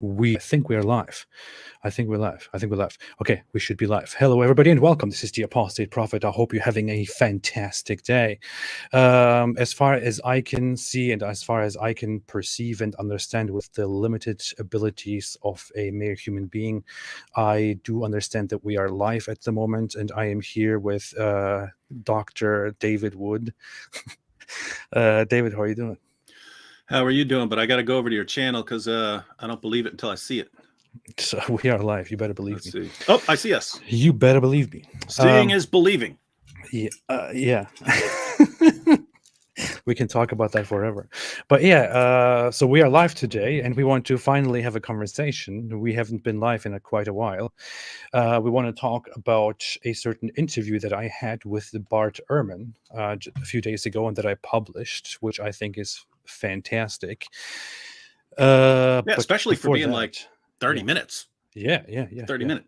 I think we're live. I think we're live. I think we're live. Okay, we should be live. Hello, everybody, and welcome. This is the Apostate Prophet. I hope you're having a fantastic day. As far as I can see, and as far as I can perceive and understand with the limited abilities of a mere human being, I do understand that we are live at the moment, and I am here with Dr. David Wood. David, how are you doing? How are you doing? But I got to go over to your channel because I don't believe it until I see it. So we are live. You better believe me. See. Oh, I see us. You better believe me. Seeing is believing. Yeah. We can talk about that forever. But yeah, so we are live today, and we want to finally have a conversation. We haven't been live in quite a while. We want to talk about a certain interview that I had with Bart Ehrman a few days ago and that I published, which I think is fantastic. Yeah, especially for being like 30 minutes. Yeah. 30 minutes.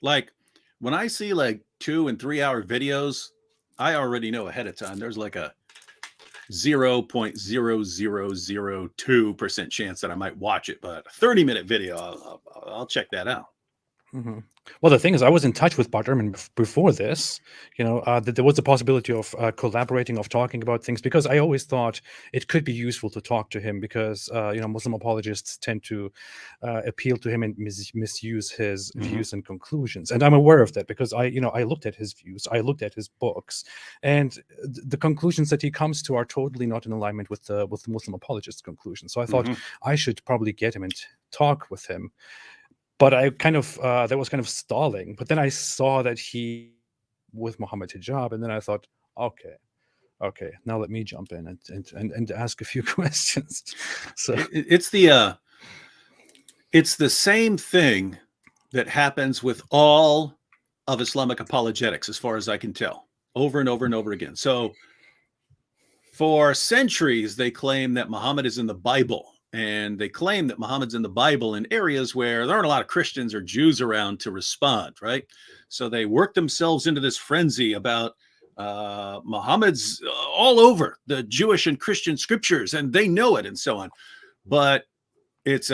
Like when I see like 2 and 3 hour videos, I already know ahead of time there's like a 0.0002% chance that I might watch it, but a 30-minute video, I'll check that out. Mm-hmm. Well, the thing is, I was in touch with Bart Ehrman before this, that there was a possibility of collaborating, of talking about things, because I always thought it could be useful to talk to him because, Muslim apologists tend to appeal to him and misuse his views and conclusions. And I'm aware of that because I looked at his views, I looked at his books, and the conclusions that he comes to are totally not in alignment with the Muslim apologists' conclusions. So I thought I should probably get him and talk with him. But I kind of that was kind of stalling. But then I saw that he with Muhammad Hijab, and then I thought, okay, now let me jump in and ask a few questions. So it's the same thing that happens with all of Islamic apologetics, as far as I can tell, over and over and over again. So for centuries, they claim that Muhammad is in the Bible. And they claim that Muhammad's in the Bible in areas where there aren't a lot of Christians or Jews around to respond, right? So they work themselves into this frenzy about Muhammad's all over the Jewish and Christian scriptures, and they know it and so on. But it's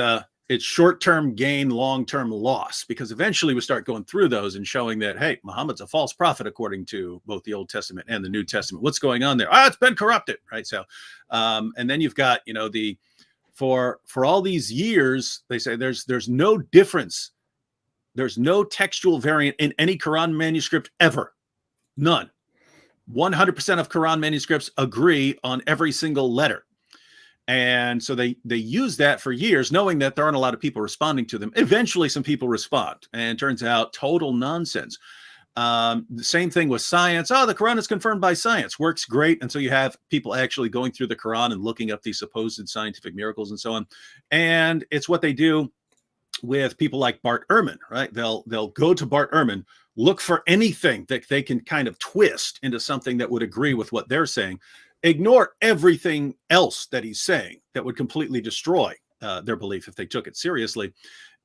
short-term gain, long-term loss, because eventually we start going through those and showing that, hey, Muhammad's a false prophet according to both the Old Testament and the New Testament. What's going on there? It's been corrupted, right? So, and then you've got, for all these years, they say there's no difference. There's no textual variant in any Quran manuscript ever. None. 100% of Quran manuscripts agree on every single letter. And so they use that for years, knowing that there aren't a lot of people responding to them. Eventually, some people respond, and it turns out total nonsense. The same thing with science. The Quran is confirmed by science. Works great. And so you have people actually going through the Quran and looking up these supposed scientific miracles and so on. And it's what they do with people like Bart Ehrman, right? They'll go to Bart Ehrman, look for anything that they can kind of twist into something that would agree with what they're saying, ignore everything else that he's saying that would completely destroy their belief if they took it seriously.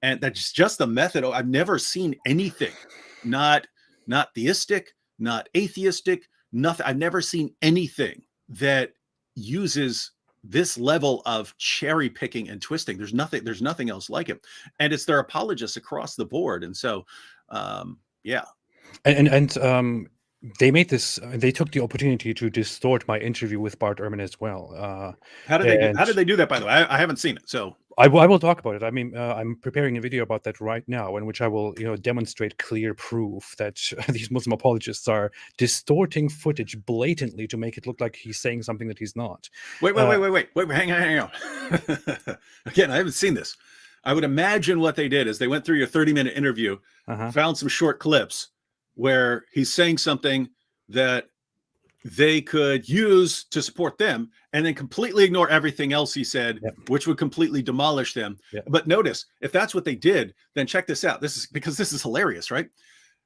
And that's just the method. I've never seen anything, not theistic, not atheistic, nothing. I've never seen anything that uses this level of cherry picking and twisting. There's nothing else like it. And it's their apologists across the board. And so, yeah. And they made this. They took the opportunity to distort my interview with Bart Ehrman as well. How did they do that? By the way, I haven't seen it. So I will talk about it. I mean, I'm preparing a video about that right now, in which I will, demonstrate clear proof that these Muslim apologists are distorting footage blatantly to make it look like he's saying something that he's not. Wait, hang on. Again, I haven't seen this. I would imagine what they did is they went through your 30-minute interview, found some short clips where he's saying something that they could use to support them, and then completely ignore everything else he said, which would completely demolish them. But notice, if that's what they did, then check this out. This is hilarious, right?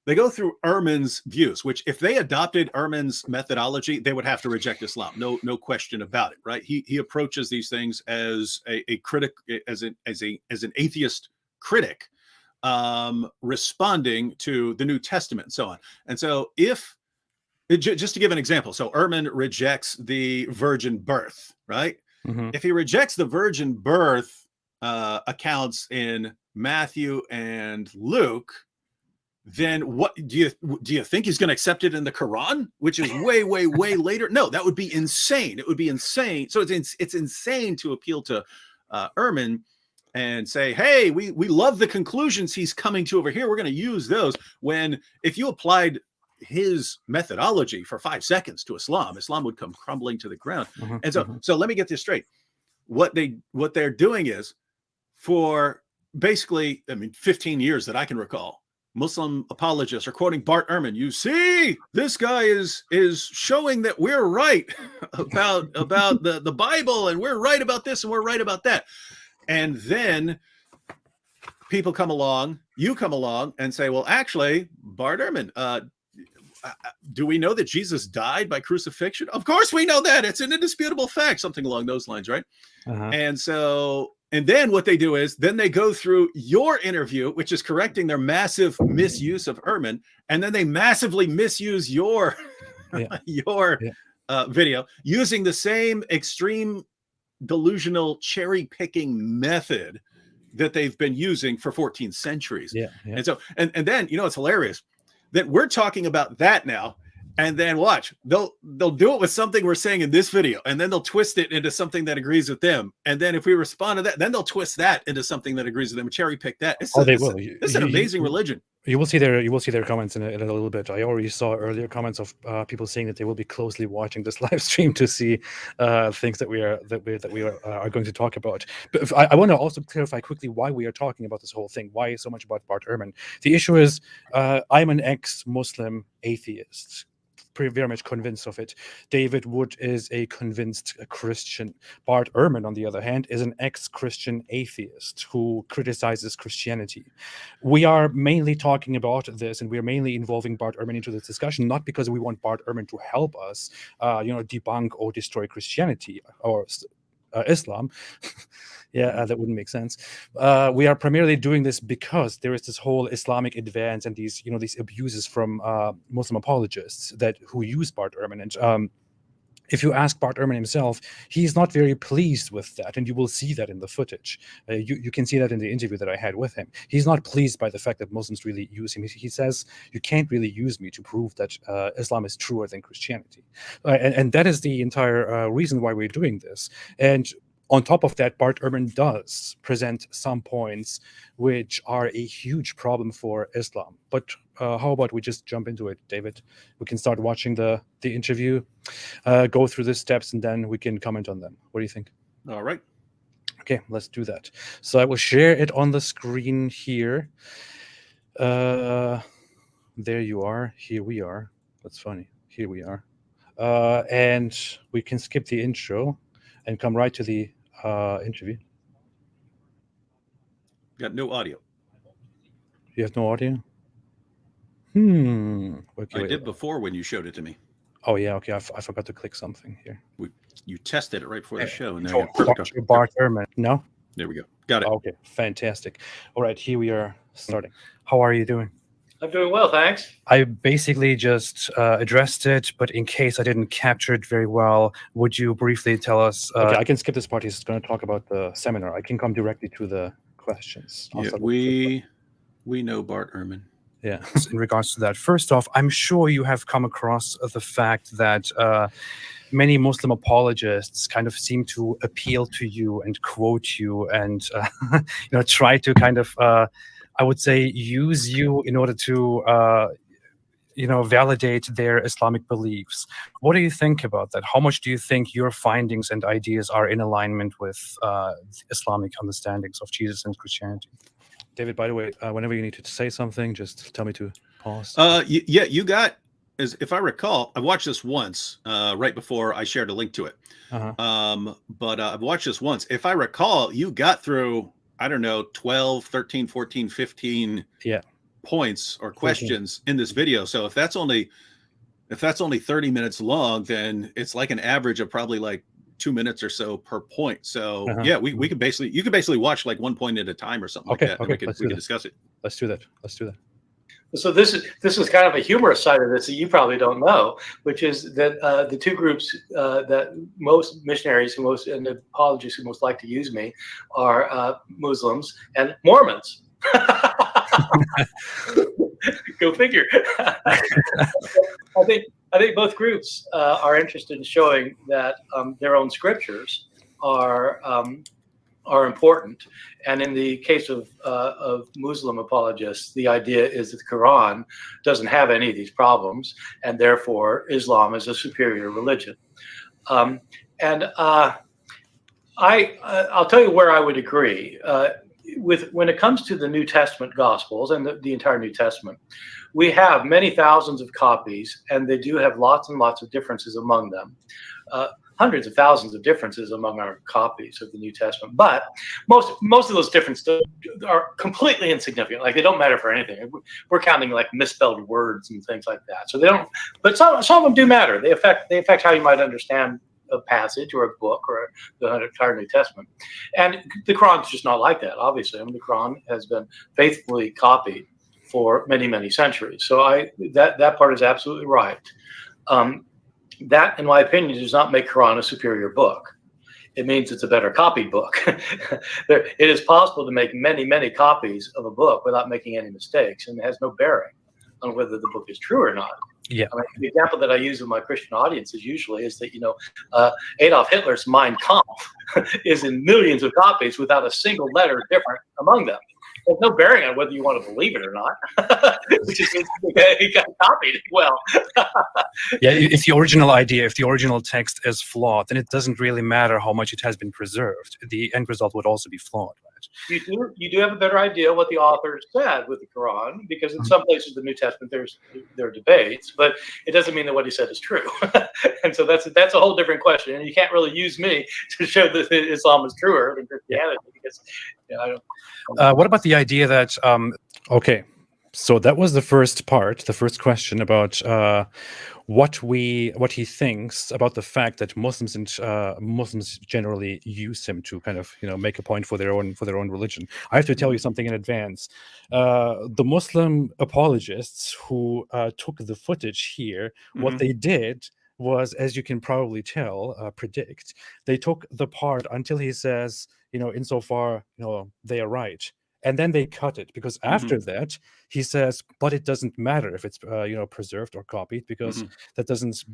They go through Ehrman's views, which if they adopted Ehrman's methodology, they would have to reject Islam. No question about it, right? He approaches these things as a critic, as an atheist critic, responding to the New Testament and so on. And so just to give an example, so Ehrman rejects the virgin birth, right? If he rejects the virgin birth accounts in Matthew and Luke, then what do you think he's going to accept it in the Quran, which is way later? No, that would be insane. It would be insane. So it's insane to appeal to Ehrman and say, hey, we love the conclusions he's coming to over here. We're going to use those. When if you applied his methodology for 5 seconds to Islam would come crumbling to the ground. And so let me get this straight. What they're doing is, for basically, 15 years that I can recall, Muslim apologists are quoting Bart Ehrman. You see, this guy is showing that we're right about the Bible, and we're right about this, and we're right about that. And then people come along, you come along, and say, well, actually, Bart Ehrman, do we know that Jesus died by crucifixion? Of course we know that. It's an indisputable fact, something along those lines, right? And then what they do is then they go through your interview, which is correcting their massive misuse of Ehrman, and then they massively misuse your video using the same extreme delusional cherry picking method that they've been using for 14 centuries. And so and then it's hilarious that we're talking about that now. And then watch, they'll do it with something we're saying in this video, and then they'll twist it into something that agrees with them. And then if we respond to that, then they'll twist that into something that agrees with them, cherry pick that. It's an amazing religion. You will see their comments in a little bit. I already saw earlier comments of people saying that they will be closely watching this live stream to see things that we are going to talk about. But I want to also clarify quickly why we are talking about this whole thing. Why so much about Bart Ehrman? The issue is I'm an ex-Muslim atheist, very much convinced of it. David Wood is a convinced Christian. Bart Ehrman, on the other hand, is an ex-Christian atheist who criticizes Christianity. We are mainly talking about this, and we are mainly involving Bart Ehrman into this discussion, not because we want Bart Ehrman to help us, debunk or destroy Christianity or Islam. That wouldn't make sense. We are primarily doing this because there is this whole Islamic advance and these abuses from Muslim apologists who use Bart Ehrman. And if you ask Bart Ehrman himself, he's not very pleased with that, and you will see that in the footage. You can see that in the interview that I had with him. He's not pleased by the fact that Muslims really use him. He says, you can't really use me to prove that Islam is truer than Christianity. And that is the entire reason why we're doing this. And on top of that, Bart Ehrman does present some points which are a huge problem for Islam. But how about we just jump into it, David? We can start watching the interview, go through the steps, and then we can comment on them. What do you think? All right. Okay, let's do that. So I will share it on the screen here. There you are. Here we are. That's funny. Here we are. And we can skip the intro and come right to the interview. Got no audio. You have no audio? Okay, I did before when you showed it to me. Oh yeah, okay. I forgot to click something here. You tested it right before the show, and now Bart Ehrman. No? There we go. Got it. Okay, fantastic. All right, here we are starting. How are you doing? I'm doing well, thanks. I basically just addressed it, but in case I didn't capture it very well, would you briefly tell us? Okay, I can skip this part. He's going to talk about the seminar. I can come directly to the questions. Yeah, we know Bart Ehrman. Yeah, in regards to that, first off, I'm sure you have come across the fact that many Muslim apologists kind of seem to appeal to you and quote you and try to kind of I would say use you in order to validate their Islamic beliefs. What do you think about that? How much do you think your findings and ideas are in alignment with Islamic understandings of Jesus and Christianity? David, by the way, whenever you need to say something, just tell me to pause. You got, as if I recall, I watched this once right before I shared a link to it. But I've watched this once. If I recall, you got through, I don't know, 12, 13, 14, 15 points or questions in this video. So if that's only 30 minutes long, then it's like an average of probably like 2 minutes or so per point. So you could basically watch like one point at a time or something like that. Okay, We could discuss it. Let's do that. So this is kind of a humorous side of this that you probably don't know, which is that the two groups that most missionaries and apologists who most like to use me are Muslims and Mormons. Go figure. I think both groups are interested in showing that their own scriptures are important, and in the case of Muslim apologists, the idea is that the Quran doesn't have any of these problems, and therefore Islam is a superior religion. I'll tell you where I would agree. When it comes to the New Testament Gospels and the entire New Testament, we have many thousands of copies, and they do have lots and lots of differences among them. Hundreds of thousands of differences among our copies of the New Testament, but most of those differences are completely insignificant. Like, they don't matter for anything. We're counting like misspelled words and things like that. So they don't. But some of them do matter. They affect how you might understand a passage or a book or the entire New Testament. And the Quran is just not like that. Obviously, I mean, the Quran has been faithfully copied for many, many centuries. So that part is absolutely right. That, in my opinion, does not make Quran a superior book. It means it's a better copied book. It is possible to make many, many copies of a book without making any mistakes, and it has no bearing on whether the book is true or not. Yeah. I mean, the example that I use with my Christian audiences usually is that, Adolf Hitler's Mein Kampf is in millions of copies without a single letter different among them. There's no bearing on whether you want to believe it or not. Which is, it got copied well. Yeah, if the original text is flawed, then it doesn't really matter how much it has been preserved. The end result would also be flawed, right? You do have a better idea what the author said with the Quran, because in some places of the New Testament there are debates, but it doesn't mean that what he said is true. And so that's a whole different question. And you can't really use me to show that Islam is truer than Christianity, because I don't. What about the idea that okay, so that was the first question about what he thinks about the fact that Muslims generally use him to kind of make a point for their own religion. I have to tell you something in advance. The Muslim apologists who took the footage here, what they did was, as you can probably predict, they took the part until he says, insofar, they are right. And then they cut it, because after that he says, but it doesn't matter if it's preserved or copied, because that doesn't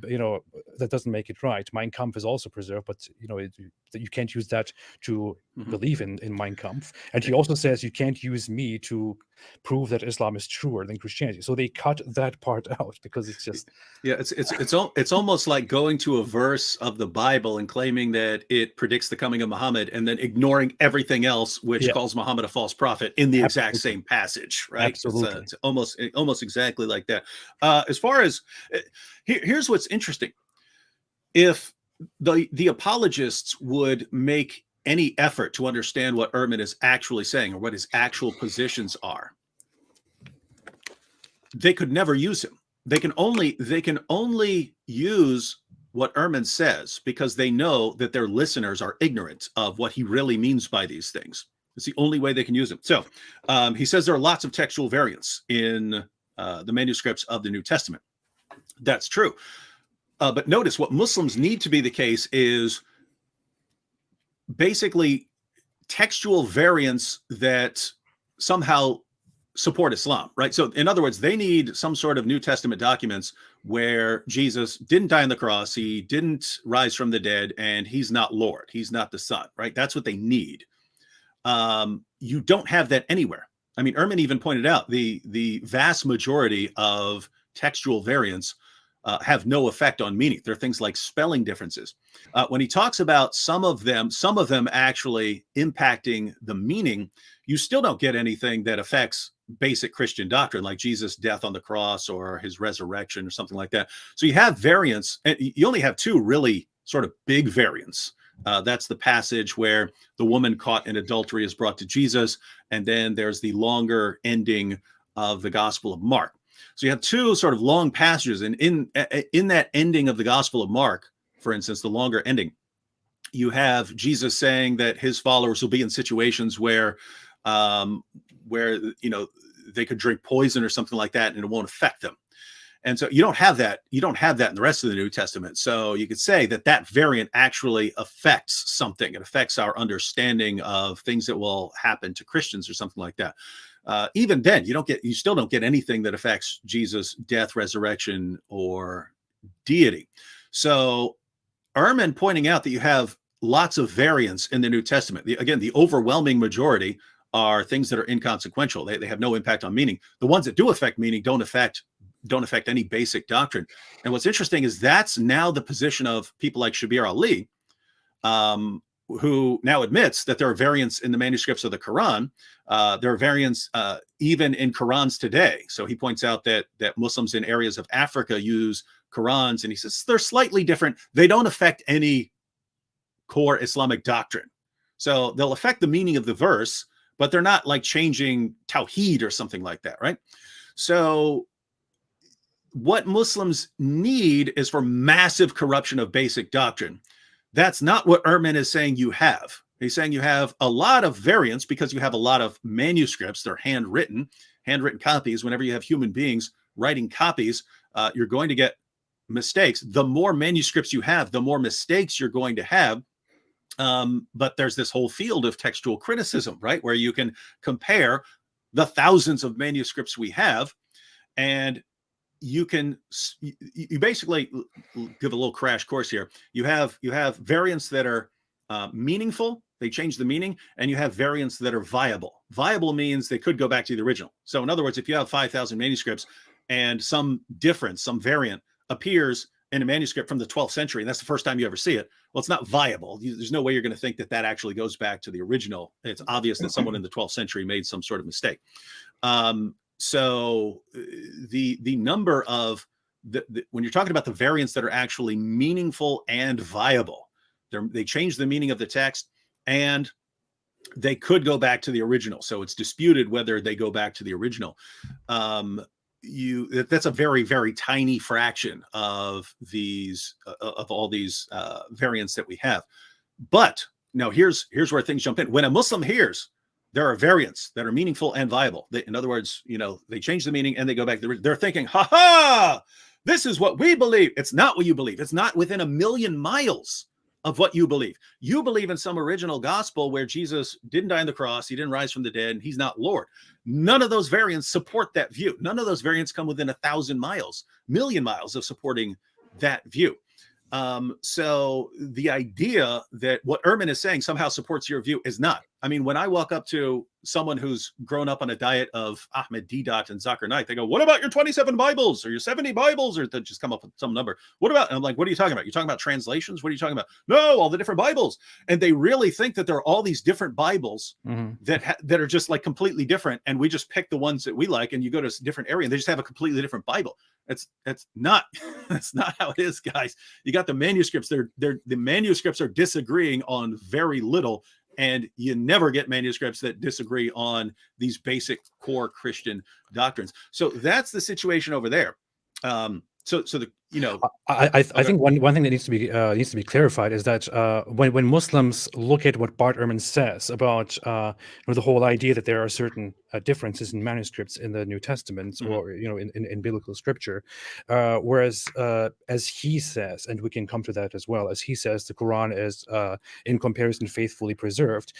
make it right. Mein Kampf is also preserved, but you can't use that to believe in Mein Kampf. And he also says you can't use me to prove that Islam is truer than Christianity. So they cut that part out, because it's just it's almost like going to a verse of the Bible and claiming that it predicts the coming of Muhammad, and then ignoring everything else which calls Muhammad a false prophet in the exact same passage, right? Absolutely. It's almost exactly like that. As far as here's what's interesting: if the apologists would make any effort to understand what Ehrman is actually saying, or what his actual positions are, they could never use him. They can only use what Ehrman says, because they know that their listeners are ignorant of what he really means by these things. It's the only way they can use him. So he says there are lots of textual variants in the manuscripts of the New Testament. That's true. But notice what Muslims need to be the case is basically textual variants that somehow support Islam, right? So in other words, they need some sort of New Testament documents where Jesus didn't die on the cross, he didn't rise from the dead, and he's not Lord, he's not the Son, right? That's what they need. You don't have that anywhere. I mean, Ehrman even pointed out the vast majority of textual variants have no effect on meaning. There are things like spelling differences. When he talks about some of them actually impacting the meaning, you still don't get anything that affects basic Christian doctrine, like Jesus' death on the cross or his resurrection or something like that. So you have variants, and you only have two really sort of big variants. That's the passage where the woman caught in adultery is brought to Jesus, and then there's the longer ending of the Gospel of Mark. So you have two sort of long passages, and in that ending of the Gospel of Mark, for instance, the longer ending, you have Jesus saying that his followers will be in situations where they could drink poison or something like that and it won't affect them. And so you don't have that. You don't have that in the rest of the New Testament. So you could say that that variant actually affects something. It affects our understanding of things that will happen to Christians or something like that. Even then, you still don't get anything that affects Jesus' death, resurrection, or deity. So Ehrman pointing out that you have lots of variants in the New Testament. Again, the overwhelming majority are things that are inconsequential. They have no impact on meaning. The ones that do affect meaning don't affect any basic doctrine. And what's interesting is that's now the position of people like Shabir Ali, who now admits that there are variants in the manuscripts of the Quran. There are variants even in Qurans today. So he points out that Muslims in areas of Africa use Qurans, and he says they're slightly different. They don't affect any core Islamic doctrine. So they'll affect the meaning of the verse, but they're not like changing Tawheed or something like that, right? So what Muslims need is for massive corruption of basic doctrine. That's not what Ehrman is saying you have. He's saying you have a lot of variants because you have a lot of manuscripts. They're handwritten copies. Whenever you have human beings writing copies, you're going to get mistakes. The more manuscripts you have, the more mistakes you're going to have. But there's this whole field of textual criticism, right? Where you can compare the thousands of manuscripts we have, and you basically give a little crash course here. You have variants that are meaningful. They change the meaning, and you have variants that are viable. Viable means they could go back to the original. So in other words, if you have 5,000 manuscripts and some difference, some variant appears in a manuscript from the 12th century, and that's the first time you ever see it, well, it's not viable. There's no way you're going to think that actually goes back to the original. It's obvious that someone in the 12th century made some sort of mistake. So the number of when you're talking about the variants that are actually meaningful and viable, they change the meaning of the text, and they could go back to the original. So it's disputed whether they go back to the original. That's a very, very tiny fraction of all these variants that we have. But now here's where things jump in. When a Muslim hears there are variants that are meaningful and viable, in other words, they change the meaning and they go back to they're thinking, ha ha, this is what we believe. It's not what you believe. It's not within a million miles of what you believe. You believe in some original gospel where Jesus didn't die on the cross, he didn't rise from the dead, and he's not Lord. None of those variants support that view. None of those variants come within 1,000 miles, million miles of supporting that view. So the idea that what Ehrman is saying somehow supports your view is not. I mean, when I walk up to someone who's grown up on a diet of Ahmed Deedat and Zakir Naik, they go, what about your 27 Bibles or your 70 Bibles? Or they just come up with some number. What about? And I'm like, what are you talking about? You're talking about translations? What are you talking about? No, all the different Bibles. And they really think that there are all these different Bibles that are just like completely different. And we just pick the ones that we like, and you go to a different area and they just have a completely different Bible. That's not that's not how it is, guys. You got the manuscripts. The manuscripts are disagreeing on very little, and you never get manuscripts that disagree on these basic core Christian doctrines. So that's the situation over there. I think one thing that needs to be clarified is that when Muslims look at what Bart Ehrman says about the whole idea that there are certain differences in manuscripts in the New Testament or in biblical scripture, whereas as he says, and we can come to that as well, as he says the Quran is in comparison faithfully preserved.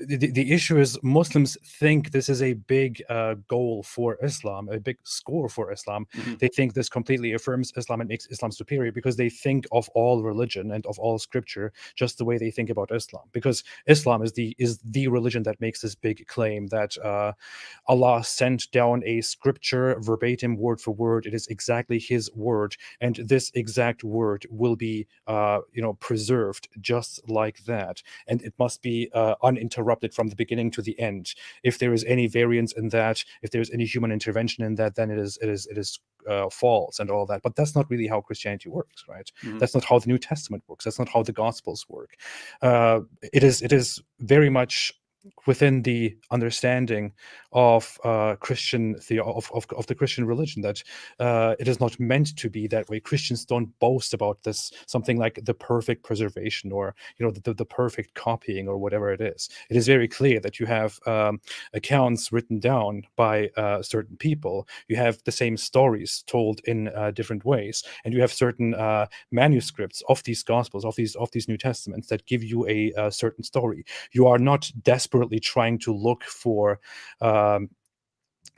The issue is Muslims think this is a big goal for Islam, a big score for Islam. They think this completely affirms Islam and makes Islam superior because they think of all religion and of all scripture just the way they think about Islam. Because Islam is the religion that makes this big claim that Allah sent down a scripture verbatim, word for word. It is exactly His word, and this exact word will be preserved just like that, and it must be uninterrupted from the beginning to the end. If there is any variance in that, if there's any human intervention in that, then it is false and all that. But that's not really how Christianity works, right? That's not how the New Testament works. That's not how the Gospels work. It is very much within the understanding of Christian of the Christian religion, that it is not meant to be that way. Christians don't boast about this, something like the perfect preservation, or the perfect copying, or whatever it is. It is very clear that you have accounts written down by certain people. You have the same stories told in different ways, and you have certain manuscripts of these Gospels, of these New Testaments, that give you a certain story. You are not desperately trying to look for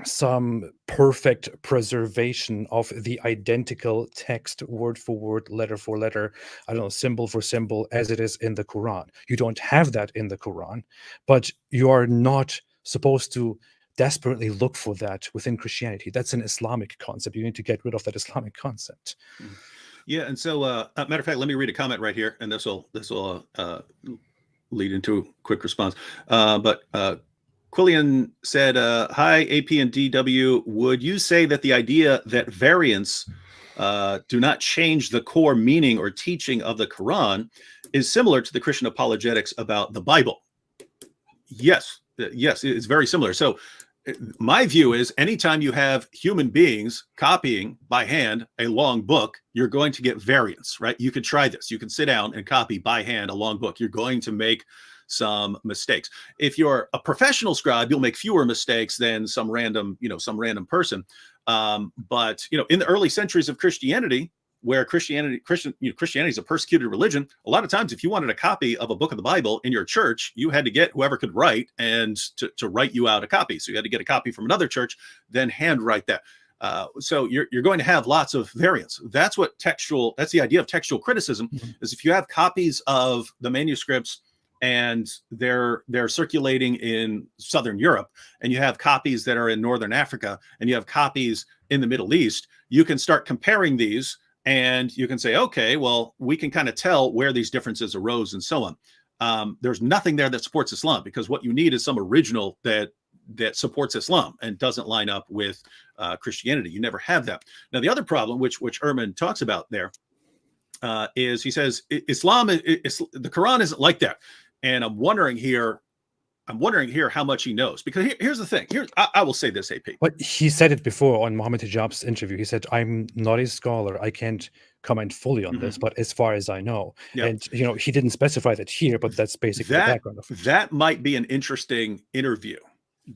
some perfect preservation of the identical text, word for word, letter for letter, I don't know, symbol for symbol, as it is in the Quran. You don't have that in the Quran, but you are not supposed to desperately look for that within Christianity. That's an Islamic concept. You need to get rid of that Islamic concept. Yeah, and so matter of fact, let me read a comment right here, and this will lead into a quick response. But Quillian said, hi, AP and DW, would you say that the idea that variants do not change the core meaning or teaching of the Quran is similar to the Christian apologetics about the Bible? Yes, it's very similar. So my view is anytime you have human beings copying by hand a long book, you're going to get variants, right? You could try this. You can sit down and copy by hand a long book. You're going to make some mistakes. If you're a professional scribe, you'll make fewer mistakes than some random person. But in the early centuries of Christianity, where Christianity is a persecuted religion, a lot of times if you wanted a copy of a book of the Bible in your church, you had to get whoever could write and to write you out a copy. So you had to get a copy from another church, then handwrite that. So you're going to have lots of variants. That's the idea of textual criticism, is if you have copies of the manuscripts and they're circulating in Southern Europe, and you have copies that are in Northern Africa, and you have copies in the Middle East, you can start comparing these. And you can say, okay, well, we can kind of tell where these differences arose and so on. There's nothing there that supports Islam, because what you need is some original that supports Islam and doesn't line up with Christianity. You never have that. Now, the other problem, which Ehrman talks about there, is he says the Quran isn't like that. And I'm wondering here how much he knows, because here's the thing. I will say this, AP. But he said it before on Mohammed Hijab's interview. He said, I'm not a scholar. I can't comment fully on this, but as far as I know. Yeah. And, he didn't specify that here, but that's basically the background of it. That might be an interesting interview.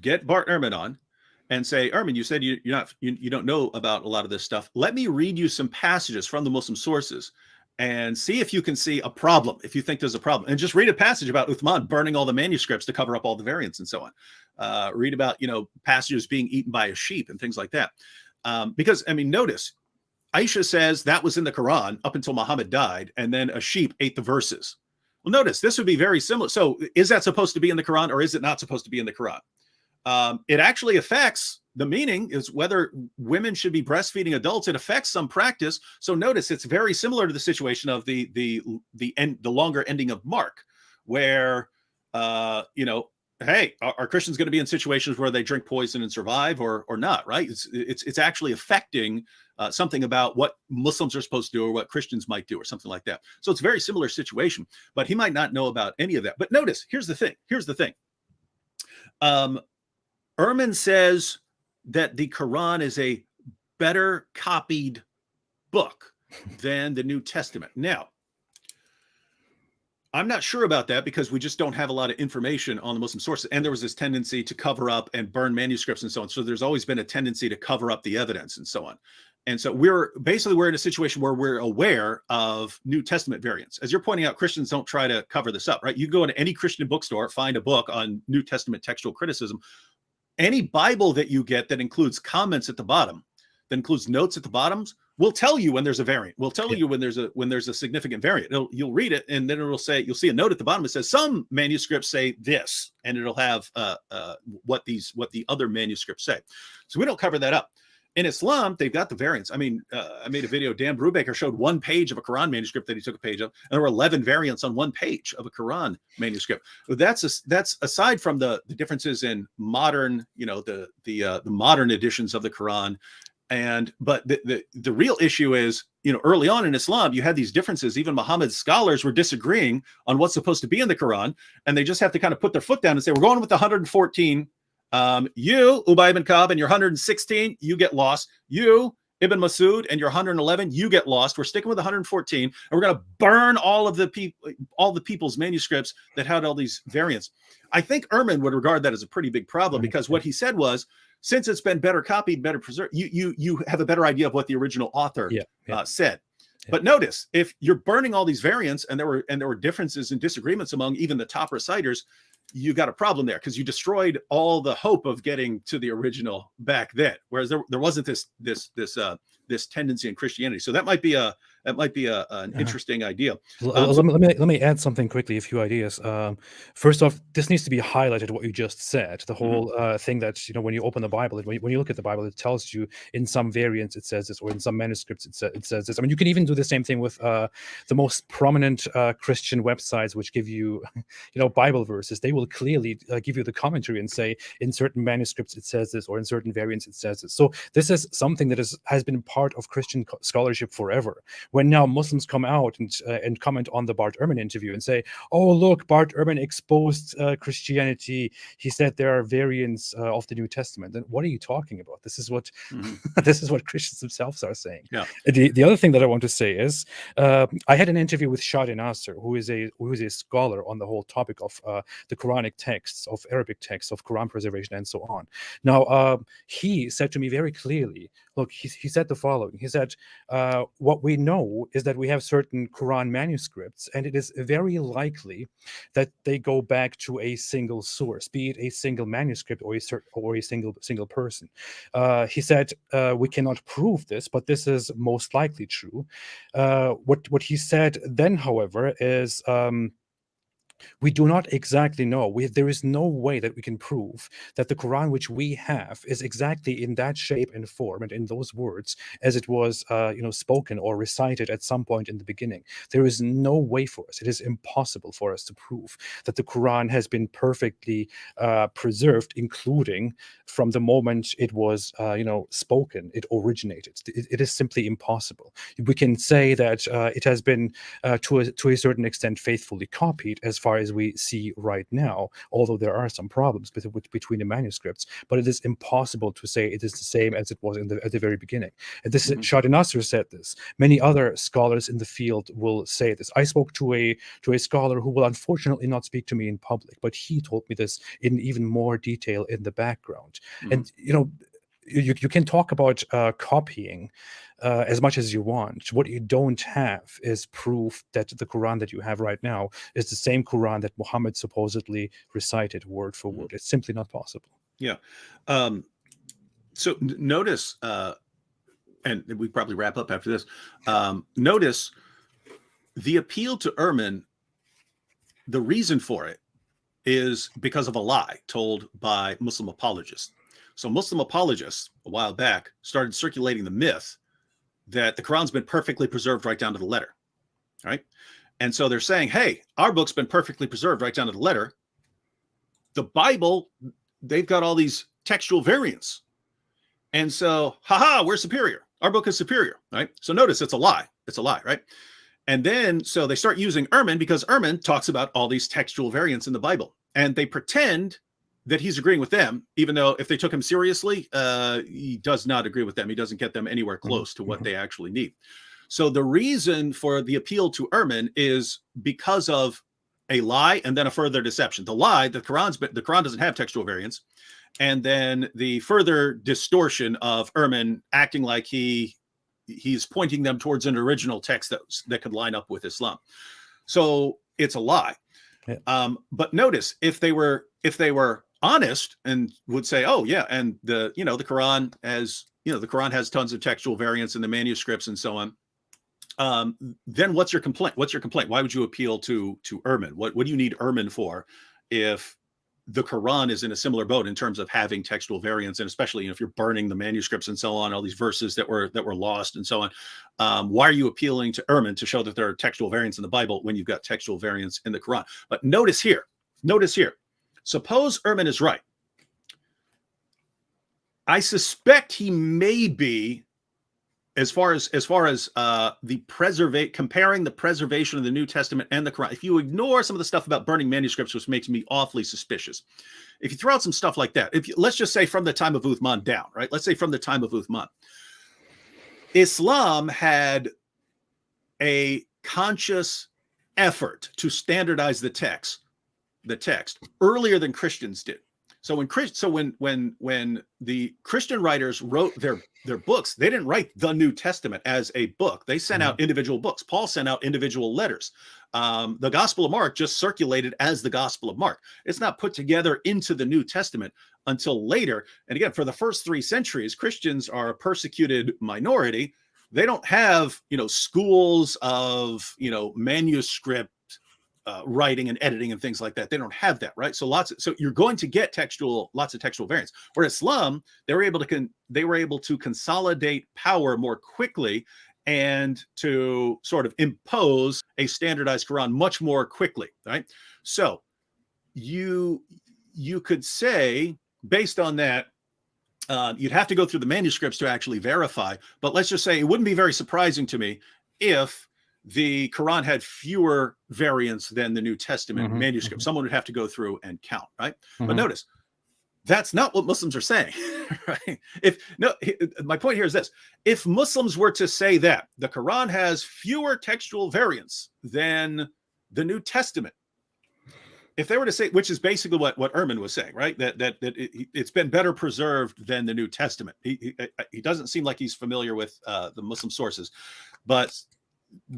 Get Bart Ehrman on and say, Ehrman, you said you don't know about a lot of this stuff. Let me read you some passages from the Muslim sources and see if you can see a problem, if you think there's a problem. And just read a passage about Uthman burning all the manuscripts to cover up all the variants and so on. Read about, passages being eaten by a sheep and things like that. Because, notice, Aisha says that was in the Quran up until Muhammad died, and then a sheep ate the verses. Well, notice, this would be very similar. So is that supposed to be in the Quran, or is it not supposed to be in the Quran? It actually affects the meaning, is whether women should be breastfeeding adults. It affects some practice. So notice it's very similar to the situation of the longer ending of Mark, where hey, are Christians going to be in situations where they drink poison and survive, or not? Right? It's actually affecting something about what Muslims are supposed to do, or what Christians might do, or something like that. So it's a very similar situation, but he might not know about any of that. But notice, here's the thing. Ehrman says that the Quran is a better copied book than the New Testament. Now, I'm not sure about that, because we just don't have a lot of information on the Muslim sources. And there was this tendency to cover up and burn manuscripts and so on. So there's always been a tendency to cover up the evidence and so on. And so we're in a situation where we're aware of New Testament variants. As you're pointing out, Christians don't try to cover this up, right? You go into any Christian bookstore, find a book on New Testament textual criticism. Any Bible that you get that includes comments at the bottom, that includes notes at the bottoms, will tell you when there's a variant. We'll tell you when there's a significant variant. You'll read it, and then you'll see a note at the bottom that says some manuscripts say this, and it'll have what the other manuscripts say. So we don't cover that up. In Islam, they've got the variants. I made a video. Dan Brubaker showed one page of a Quran manuscript that he took a page of, and there were 11 variants on one page of a Quran manuscript. That's aside from the differences in modern, the modern editions of the Quran But the real issue is, early on in Islam, you had these differences. Even Muhammad's scholars were disagreeing on what's supposed to be in the Quran, and they just have to kind of put their foot down and say, we're going with the 114. You, Ubay ibn Ka'b, and your 116, you get lost. You, Ibn Masud, and your 111, you get lost. We're sticking with 114, and we're going to burn all the people's manuscripts that had all these variants. I think Ehrman would regard that as a pretty big problem, because what he said was, since it's been better copied, better preserved, you have a better idea of what the original author said. Yeah. But notice, if you're burning all these variants, and there were differences and disagreements among even the top reciters, you got a problem there, because you destroyed all the hope of getting to the original back then. Whereas there wasn't this tendency in Christianity. So that might be an interesting idea. Let me add something quickly, a few ideas. First off, this needs to be highlighted, what you just said. The whole thing that, when you open the Bible, when you look at the Bible, it tells you in some variants it says this, or in some manuscripts it says this. I mean, you can even do the same thing with the most prominent Christian websites, which give you, Bible verses. They will clearly give you the commentary and say, in certain manuscripts it says this, or in certain variants it says this. So this is something that has been part of Christian scholarship forever. When now Muslims come out and comment on the Bart Ehrman interview and say, oh, look, Bart Ehrman exposed Christianity. He said there are variants of the New Testament. Then what are you talking about? This is what this is what Christians themselves are saying. Yeah. The other thing that I want to say is, I had an interview with Shadi Nasser, who is a scholar on the whole topic of the Quranic texts, of Arabic texts, of Quran preservation, and so on. Now, he said to me very clearly, look, he said the following. He said, what we know is that we have certain Quran manuscripts, and it is very likely that they go back to a single source, be it a single manuscript or a single person. He said, we cannot prove this, but this is most likely true. What he said then, however, is, we do not exactly know. There is no way that we can prove that the Quran which we have is exactly in that shape and form and in those words as it was, spoken or recited at some point in the beginning. There is no way for us. It is impossible for us to prove that the Quran has been perfectly preserved, including from the moment it was, spoken, it originated. It is simply impossible. We can say that it has been, to a certain extent, faithfully copied as far as we see right now, although there are some problems between the manuscripts, but it is impossible to say it is the same as it was at the very beginning. And this Shadi Nasser said this. Many other scholars in the field will say this. I spoke to a scholar who will unfortunately not speak to me in public, but he told me this in even more detail in the background. And you can talk about copying as much as you want. What you don't have is proof that the Quran that you have right now is the same Quran that Muhammad supposedly recited word for word. It's simply not possible. Yeah. So notice, and we probably wrap up after this. Notice the appeal to Ehrman. The reason for it is because of a lie told by Muslim apologists. So Muslim apologists a while back started circulating the myth that the Quran's been perfectly preserved right down to the letter, right? And so they're saying, hey, our book's been perfectly preserved right down to the letter. The Bible, they've got all these textual variants. And so, we're superior. Our book is superior, right? So notice it's a lie. It's a lie, right? And then, so they start using Ehrman because Ehrman talks about all these textual variants in the Bible. And they pretend that he's agreeing with them, even though if they took him seriously, he does not agree with them. He doesn't get them anywhere close to what they actually need. So the reason for the appeal to Ehrman is because of a lie and then a further deception. The lie, the Quran doesn't have textual variants, and then the further distortion of Ehrman acting like he's pointing them towards an original text that could line up with Islam. So it's a lie. Yeah. But notice if they were honest and would say, oh yeah, and the Quran has tons of textual variants in the manuscripts and so on. Then what's your complaint? Why would you appeal to Ehrman? What do you need Ehrman for if the Quran is in a similar boat in terms of having textual variants, and especially if you're burning the manuscripts and so on, all these verses that were lost and so on? Why are you appealing to Ehrman to show that there are textual variants in the Bible when you've got textual variants in the Quran? But notice here. Suppose Ehrman is right. I suspect he may be, as far as comparing the preservation of the New Testament and the Quran. If you ignore some of the stuff about burning manuscripts, which makes me awfully suspicious, if you throw out some stuff like that, let's just say from the time of Uthman down, right? Let's say from the time of Uthman, Islam had a conscious effort to standardize the text earlier than Christians did. So when the Christian writers wrote their books, they didn't write the New Testament as a book. They sent out individual books. Paul sent out individual letters. The Gospel of Mark just circulated as the Gospel of Mark. It's not put together into the New Testament until later. And again, for the first 3 centuries, Christians are a persecuted minority. They don't have, schools of, manuscript writing and editing and things like that. They don't have that, right? So you're going to get lots of textual variants. Whereas Islam, they were able to consolidate power more quickly and to sort of impose a standardized Quran much more quickly, right? So you could say, based on that, you'd have to go through the manuscripts to actually verify. But let's just say it wouldn't be very surprising to me if the Quran had fewer variants than the New Testament manuscript. Someone would have to go through and count, right? But notice, that's not what Muslims are saying, right? My point here is this: if Muslims were to say that the Quran has fewer textual variants than the New Testament, if they were to say, which is basically what Ehrman was saying, right? That it's been better preserved than the New Testament. He doesn't seem like he's familiar with the Muslim sources, but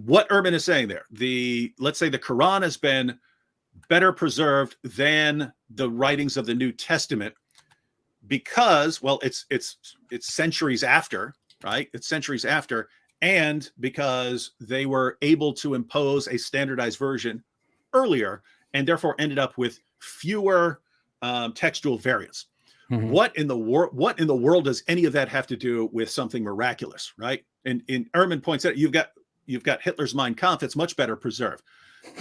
what Ehrman is saying there, let's say the Quran has been better preserved than the writings of the New Testament because, well, it's centuries after, right? It's centuries after, and because they were able to impose a standardized version earlier, and therefore ended up with fewer textual variants. What in the world does any of that have to do with something miraculous, right? And Ehrman points out, you've got Hitler's Mein Kampf. It's much better preserved.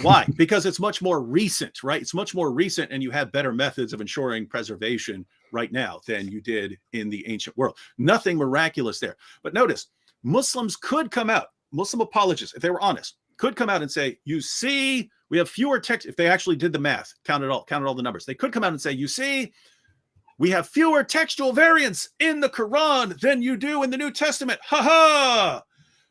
Why? Because it's much more recent, right? It's much more recent, and you have better methods of ensuring preservation right now than you did in the ancient world. Nothing miraculous there. But notice, Muslims could come out, Muslim apologists, if they were honest, could come out and say, you see, we have fewer text. If they actually did the math, counted all the numbers, they could come out and say, you see, we have fewer textual variants in the Quran than you do in the New Testament. Ha ha!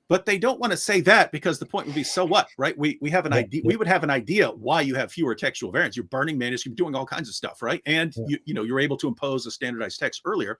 But they don't want to say that because the point would be, so what, right? We have an idea. We would have an idea why you have fewer textual variants. You're burning manuscripts, doing all kinds of stuff, right? And you're able to impose a standardized text earlier.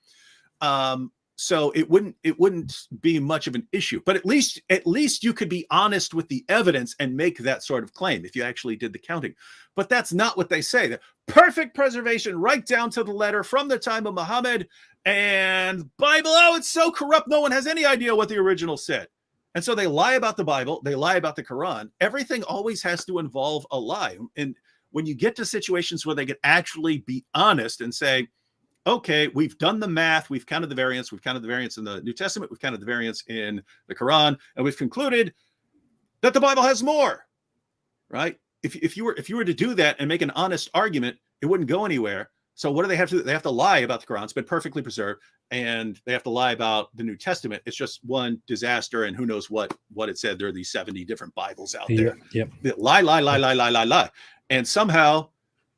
So it wouldn't be much of an issue. But at least you could be honest with the evidence and make that sort of claim if you actually did the counting. But that's not what they say. The perfect preservation right down to the letter from the time of Muhammad, and Bible, oh, it's so corrupt, no one has any idea what the original said. And so they lie about the Bible, they lie about the Quran. Everything always has to involve a lie. And when you get to situations where they can actually be honest and say, okay, we've done the math, we've counted the variants in the New Testament, we've counted the variants in the Quran, and we've concluded that the Bible has more, right? If you were to do that and make an honest argument, it wouldn't go anywhere. So what do they have to do? They have to lie about the Quran. It's been perfectly preserved, and they have to lie about the New Testament. It's just one disaster, and who knows what it said. There are these 70 different Bibles out there. Yep. Lie. And somehow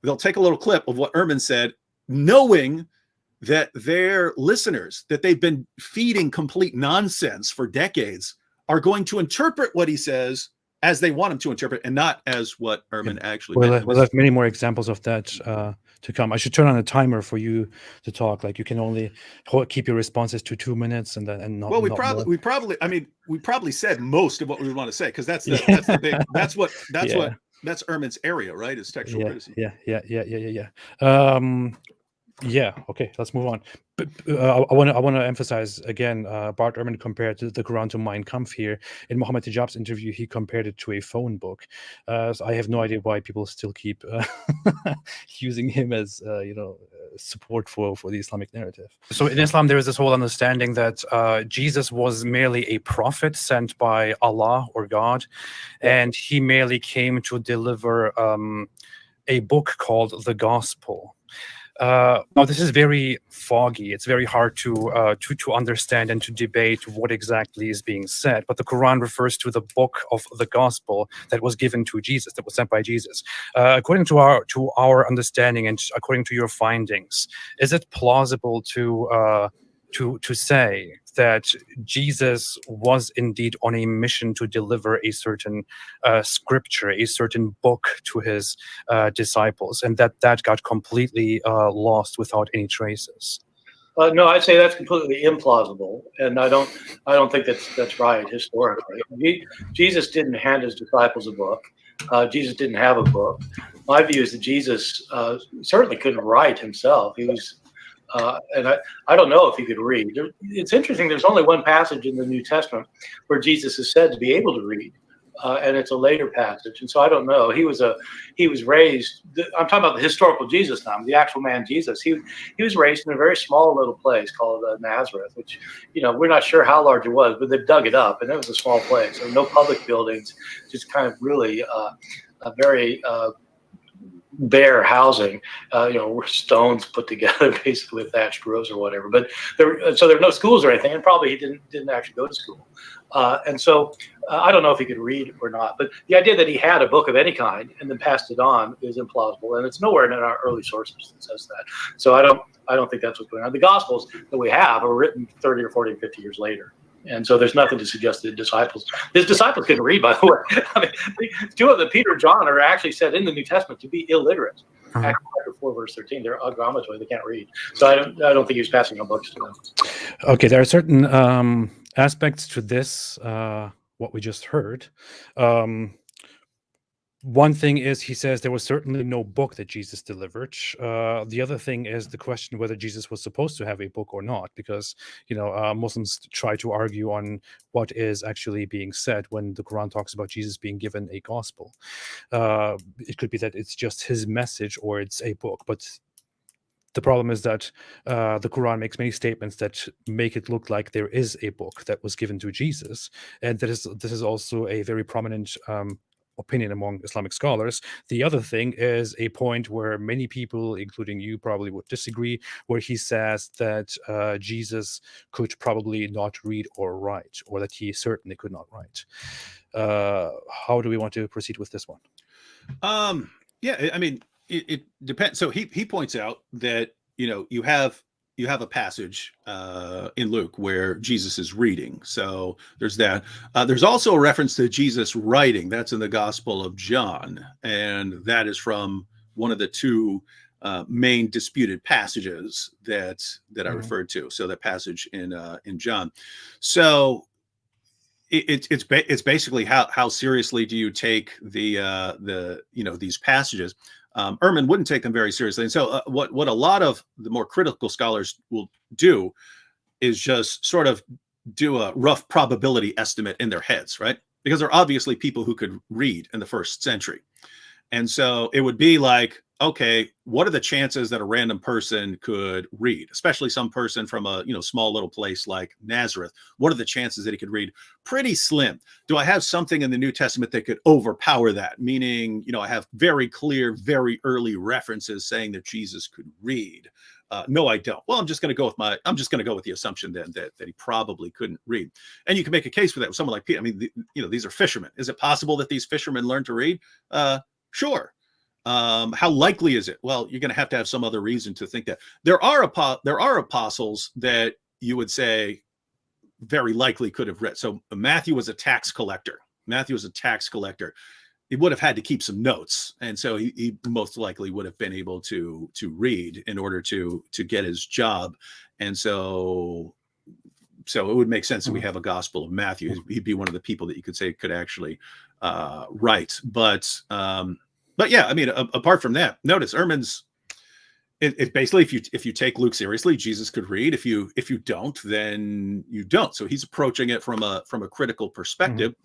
they'll take a little clip of what Ehrman said, knowing that their listeners that they've been feeding complete nonsense for decades are going to interpret what he says as they want him to interpret, and not as what Ehrman actually meant. We'll have many more examples of that to come. I should turn on a timer for you to talk. Like, you can only keep your responses to 2 minutes, and not. Well, we probably said most of what we would want to say, because that's the big, that's Ehrman's area, right? Is textual criticism. Yeah. Okay. Let's move on. But I want to emphasize again. Bart Ehrman compared the Quran to Mein Kampf here. In Mohammed Hijab's interview, he compared it to a phone book. So I have no idea why people still keep using him as support for the Islamic narrative. So in Islam, there is this whole understanding that Jesus was merely a prophet sent by Allah or God, and he merely came to deliver a book called the Gospel. Now, this is very foggy. It's very hard to understand and to debate what exactly is being said. But the Quran refers to the book of the gospel that was given to Jesus, that was sent by Jesus. According to our understanding and according to your findings, is it plausible to say that Jesus was indeed on a mission to deliver a certain scripture, a certain book to his disciples, and that got completely lost without any traces? No, I'd say that's completely implausible, and I don't think that's right historically. Jesus didn't hand his disciples a book. Jesus didn't have a book. My view is that Jesus certainly couldn't write himself. He was. And I don't know if he could read. It's interesting. There's only one passage in the New Testament where Jesus is said to be able to read, and it's a later passage. And so I don't know. He was raised. I'm talking about the historical Jesus now, the actual man Jesus. He was raised in a very small little place called Nazareth, which we're not sure how large it was, but they dug it up, and it was a small place. There were no public buildings, just kind of really a very bare housing, stones put together basically with thatched roofs or whatever. But there were no schools or anything, and probably he didn't actually go to school. And so I don't know if he could read or not. But the idea that he had a book of any kind and then passed it on is implausible, and it's nowhere in our early sources that says that. So I don't think that's what's going on. The Gospels that we have are written 30 or 40 or 50 years later. And so there's nothing to suggest that his disciples couldn't read, by the way. I mean, two of them, Peter and John, are actually said in the New Testament to be illiterate. Acts chapter 4, verse 13, they're agramatory, they can't read. So I don't think he was passing on books to them. Okay, there are certain aspects to this, what we just heard. One thing is, he says there was certainly no book that Jesus delivered. The other thing is the question whether Jesus was supposed to have a book or not, because Muslims try to argue on what is actually being said when the Quran talks about Jesus being given a gospel. It could be that it's just his message or it's a book, but the problem is that the Quran makes many statements that make it look like there is a book that was given to Jesus, and this is also a very prominent opinion among Islamic scholars. The other thing is a point where many people, including you, probably would disagree, where he says that Jesus could probably not read or write, or that he certainly could not write. How do we want to proceed with this one? Yeah, I mean, it depends. So he points out that you have a passage in Luke where Jesus is reading. So there's that. There's also a reference to Jesus writing. That's in the Gospel of John, and that is from one of the two main disputed passages that I referred to. So that passage in John. So it's basically how seriously do you take these passages? Ehrman wouldn't take them very seriously. And so what a lot of the more critical scholars will do is just sort of do a rough probability estimate in their heads, right? Because there are obviously people who could read in the first century. And so it would be like, okay, what are the chances that a random person could read, especially some person from a small little place like Nazareth? What are the chances that he could read? Pretty slim. Do I have something in the New Testament that could overpower that? Meaning, I have very clear, very early references saying that Jesus could read. No, I don't. Well, I'm just going to go with the assumption then that he probably couldn't read. And you can make a case for that with someone like Peter. I mean, these are fishermen. Is it possible that these fishermen learned to read? Sure. How likely is it? Well, you're going to have some other reason to think that. There are apostles that you would say very likely could have read. So Matthew was a tax collector. He would have had to keep some notes, and so he most likely would have been able to read in order to get his job. And so it would make sense that we have a Gospel of Matthew. He'd be one of the people that you could say could actually write. But yeah, I mean, apart from that, notice Ehrman's. It's basically if you take Luke seriously, Jesus could read. If you don't, then you don't. So he's approaching it from a critical perspective.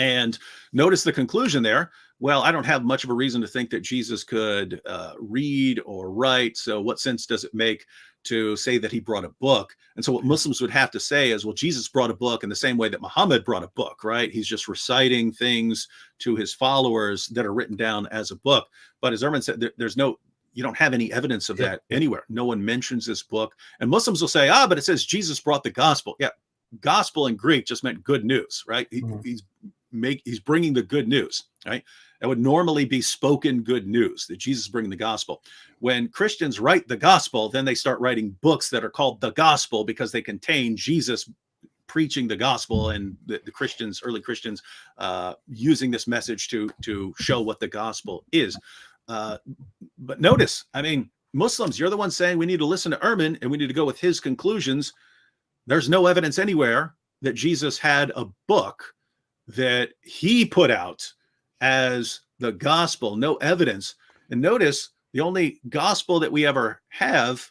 And notice the conclusion there. Well, I don't have much of a reason to think that Jesus could read or write. So what sense does it make to say that he brought a book? And so what Muslims would have to say is, well, Jesus brought a book in the same way that Muhammad brought a book, right? He's just reciting things to his followers that are written down as a book. But as Ehrman said, there's no you don't have any evidence of that anywhere. No one mentions this book. And Muslims will say, but it says Jesus brought the gospel. Yeah, gospel in Greek just meant good news, right? He's bringing the good news, right? That would normally be spoken good news, that Jesus is bringing the gospel. When Christians write the gospel, then they start writing books that are called the gospel because they contain Jesus preaching the gospel, and the Christians, early Christians, using this message to show what the gospel is. But notice, I mean, Muslims, you're the ones saying we need to listen to Ehrman and we need to go with his conclusions. There's no evidence anywhere that Jesus had a book that he put out as the gospel. No evidence. And notice, the only gospel that we ever have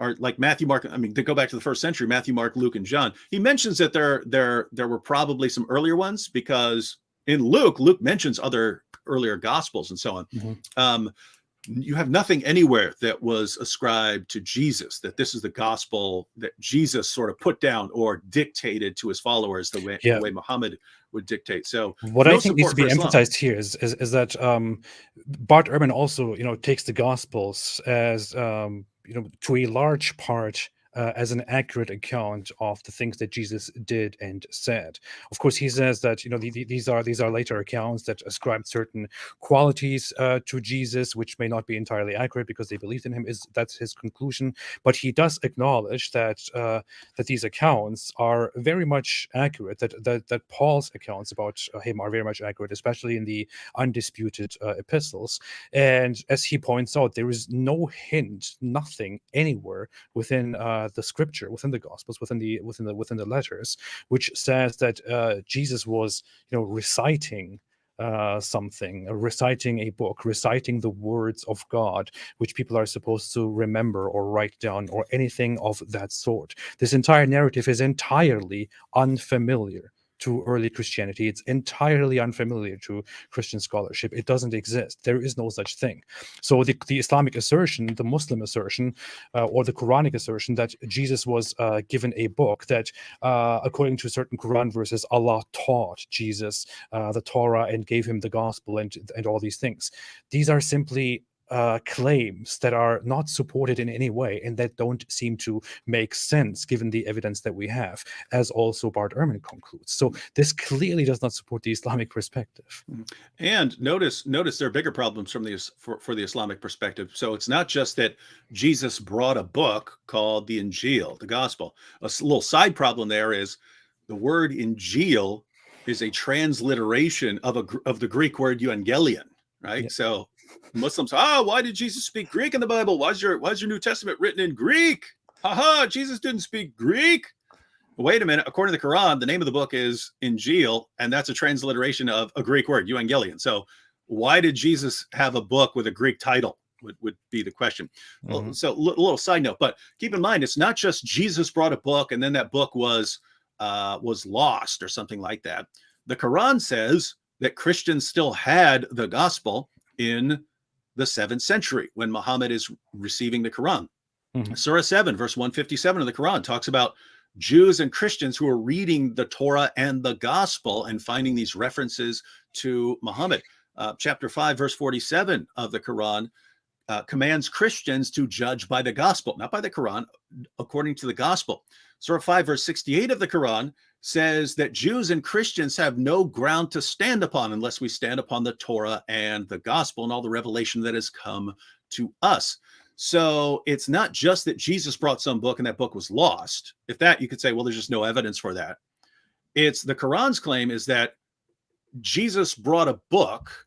are like Matthew, Mark. I mean, to go back to the first century, Matthew, Mark, Luke, and John. He mentions that there were probably some earlier ones, because in Luke mentions other earlier gospels and so on. You have nothing anywhere that was ascribed to Jesus, that this is the gospel that Jesus sort of put down or dictated to his followers the way Muhammad would dictate. So what I think needs to be emphasized here is that Bart Ehrman also, takes the gospels as, to a large part, as an accurate account of the things that Jesus did and said. Of course, he says that these are later accounts that ascribe certain qualities to Jesus, which may not be entirely accurate because they believed in him. That's his conclusion. But he does acknowledge that these accounts are very much accurate. That Paul's accounts about him are very much accurate, especially in the undisputed epistles. And as he points out, there is no hint, nothing anywhere within the scripture, within the gospels, within the letters, which says that Jesus was reciting something, reciting a book, reciting the words of God, which people are supposed to remember or write down, or anything of that sort. This entire narrative is entirely unfamiliar to early Christianity. It's entirely unfamiliar to Christian scholarship. It doesn't exist. There is no such thing. So the Islamic assertion, the Muslim assertion, or the Quranic assertion that Jesus was given a book that, according to certain Quran verses, Allah taught Jesus the Torah and gave him the gospel and all these things. These are simply claims that are not supported in any way, and that don't seem to make sense given the evidence that we have, as also Bart Ehrman concludes. So this clearly does not support the Islamic perspective. And notice there are bigger problems for the Islamic perspective. So it's not just that Jesus brought a book called the Injil, the gospel. A little side problem there is the word Injil is a transliteration of the Greek word evangelion, right? Yeah. So Muslims, why did Jesus speak Greek in the Bible? Why's your New Testament written in Greek? Jesus didn't speak Greek. Wait a minute. According to the Quran, the name of the book is Injil, and that's a transliteration of a Greek word, evangelion. So why did Jesus have a book with a Greek title would be the question. Mm-hmm. So a little side note, but keep in mind, it's not just Jesus brought a book and then that book was lost or something like that. The Quran says that Christians still had the gospel in the 7th century when Muhammad is receiving the Quran. Mm-hmm. Surah 7, verse 157 of the Quran talks about Jews and Christians who are reading the Torah and the gospel and finding these references to Muhammad. Chapter 5, verse 47 of the Quran commands Christians to judge by the gospel, not by the Quran, according to the gospel. Surah 5, verse 68 of the Quran says that Jews and Christians have no ground to stand upon unless we stand upon the Torah and the gospel and all the revelation that has come to us. So it's not just that Jesus brought some book and that book was lost. If that, you could say, well, there's just no evidence for that. It's the Quran's claim is that Jesus brought a book,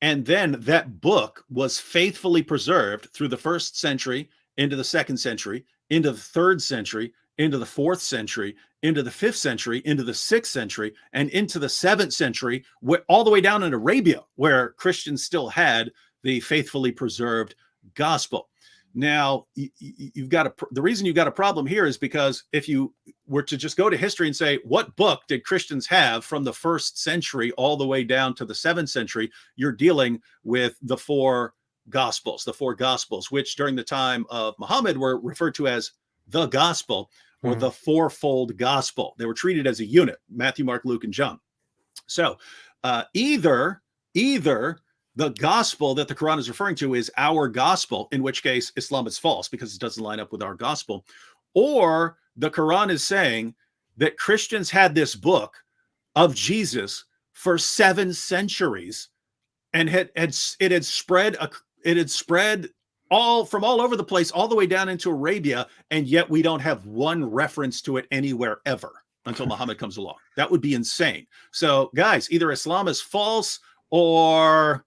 and then that book was faithfully preserved through the 1st century, into the 2nd century, into the 3rd century, into the 4th century, into the 5th century, into the 6th century, and into the 7th century, all the way down in Arabia, where Christians still had the faithfully preserved gospel. Now, you've got the reason you've got a problem here is because if you were to just go to history and say, what book did Christians have from the 1st century all the way down to the 7th century, you're dealing with the four gospels, which during the time of Muhammad were referred to as the gospel or the fourfold gospel. They were treated as a unit, Matthew, Mark, Luke, and John. So either the gospel that the Quran is referring to is our gospel, in which case Islam is false because it doesn't line up with our gospel. Or the Quran is saying that Christians had this book of Jesus for 7 centuries, and it had spread all over the place, all the way down into Arabia, and yet we don't have one reference to it anywhere ever until Muhammad comes along. That would be insane. So, guys, either Islam is false, or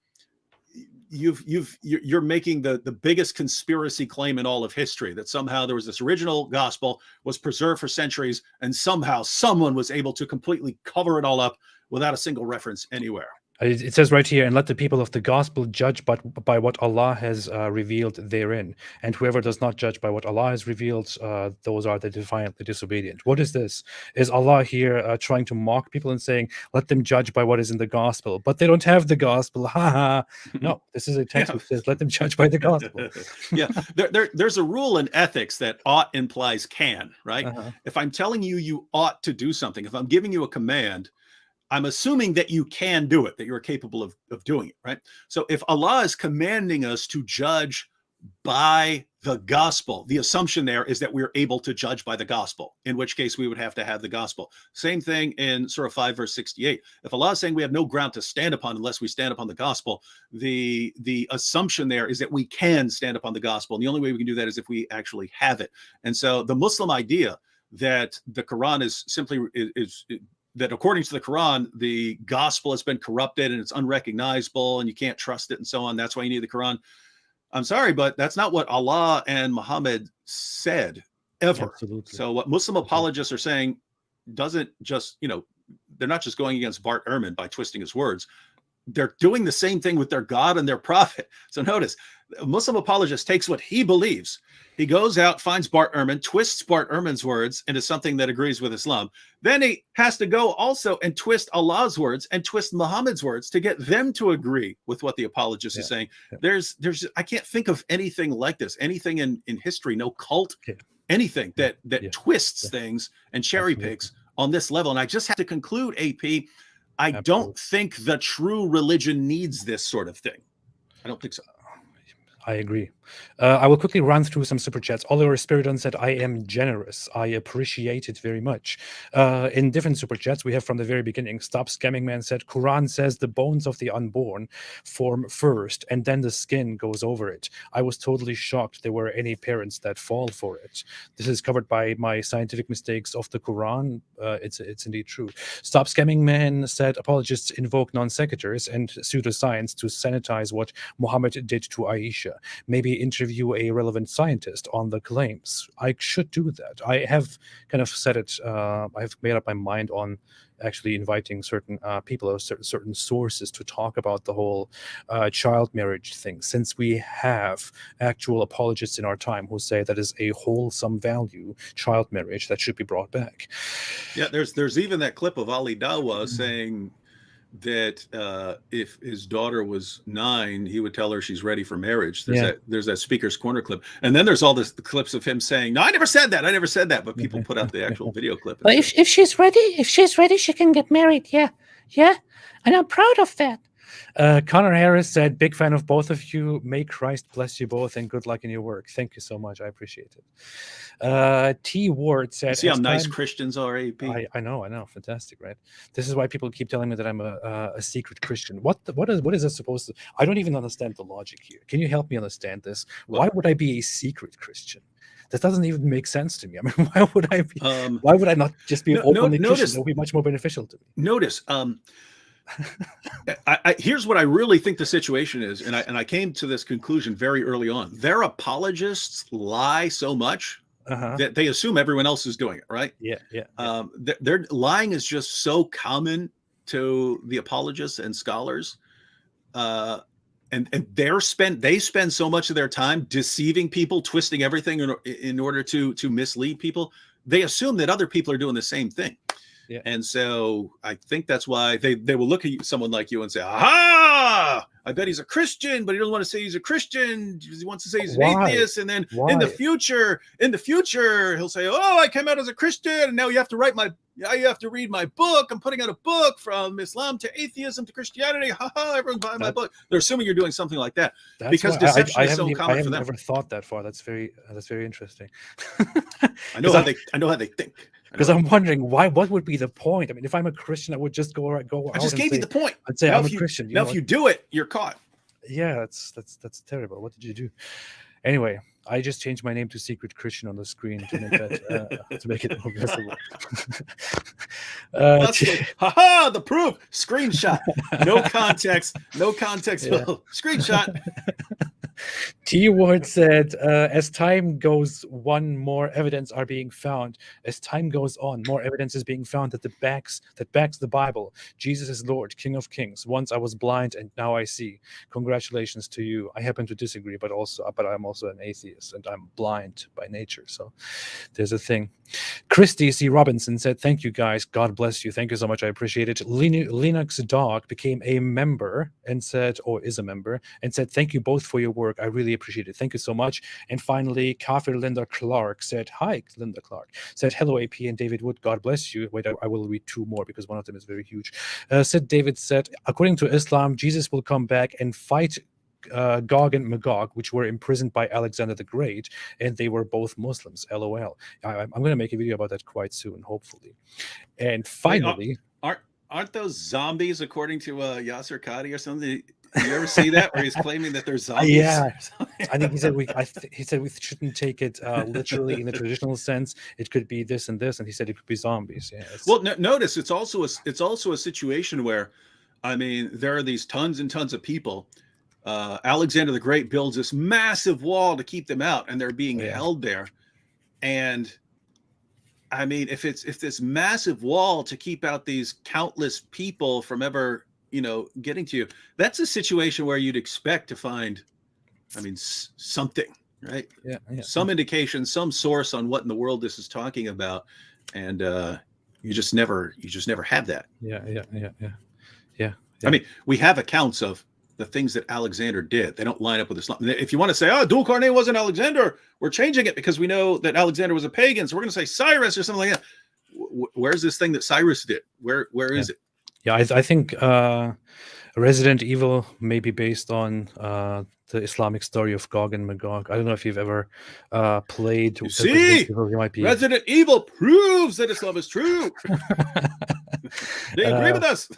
you're making the biggest conspiracy claim in all of history, that somehow there was this original gospel was preserved for centuries, and somehow someone was able to completely cover it all up without a single reference anywhere. It says right here, and let the people of the gospel judge by what Allah has revealed therein. And whoever does not judge by what Allah has revealed, those are the defiantly disobedient. What is this? Is Allah here trying to mock people and saying, let them judge by what is in the gospel? But they don't have the gospel. Ha ha. No, this is a text that says, let them judge by the gospel. Yeah, there's a rule in ethics that ought implies can, right? If I'm telling you you ought to do something, if I'm giving you a command, I'm assuming that you can do it, that you're capable of doing it, right? So if Allah is commanding us to judge by the gospel, the assumption there is that we're able to judge by the gospel, in which case we would have to have the gospel. Same thing in Surah 5, verse 68. If Allah is saying we have no ground to stand upon unless we stand upon the gospel, the assumption there is that we can stand upon the gospel. And the only way we can do that is if we actually have it. And so the Muslim idea that the Quran is simply that according to the Quran, the gospel has been corrupted and it's unrecognizable and you can't trust it and so on. That's why you need the Quran. I'm sorry, but that's not what Allah and Muhammad said ever. Absolutely. So what Muslim apologists are saying doesn't just, they're not just going against Bart Ehrman by twisting his words. They're doing the same thing with their God and their prophet. So notice, a Muslim apologist takes what he believes. He goes out, finds Bart Ehrman, twists Bart Ehrman's words into something that agrees with Islam. Then he has to go also and twist Allah's words and twist Muhammad's words to get them to agree with what the apologist is saying. There's I can't think of anything like this, anything in history, no cult, anything that twists things and cherry picks on this level. And I just have to conclude, AP, I don't think the true religion needs this sort of thing. I don't think so. I agree. I will quickly run through some super chats. Oliver Spiridon said, I am generous. I appreciate it very much. In different super chats, we have from the very beginning, Stop Scamming Man said, Quran says the bones of the unborn form first and then the skin goes over it. I was totally shocked there were any parents that fall for it. This is covered by my scientific mistakes of the Quran. It's indeed true. Stop Scamming Man said, apologists invoke non sequiturs and pseudoscience to sanitize what Muhammad did to Aisha. Maybe interview a relevant scientist on the claims. I should do that. I have kind of said it. I have made up my mind on actually inviting certain people or certain sources to talk about the whole child marriage thing, since we have actual apologists in our time who say that is a wholesome value, child marriage, that should be brought back. Yeah, there's even that clip of Ali Dawa saying that if his daughter was 9, he would tell her she's ready for marriage. There's that Speaker's Corner clip. And then there's all the clips of him saying, no, I never said that. But people put out the actual video clip. But if she's ready, she can get married. Yeah. And I'm proud of that. Connor Harris said, big fan of both of you. May Christ bless you both and good luck in your work. Thank you so much. I appreciate it. T. Ward said, see how nice Christians are, AP? I know. Fantastic, right? This is why people keep telling me that I'm a secret Christian. What is this supposed to? I don't even understand the logic here. Can you help me understand this? Why would I be a secret Christian? That doesn't even make sense to me. I mean, why would I be? Why would I not just be openly Christian? That would be much more beneficial to me. Notice, here's what I really think the situation is, and I came to this conclusion very early on. Their apologists lie so much that they assume everyone else is doing it, right? Yeah. Their lying is just so common to the apologists and scholars, and they spend so much of their time deceiving people, twisting everything in order to mislead people. They assume that other people are doing the same thing. Yeah. And so I think that's why they will look at someone like you and say, aha, I bet he's a Christian, but he doesn't want to say he's a Christian. He wants to say he's an Why? atheist. And then Why? in the future, he'll say, "Oh, I came out as a Christian, and now you have to read my book. I'm putting out a book from Islam to atheism to Christianity. Ha ha! Everyone buy my book." They're assuming you're doing something like that because deception is so common for them. I haven't ever thought that far. That's very interesting. I know how they think. Because I'm wondering what would be the point? I mean, if I'm a Christian, I would just go out. I just gave you the point. I'd say now I'm a Christian. Now, if you do it, you're caught. Yeah, that's terrible. What did you do? Anyway, I just changed my name to Secret Christian on the screen to make that to make it more visible. Haha! The proof. Screenshot. No context. No context. Yeah. Screenshot. T Ward said, as time goes on, more evidence are being found. As time goes on, more evidence is being found that backs the Bible. Jesus is Lord, King of Kings. Once I was blind and now I see. Congratulations to you. I happen to disagree, but I'm also an atheist and I'm blind by nature. So there's a thing. Christy C. Robinson said, thank you guys. God bless you. Thank you so much. I appreciate it. Linux Dog became a member and said, or is a member, and said, thank you both for your work. I really appreciate it. Thank you so much. And finally, Kafir Linda Clark said, hi, Linda Clark, said, hello, AP and David Wood. God bless you. Wait, I will read two more because one of them is very huge. David said, according to Islam, Jesus will come back and fight Gog and Magog, which were imprisoned by Alexander the Great, and they were both Muslims. LOL. I'm going to make a video about that quite soon, hopefully. And finally, aren't those zombies according to Yasser Qadi or something? You ever see that where he's claiming that they're zombies? Yeah, I think he said we shouldn't take it literally in the traditional sense. It could be this and this, and he said it could be zombies. Yeah. Well, notice it's also a situation where, I mean, there are these tons and tons of people. Alexander the Great builds this massive wall to keep them out, and they're being held there. And I mean, if this massive wall to keep out these countless people from ever, getting to you, that's a situation where you'd expect to find, I mean, something, right? Yeah. Some indication, some source on what in the world this is talking about, and you just never have that. Yeah. I mean, we have accounts of the things that Alexander did. They don't line up with Islam. If you want to say, Dul Qarnayn wasn't Alexander, we're changing it because we know that Alexander was a pagan, so we're going to say Cyrus or something like that. Where's this thing that Cyrus did? Where is it? Yeah, I think Resident Evil may be based on the Islamic story of Gog and Magog. I don't know if you've ever played. You see, Resident Evil proves that Islam is true. They agree with us.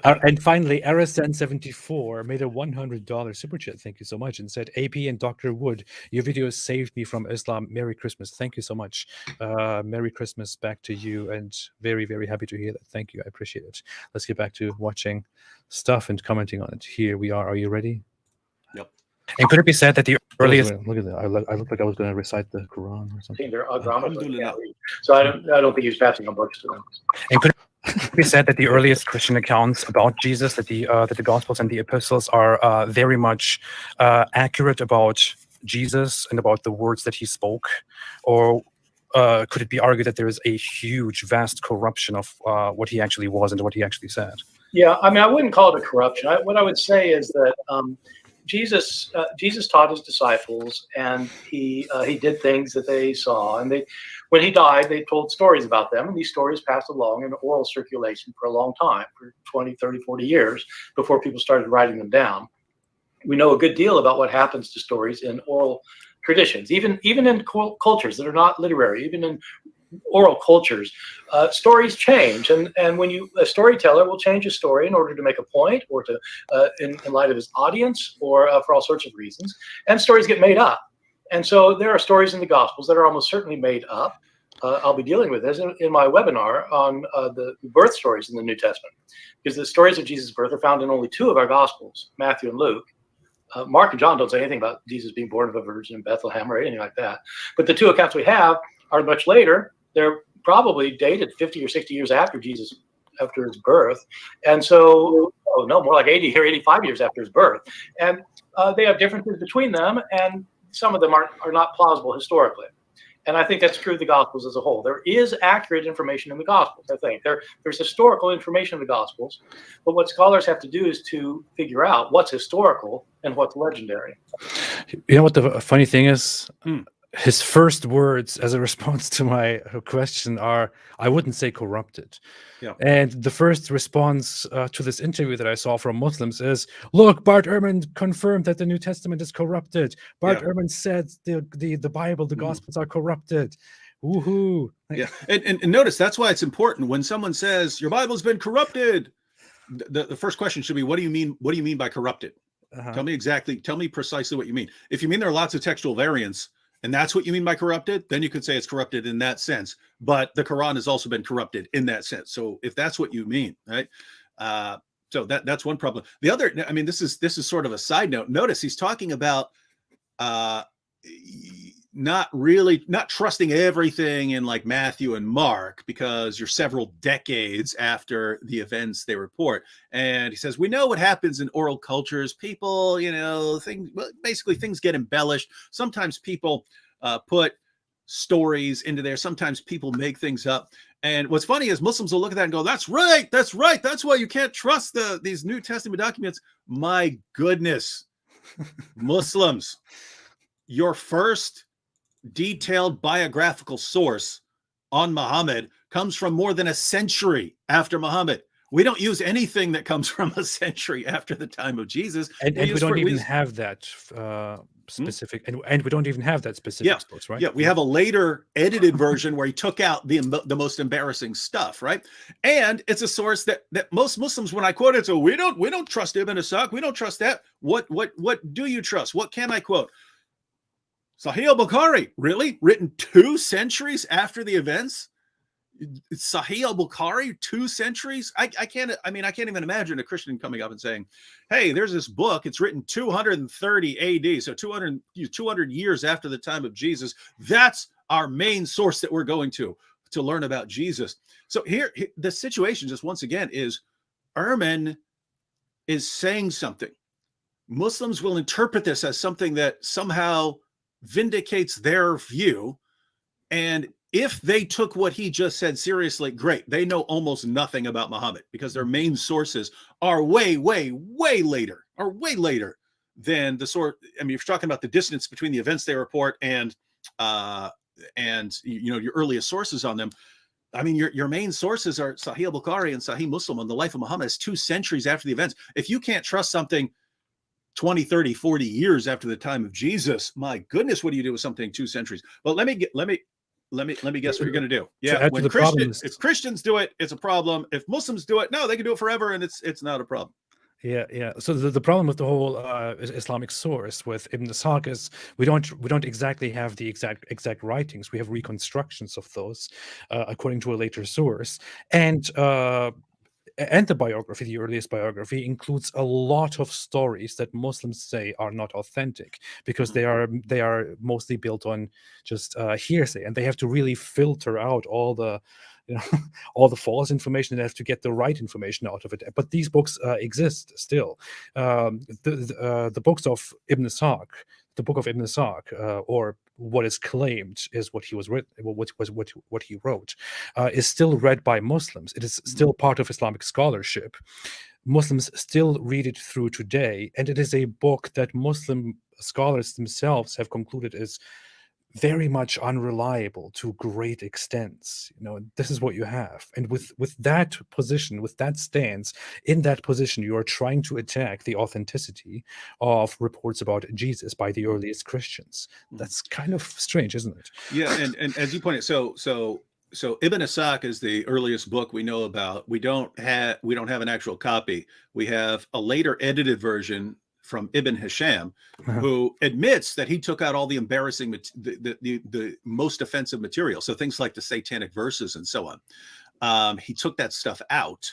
And finally, RSN74 made a $100 super chat. Thank you so much, and said, AP and Dr. Wood, your videos saved me from Islam. Merry Christmas. Thank you so much. Merry Christmas back to you, and very, very happy to hear that. Thank you. I appreciate it. Let's get back to watching stuff and commenting on it. Here we are. Are you ready? Yep. And could it be said that the earliest... Look at that. I look like I was going to recite the Quran or something. So I don't think he was passing on books to them. And could it be said that the earliest Christian accounts about Jesus, that the Gospels and the Epistles are very much accurate about Jesus and about the words that he spoke? Or could it be argued that there is a huge, vast corruption of what he actually was and what he actually said? Yeah, I mean, I wouldn't call it a corruption. What I would say is that Jesus taught his disciples, and he did things that they saw, and when he died, they told stories about them, and these stories passed along in oral circulation for a long time, for 20, 30, 40 years, before people started writing them down. We know a good deal about what happens to stories in oral traditions, even in cultures that are not literary, even in oral cultures, stories change, and when a storyteller will change a story in order to make a point, or to in light of his audience, or for all sorts of reasons, and stories get made up. And so there are stories in the Gospels that are almost certainly made up. I'll be dealing with this in my webinar on the birth stories in the New Testament, because the stories of Jesus' birth are found in only two of our Gospels, Matthew and Luke. Mark and John don't say anything about Jesus being born of a virgin in Bethlehem or anything like that. But the two accounts we have are much later. They're probably dated 50 or 60 years after his birth. And so, more like 80 or 85 years after his birth. And they have differences between them, and some of them are not plausible historically. And I think that's true of the Gospels as a whole. There is accurate information in the Gospels, I think. There's historical information in the Gospels, but what scholars have to do is to figure out what's historical and what's legendary. You know what the funny thing is? Hmm. His first words as a response to my question are, I wouldn't say corrupted. Yeah. And the first response to this interview that I saw from Muslims is, look, Bart Ehrman confirmed that the New Testament is corrupted. Bart Ehrman said the Bible, the Gospels are corrupted. Woohoo. Yeah. And notice that's why it's important when someone says your Bible's been corrupted. The first question should be, what do you mean? What do you mean by corrupted? Tell me precisely what you mean. If you mean there are lots of textual variants, and that's what you mean by corrupted, then you could say it's corrupted in that sense. But the Quran has also been corrupted in that sense. So if that's what you mean, right? So that's one problem. The other, I mean, this is sort of a side note. Notice he's talking about not trusting everything in like Matthew and Mark because you're several decades after the events they report. And he says, we know what happens in oral cultures. People, basically things get embellished. Sometimes people put stories into there. Sometimes people make things up. And what's funny is Muslims will look at that and go, that's right. That's why you can't trust these New Testament documents. My goodness, Muslims, your first detailed biographical source on Muhammad comes from more than a century after Muhammad. We don't use anything that comes from a century after the time of Jesus. And we don't even have that specific, and we don't even have that specific source, right? Yeah, we have a later edited version where he took out the most embarrassing stuff, right? And it's a source that most Muslims, when I quote it, so we don't trust Ibn Ishaq, we don't trust that. What do you trust? What can I quote? Sahih al-Bukhari, really? Written 2 centuries after the events? Sahih al-Bukhari, 2 centuries? I can't even imagine a Christian coming up and saying, hey, there's this book. It's written 230 AD, so 200 years after the time of Jesus. That's our main source that we're going to learn about Jesus. So here, the situation just once again is Ehrman is saying something. Muslims will interpret this as something that somehow vindicates their view. And if they took what he just said seriously, great. They know almost nothing about Muhammad because their main sources are way later than the sort. I mean, if you're talking about the distance between the events they report and your earliest sources on them, I mean, your main sources are Sahih al-Bukhari and Sahih Muslim on the life of Muhammad. It's 2 centuries after the events. If you can't trust something 20, 30, 40 years after the time of Jesus, my goodness, what do you do with something 2 centuries? Well, let me guess what you're going to do. Yeah, when if Christians do it, it's a problem. If Muslims do it, no, they can do it forever, and it's not a problem. Yeah. So the problem with the whole Islamic source with Ibn Ishaq is we don't exactly have the exact writings. We have reconstructions of those according to a later source, and the biography, the earliest biography, includes a lot of stories that Muslims say are not authentic because they are mostly built on just hearsay, and they have to really filter out all the all the false information. They have to get the right information out of it. But these books exist still. The books of Ibn Ishaq, the book of Ibn Ishaq, or what is claimed is what he wrote, is still read by Muslims. It is still part of Islamic scholarship. Muslims still read it through today, and it is a book that Muslim scholars themselves have concluded is very much unreliable to great extents. This is what you have. And with that position, with that stance, in that position, you are trying to attack the authenticity of reports about Jesus by the earliest Christians. That's kind of strange, isn't it? Yeah, and as you pointed, so Ibn Ishaq is the earliest book we know about. We don't have an actual copy. We have a later edited version from Ibn Hisham, who admits that he took out all the embarrassing, the most offensive material. So things like the satanic verses and so on. He took that stuff out.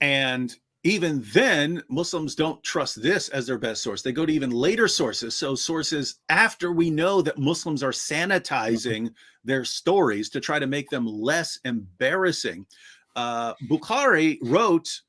And even then, Muslims don't trust this as their best source. They go to even later sources. So sources after we know that Muslims are sanitizing their stories to try to make them less embarrassing. Bukhari wrote,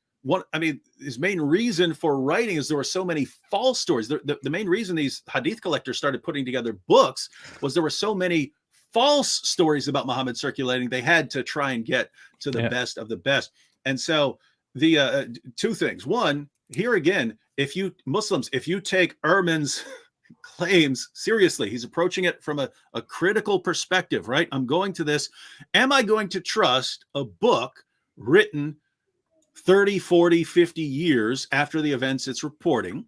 his main reason for writing is there were so many false stories. The main reason these hadith collectors started putting together books was there were so many false stories about Muhammad circulating, they had to try and get to the best of the best. And so the two things. One, here again, if you Muslims, if you take Ehrman's claims seriously, he's approaching it from a critical perspective, right? I'm going to this. Am I going to trust a book written 30, 40, 50 years after the events it's reporting,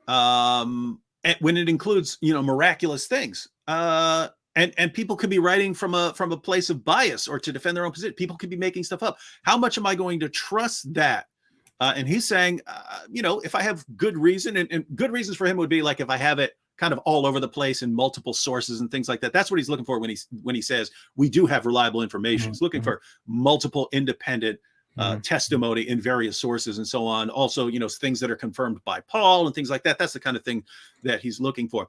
when it includes, miraculous things? And people could be writing from a place of bias or to defend their own position. People could be making stuff up. How much am I going to trust that? And he's saying, if I have good reason, and good reasons for him would be like if I have it kind of all over the place in multiple sources and things like that. That's what he's looking for when he says we do have reliable information. He's looking for multiple independent testimony in various sources and so on. Also, things that are confirmed by Paul and things like that. That's the kind of thing that he's looking for.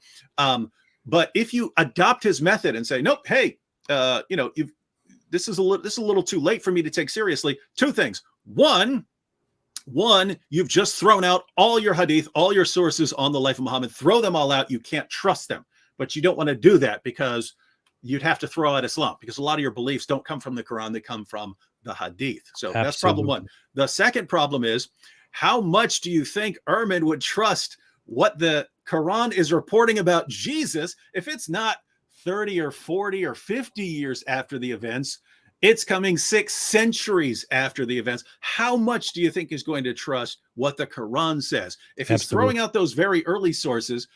But if you adopt his method and say, nope, hey, this is a little too late for me to take seriously. Two things. One, you've just thrown out all your hadith, all your sources on the life of Muhammad. Throw them all out. You can't trust them. But you don't want to do that because you'd have to throw out Islam, because a lot of your beliefs don't come from the Quran. They come from the hadith. So that's problem one. The second problem is, how much do you think Ehrman would trust what the Quran is reporting about Jesus if it's not 30 or 40 or 50 years after the events? It's coming 6 centuries after the events. How much do you think is going to trust what the Quran says? If he's throwing out those very early sources,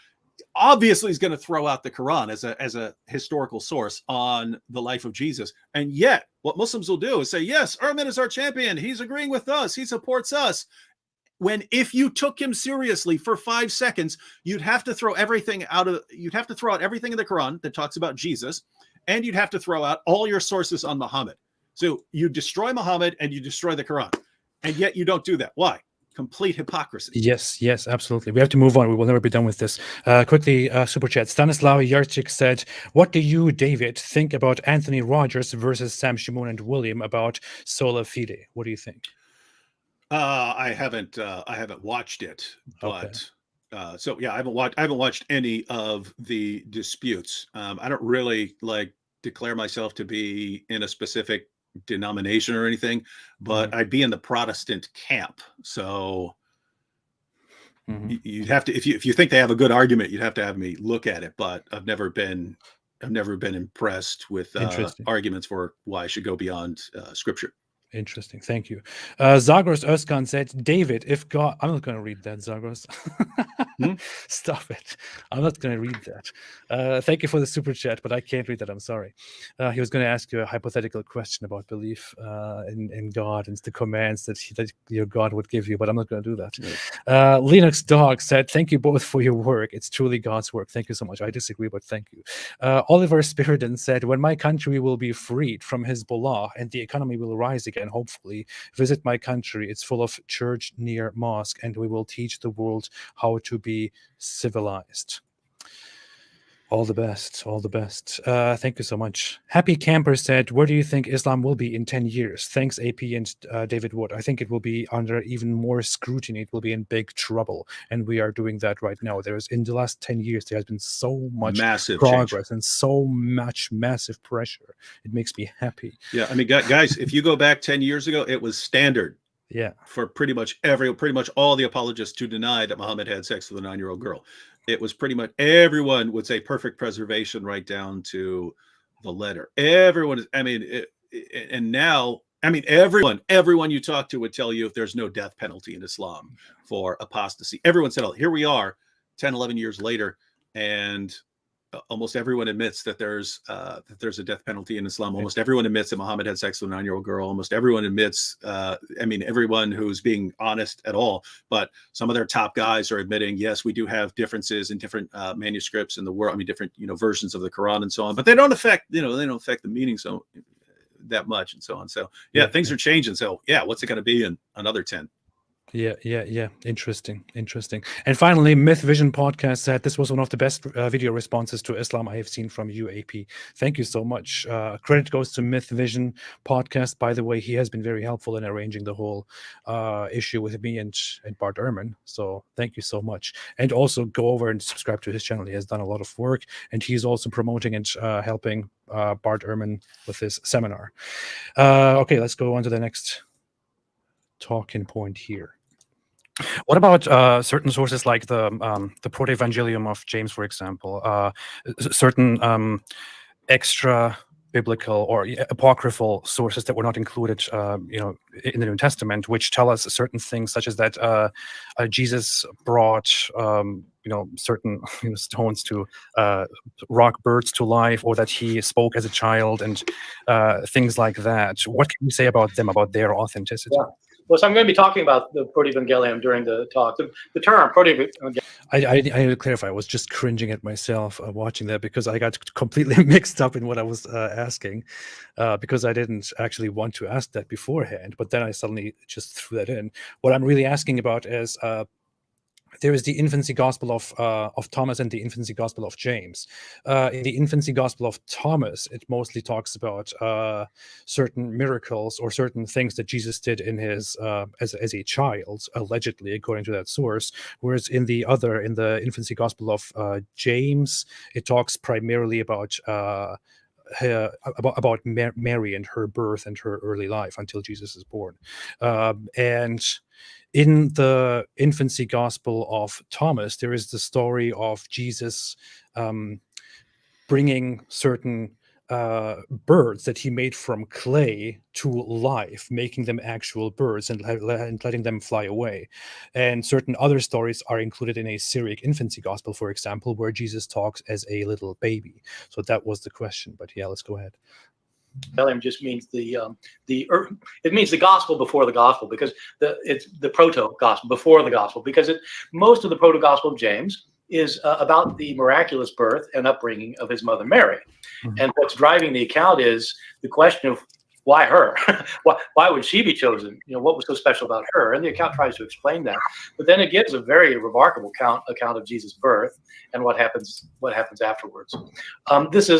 obviously he's going to throw out the Quran as a historical source on the life of Jesus. And yet what Muslims will do is say, yes, Ehrman is our champion. He's agreeing with us. He supports us. When if you took him seriously for 5 seconds, you'd have to throw out everything in the Quran that talks about Jesus, and you'd have to throw out all your sources on Muhammad. So you destroy Muhammad and you destroy the Quran, and yet you don't do that. Why? Complete hypocrisy. Yes, absolutely. We have to move on. We will never be done with this. Quickly, super chat. Stanislav Yarchik said, what do you, David, think about Anthony Rogers versus Sam Shimon and William about Sola Fide? What do you think? I haven't watched it, but I haven't watched any of the disputes. I don't really declare myself to be in a specific denomination or anything, but I'd be in the Protestant camp. So you'd have to, if you think they have a good argument, you'd have to have me look at it. But I've never been impressed with arguments for why I should go beyond Scripture. Interesting. Thank you. Zagros Özkan said, David, if God... I'm not going to read that, Zagros. Stop it. I'm not going to read that. Thank you for the super chat, but I can't read that. I'm sorry. He was going to ask you a hypothetical question about belief in God and the commands that your God would give you, but I'm not going to do that. Linux Dog said, thank you both for your work. It's truly God's work. Thank you so much. I disagree, but thank you. Oliver Spiridon said, when my country will be freed from Hezbollah and the economy will rise again, and hopefully visit my country. It's full of church near mosque, and we will teach the world how to be civilized. All the best. All the best. Thank you so much. Happy Camper said, where do you think Islam will be in 10 years? Thanks, AP and David Wood. I think it will be under even more scrutiny. It will be in big trouble. And we are doing that right now. In the last 10 years, there has been so much massive progress change. And so much massive pressure. It makes me happy. Yeah. I mean, guys, if you go back 10 years ago, it was standard. Yeah, for pretty much all the apologists to deny that Muhammad had sex with a 9-year-old girl. It was pretty much everyone would say perfect preservation right down to the letter. Everyone is, and now, everyone you talk to would tell you if there's no death penalty in Islam for apostasy. Everyone said, oh, here we are 10, 11 years later, and almost everyone admits that there's a death penalty in Islam. Almost everyone admits that Muhammad had sex with a 9-year-old girl. Almost everyone admits, everyone who's being honest at all, but some of their top guys are admitting, yes, we do have differences in different manuscripts in the world. Different, versions of the Quran and so on, but they don't affect, the meaning so that much and so on. So yeah, things are changing. So yeah, what's it going to be in another 10? Yeah. Interesting. And finally, Myth Vision Podcast said this was one of the best video responses to Islam I have seen from you, AP. Thank you so much. Credit goes to Myth Vision Podcast. By the way, he has been very helpful in arranging the whole issue with me and Bart Ehrman. So thank you so much. And also go over and subscribe to his channel. He has done a lot of work, and he's also promoting and helping Bart Ehrman with this seminar. Okay, let's go on to the next talking point here. What about certain sources like the Proto-Evangelium of James, for example, certain extra biblical or apocryphal sources that were not included, in the New Testament, which tell us certain things, such as that Jesus brought, certain stones to rock birds to life, or that he spoke as a child, and things like that. What can you say about them, about their authenticity? Yeah. Well, so I'm going to be talking about the Proto-Evangelium during the talk. The term Proto-Evangelium. I need to clarify. I was just cringing at myself watching that, because I got completely mixed up in what I was asking, because I didn't actually want to ask that beforehand. But then I suddenly just threw that in. What I'm really asking about is there is the infancy gospel of Thomas and the infancy gospel of James. In the infancy gospel of Thomas, it mostly talks about certain miracles or certain things that Jesus did in his as a child, allegedly, according to that source. Whereas in the infancy gospel of James, it talks primarily about Mary and her birth and her early life until Jesus is born. And in the infancy gospel of Thomas, there is the story of Jesus bringing certain birds that he made from clay to life, making them actual birds and letting them fly away. And certain other stories are included in a Syriac infancy gospel, for example, where Jesus talks as a little baby. So that was the question. But yeah, let's go ahead. Just means it means the gospel before the gospel, because it's the proto gospel before the gospel, because most of the proto gospel of James is about the miraculous birth and upbringing of his mother Mary. Mm-hmm. And what's driving the account is the question of why her? why would she be chosen? What was so special about her? And the account tries to explain that, but then it gives a very remarkable account of Jesus' birth and what happens afterwards. This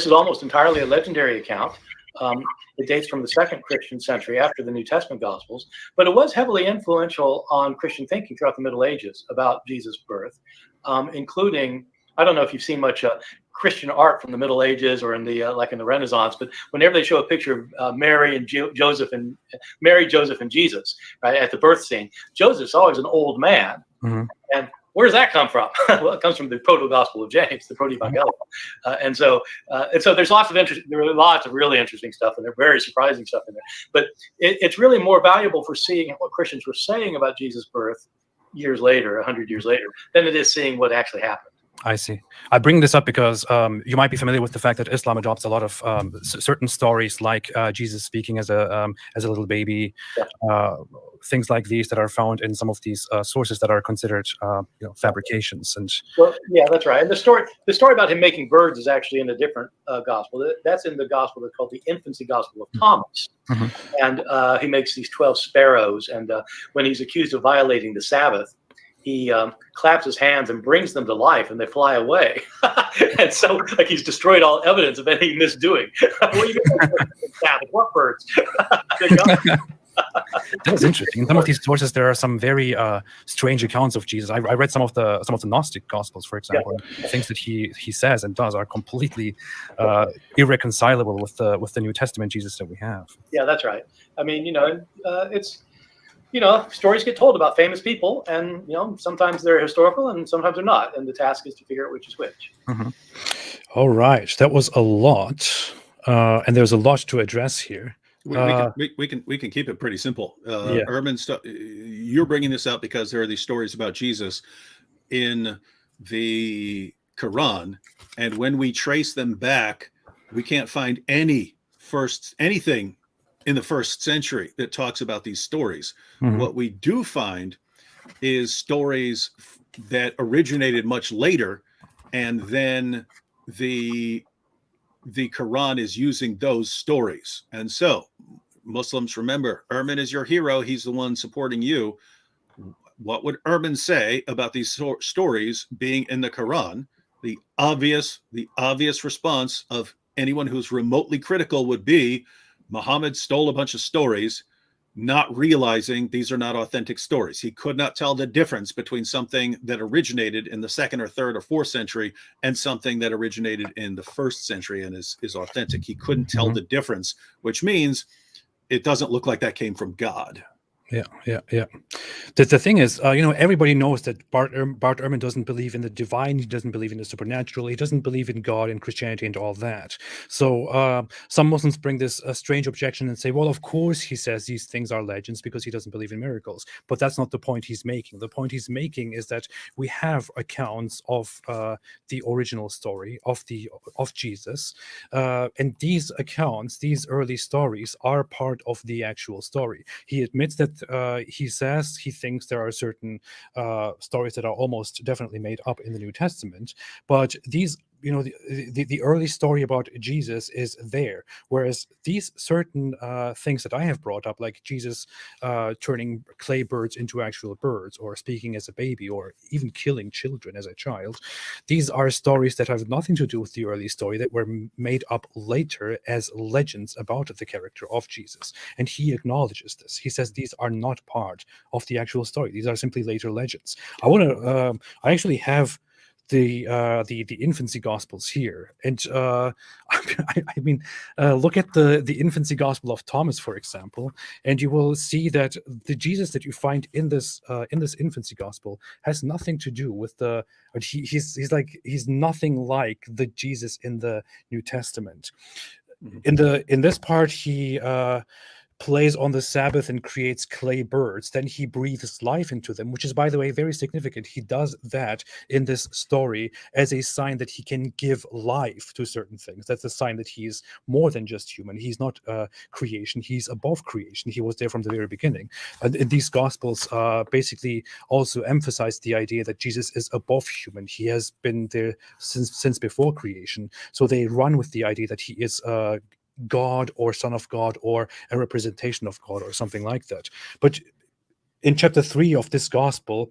is almost entirely a legendary account. It dates from the second Christian century after the New Testament Gospels, but it was heavily influential on Christian thinking throughout the Middle Ages about Jesus' birth, including, I don't know if you've seen much Christian art from the Middle Ages or in the Renaissance, but whenever they show a picture of Mary, Joseph, and Jesus, right, at the birth scene, Joseph's always an old man, mm-hmm. And where does that come from? Well, it comes from the Proto-Gospel of James, the Proto-Evangelium. And so there's lots of really interesting stuff, and there's very surprising stuff in there. But it's really more valuable for seeing what Christians were saying about Jesus' birth years later, 100 years later, than it is seeing what actually happened. I see. I bring this up because you might be familiar with the fact that Islam adopts a lot of certain stories, like Jesus speaking as a little baby, things like these that are found in some of these sources that are considered, fabrications. And well, yeah, that's right. And the story about him making birds is actually in a different gospel. That's in the gospel that's called the infancy gospel of Thomas. Mm-hmm. And he makes these 12 sparrows, and when he's accused of violating the Sabbath, he claps his hands and brings them to life, and they fly away. And so, like, he's destroyed all evidence of any misdoing. What do you mean? What birds? That's interesting. In some of these sources, there are some very strange accounts of Jesus. I read some of the Gnostic Gospels, for example. Yeah. Things that he says and does are completely irreconcilable with the New Testament Jesus that we have. Yeah, that's right. I mean, it's. Stories get told about famous people, and sometimes they're historical and sometimes they're not, and the task is to figure out which is which. Mm-hmm. All right, that was a lot, and there's a lot to address here. We can keep it pretty simple. Ehrman, you're bringing this up because there are these stories about Jesus in the Quran, and when we trace them back, we can't find anything in the first century that talks about these stories. Mm-hmm. What we do find is stories that originated much later, and then the Quran is using those stories. And so Muslims, remember, Ehrman is your hero. He's the one supporting you. What would Ehrman say about these stories being in the Quran? The obvious response of anyone who's remotely critical would be Muhammad stole a bunch of stories, not realizing these are not authentic stories. He could not tell the difference between something that originated in the 2nd or 3rd or 4th century and something that originated in the 1st century and is authentic. He couldn't tell the difference, which means it doesn't look like that came from God. Yeah. The thing is, everybody knows that Bart Ehrman doesn't believe in the divine. He doesn't believe in the supernatural. He doesn't believe in God and Christianity and all that. So some Muslims bring this strange objection and say, well, of course he says these things are legends because he doesn't believe in miracles. But that's not the point he's making. The point he's making is that we have accounts of the original story of Jesus, and these accounts, these early stories, are part of the actual story. He admits that. He says he thinks there are certain stories that are almost definitely made up in the New Testament, but these, the early story about Jesus is there, whereas these certain things that I have brought up, like Jesus turning clay birds into actual birds, or speaking as a baby, or even killing children as a child, these are stories that have nothing to do with the early story, that were made up later as legends about the character of Jesus. And he acknowledges this. He says these are not part of the actual story. These are simply later legends. I actually have the infancy gospels here, and look at the infancy gospel of Thomas, for example, and you will see that the Jesus that you find in this infancy gospel has nothing to do with he's nothing like the Jesus in the New Testament. In this part, he plays on the Sabbath and creates clay birds. Then he breathes life into them, which is, by the way, very significant. He does that in this story as a sign that he can give life to certain things. That's a sign that he's more than just human. He's not creation. He's above creation. He was there from the very beginning. And these Gospels basically also emphasize the idea that Jesus is above human. He has been there since before creation. So they run with the idea that he is God, or Son of God, or a representation of God, or something like that. But in chapter 3 of this gospel,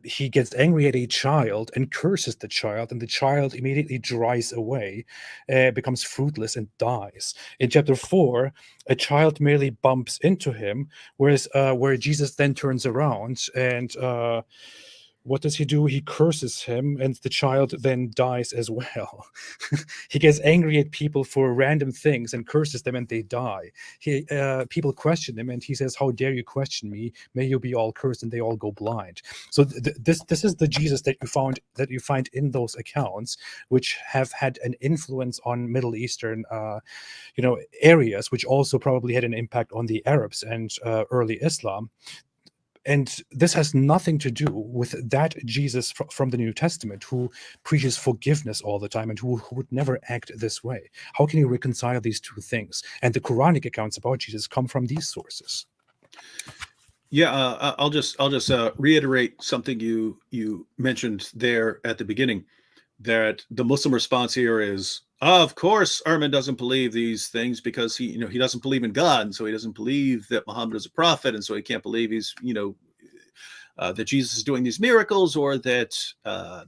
he gets angry at a child and curses the child, and the child immediately dries away, becomes fruitless, and dies. In chapter 4, a child merely bumps into him, where Jesus then turns around and what does he do? He curses him, and the child then dies as well. He gets angry at people for random things and curses them, and they die. People question him, and he says, "How dare you question me? May you be all cursed," and they all go blind. So this is the Jesus that you find in those accounts, which have had an influence on Middle Eastern, areas, which also probably had an impact on the Arabs and early Islam. And this has nothing to do with that Jesus from the New Testament, who preaches forgiveness all the time and who would never act this way. How can you reconcile these two things? And the Quranic accounts about Jesus come from these sources. Yeah, I'll just reiterate something you mentioned there at the beginning, that the Muslim response here is, of course, Ehrman doesn't believe these things because he doesn't believe in God, and so he doesn't believe that Muhammad is a prophet, and so he can't believe he's that Jesus is doing these miracles, or that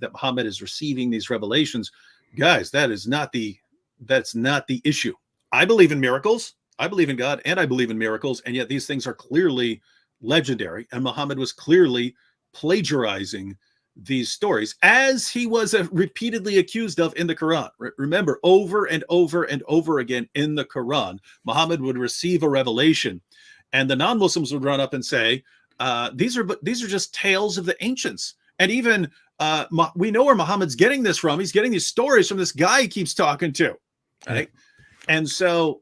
Muhammad is receiving these revelations. Guys, that's not the issue. I believe in miracles. I believe in God, and I believe in miracles, and yet these things are clearly legendary, and Muhammad was clearly plagiarizing these stories, as he was repeatedly accused of in the Quran. Remember, over and over and over again in the Quran, Muhammad would receive a revelation, and the non-Muslims would run up and say, these are just tales of the ancients. And even we know where Muhammad's getting this from. He's getting these stories from this guy he keeps talking to, right? And so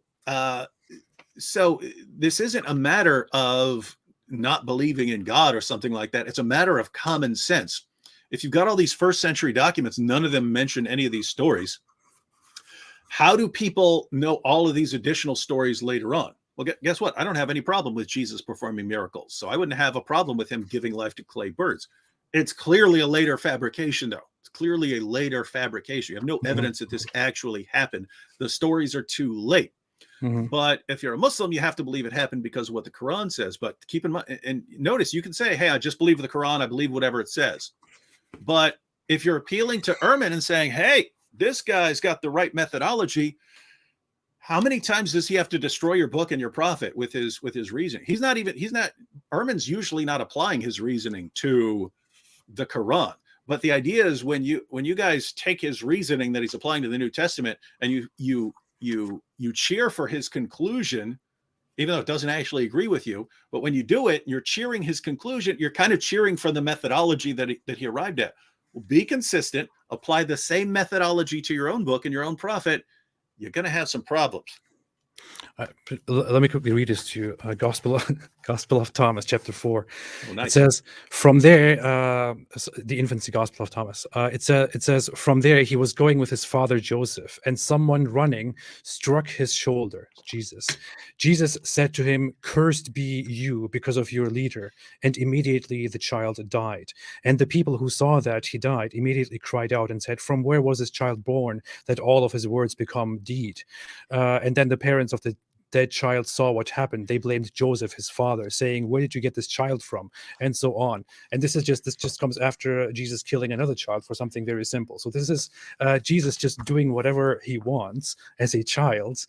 this isn't a matter of not believing in God or something like that. It's a matter of common sense. If you've got all these first century documents, none of them mention any of these stories. How do people know all of these additional stories later on? Well, guess what? I don't have any problem with Jesus performing miracles. So I wouldn't have a problem with him giving life to clay birds. It's clearly a later fabrication, though. It's clearly a later fabrication. You have no evidence that this actually happened. The stories are too late. Mhm. But if you're a Muslim, you have to believe it happened because of what the Quran says. But keep in mind, and notice, you can say, hey, I just believe the Quran. I believe whatever it says. But if you're appealing to Ehrman and saying, hey, this guy's got the right methodology, how many times does he have to destroy your book and your prophet with his reasoning? Ehrman's usually not applying his reasoning to the Quran. But the idea is when you guys take his reasoning that he's applying to the New Testament and you cheer for his conclusion, even though it doesn't actually agree with you, but when you do it, you're cheering his conclusion, you're kind of cheering for the methodology that he arrived at. Well, be consistent, apply the same methodology to your own book and your own prophet, you're going to have some problems. Let me quickly read this to you. Gospel of Thomas, chapter 4. Oh, nice. It says, from there, the infancy Gospel of Thomas. It says, from there he was going with his father Joseph, and someone running struck his shoulder, Jesus. Jesus said to him, cursed be you because of your leader. And immediately the child died. And the people who saw that he died immediately cried out and said, from where was this child born that all of his words become deed? And then the parents of the dead child saw what happened. They blamed Joseph, his father, saying, where did you get this child from? And so on. And this just comes after Jesus killing another child for something very simple. So this is Jesus just doing whatever he wants as a child,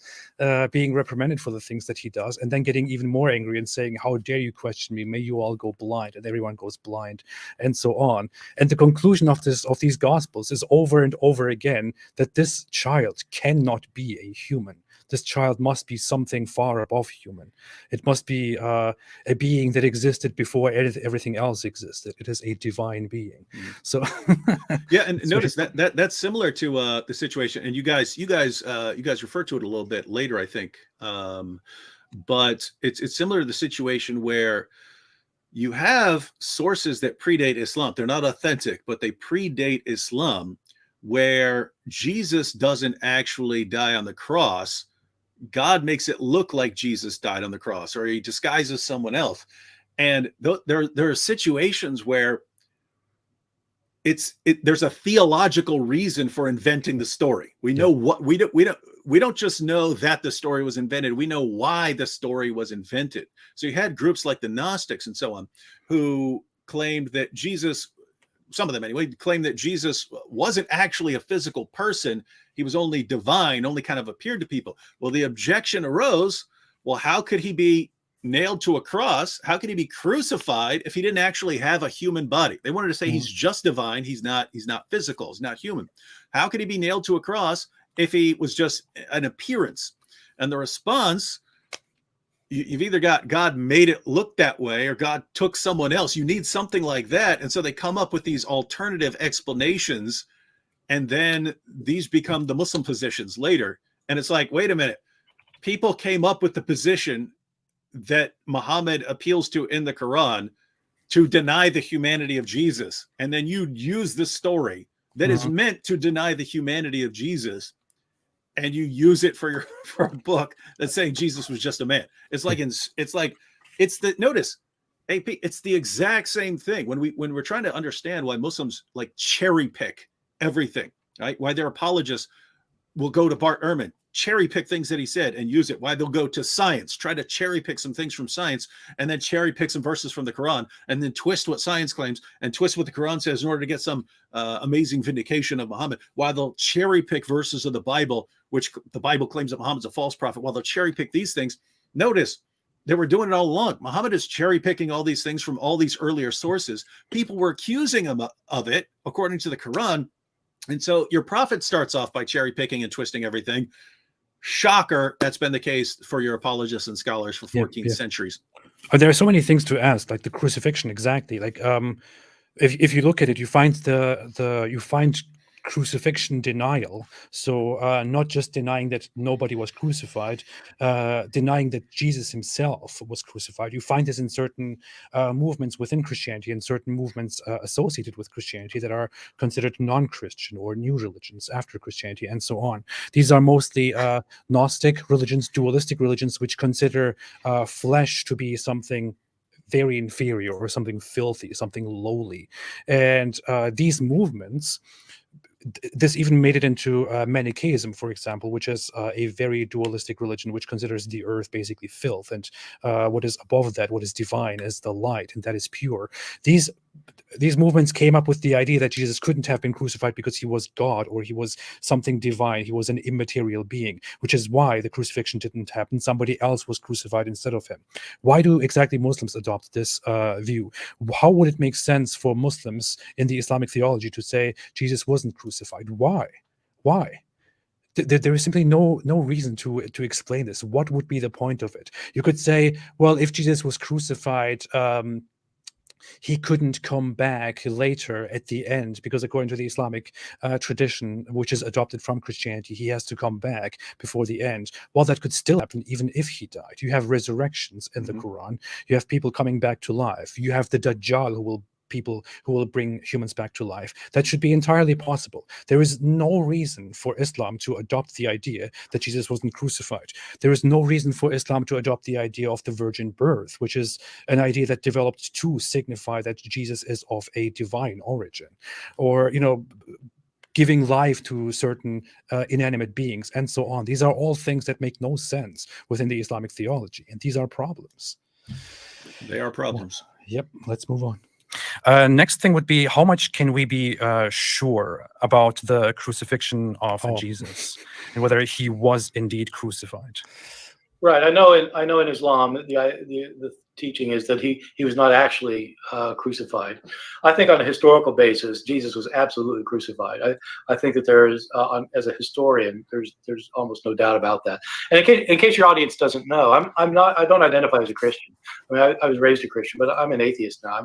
being reprimanded for the things that he does, and then getting even more angry and saying, how dare you question me? May you all go blind. And everyone goes blind, and so on. And the conclusion of these gospels is over and over again that this child cannot be a human. This child must be something far above human. It must be a being that existed before everything else existed. It is a divine being. So yeah, and notice that's similar to the situation. And you guys refer to it a little bit later, I think. But it's similar to the situation where you have sources that predate Islam. They're not authentic, but they predate Islam, where Jesus doesn't actually die on the cross. God makes it look like Jesus died on the cross, or he disguises someone else. And there are situations where there's a theological reason for inventing the story. We know what we don't just know that the story was invented. We know why the story was invented. So you had groups like the Gnostics and so on, who claimed that Jesus, some of them anyway, claimed that Jesus wasn't actually a physical person. He was only divine, only kind of appeared to people. Well, the objection arose, well, how could he be nailed to a cross? How could he be crucified if he didn't actually have a human body? They wanted to say he's just divine. He's not physical. He's not human. How could he be nailed to a cross if he was just an appearance? And the response, you've either got God made it look that way or God took someone else. You need something like that. And so they come up with these alternative explanations, and then these become the Muslim positions later. And it's like, wait a minute, people came up with the position that Muhammad appeals to in the Quran to deny the humanity of Jesus. And then you use this story that is meant to deny the humanity of Jesus, and you use it for a book that's saying Jesus was just a man. It's the exact same thing when we're trying to understand why Muslims like cherry pick everything, right? Why their apologists will go to Bart Ehrman, cherry pick things that he said and use it. Why they'll go to science, try to cherry pick some things from science, and then cherry pick some verses from the Quran, and then twist what science claims and twist what the Quran says in order to get some amazing vindication of Muhammad. While they'll cherry pick verses of the Bible, which the Bible claims that Muhammad's a false prophet, while they'll cherry pick these things. Notice they were doing it all along. Muhammad is cherry picking all these things from all these earlier sources. People were accusing him of it, according to the Quran. And so your prophet starts off by cherry picking and twisting everything. Shocker, that's been the case for your apologists and scholars for 14 centuries. There are so many things to ask, like the crucifixion, exactly. Like if you look at it, you find you find crucifixion denial. So not just denying that nobody was crucified, denying that Jesus himself was crucified. You find this in certain movements within Christianity and certain movements associated with Christianity that are considered non-Christian or new religions after Christianity and so on. These are mostly Gnostic religions, dualistic religions, which consider flesh to be something very inferior or something filthy, something lowly. And these movements, this even made it into Manichaeism, for example, which is a very dualistic religion, which considers the earth basically filth, and what is above that, what is divine, is the light, and that is pure. These movements came up with the idea that Jesus couldn't have been crucified because he was God, or he was something divine. He was an immaterial being, which is why the crucifixion didn't happen. Somebody else was crucified instead of him. Why do exactly Muslims adopt this view? How would it make sense for Muslims in the Islamic theology to say Jesus wasn't crucified? Why? Why? There is simply no reason to explain this. What would be the point of it? You could say, well, if Jesus was crucified, he couldn't come back later at the end, because according to the Islamic tradition, which is adopted from Christianity, he has to come back before the end. Well, that could still happen even if he died. You have resurrections in the Quran. You have people coming back to life. You have the Dajjal people who will bring humans back to life. That should be entirely possible. There is no reason for Islam to adopt the idea that Jesus wasn't crucified. There is no reason for Islam to adopt the idea of the virgin birth, which is an idea that developed to signify that Jesus is of a divine origin, or giving life to certain inanimate beings, and so on. These are all things that make no sense within the Islamic theology, and these are problems. They are problems. Yep, let's move on. Next thing would be, how much can we be sure about the crucifixion of Jesus, and whether he was indeed crucified? Right. I know in Islam, the teaching is that he was not actually crucified. I think on a historical basis, Jesus was absolutely crucified. I think that there is, as a historian, there's almost no doubt about that. And in case your audience doesn't know, I don't identify as a Christian. I mean, I was raised a Christian, but I'm an atheist now.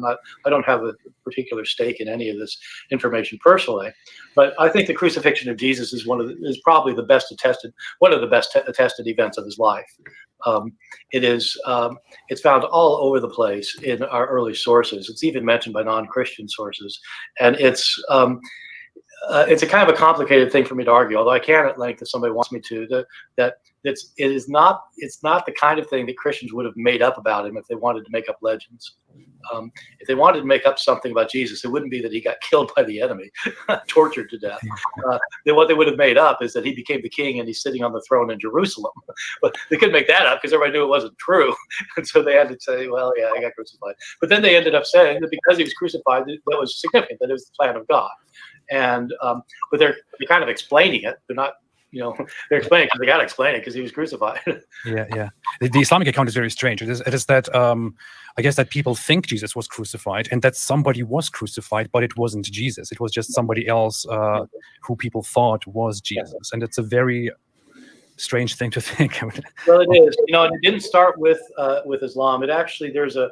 I don't have a particular stake in any of this information personally. But I think the crucifixion of Jesus is probably the best attested, one of the best attested events of his life. It's found all over the place in our early sources. It's even mentioned by non-Christian sources, and it's a kind of a complicated thing for me to argue. Although I can at length, if somebody wants me to, it's not the kind of thing that Christians would have made up about him if they wanted to make up legends. If they wanted to make up something about Jesus, it wouldn't be that he got killed by the enemy, tortured to death. Then what they would have made up is that he became the king and he's sitting on the throne in Jerusalem. But they couldn't make that up because everybody knew it wasn't true. And so they had to say, well, yeah, he got crucified. But then they ended up saying that because he was crucified, that was significant, that it was the plan of God. And but they're kind of explaining it. They're not, they're explaining because they got to explain it because he was crucified. Yeah. The Islamic account is very strange. It is that I guess that people think Jesus was crucified and that somebody was crucified, but it wasn't Jesus. It was just somebody else who people thought was Jesus, and it's a very strange thing to think. Well, it is. And it didn't start with Islam. It actually there's a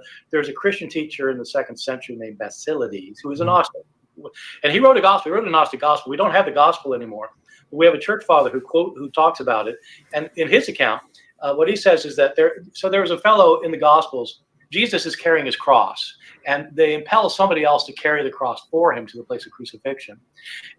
Christian teacher in the 2nd century named Basilides who was an Gnostic, and he wrote a gospel. He wrote a Gnostic gospel. We don't have the gospel anymore. We have a church father who talks about it, and in his account, what he says is that there was a fellow in the Gospels. Jesus is carrying his cross, and they impel somebody else to carry the cross for him to the place of crucifixion.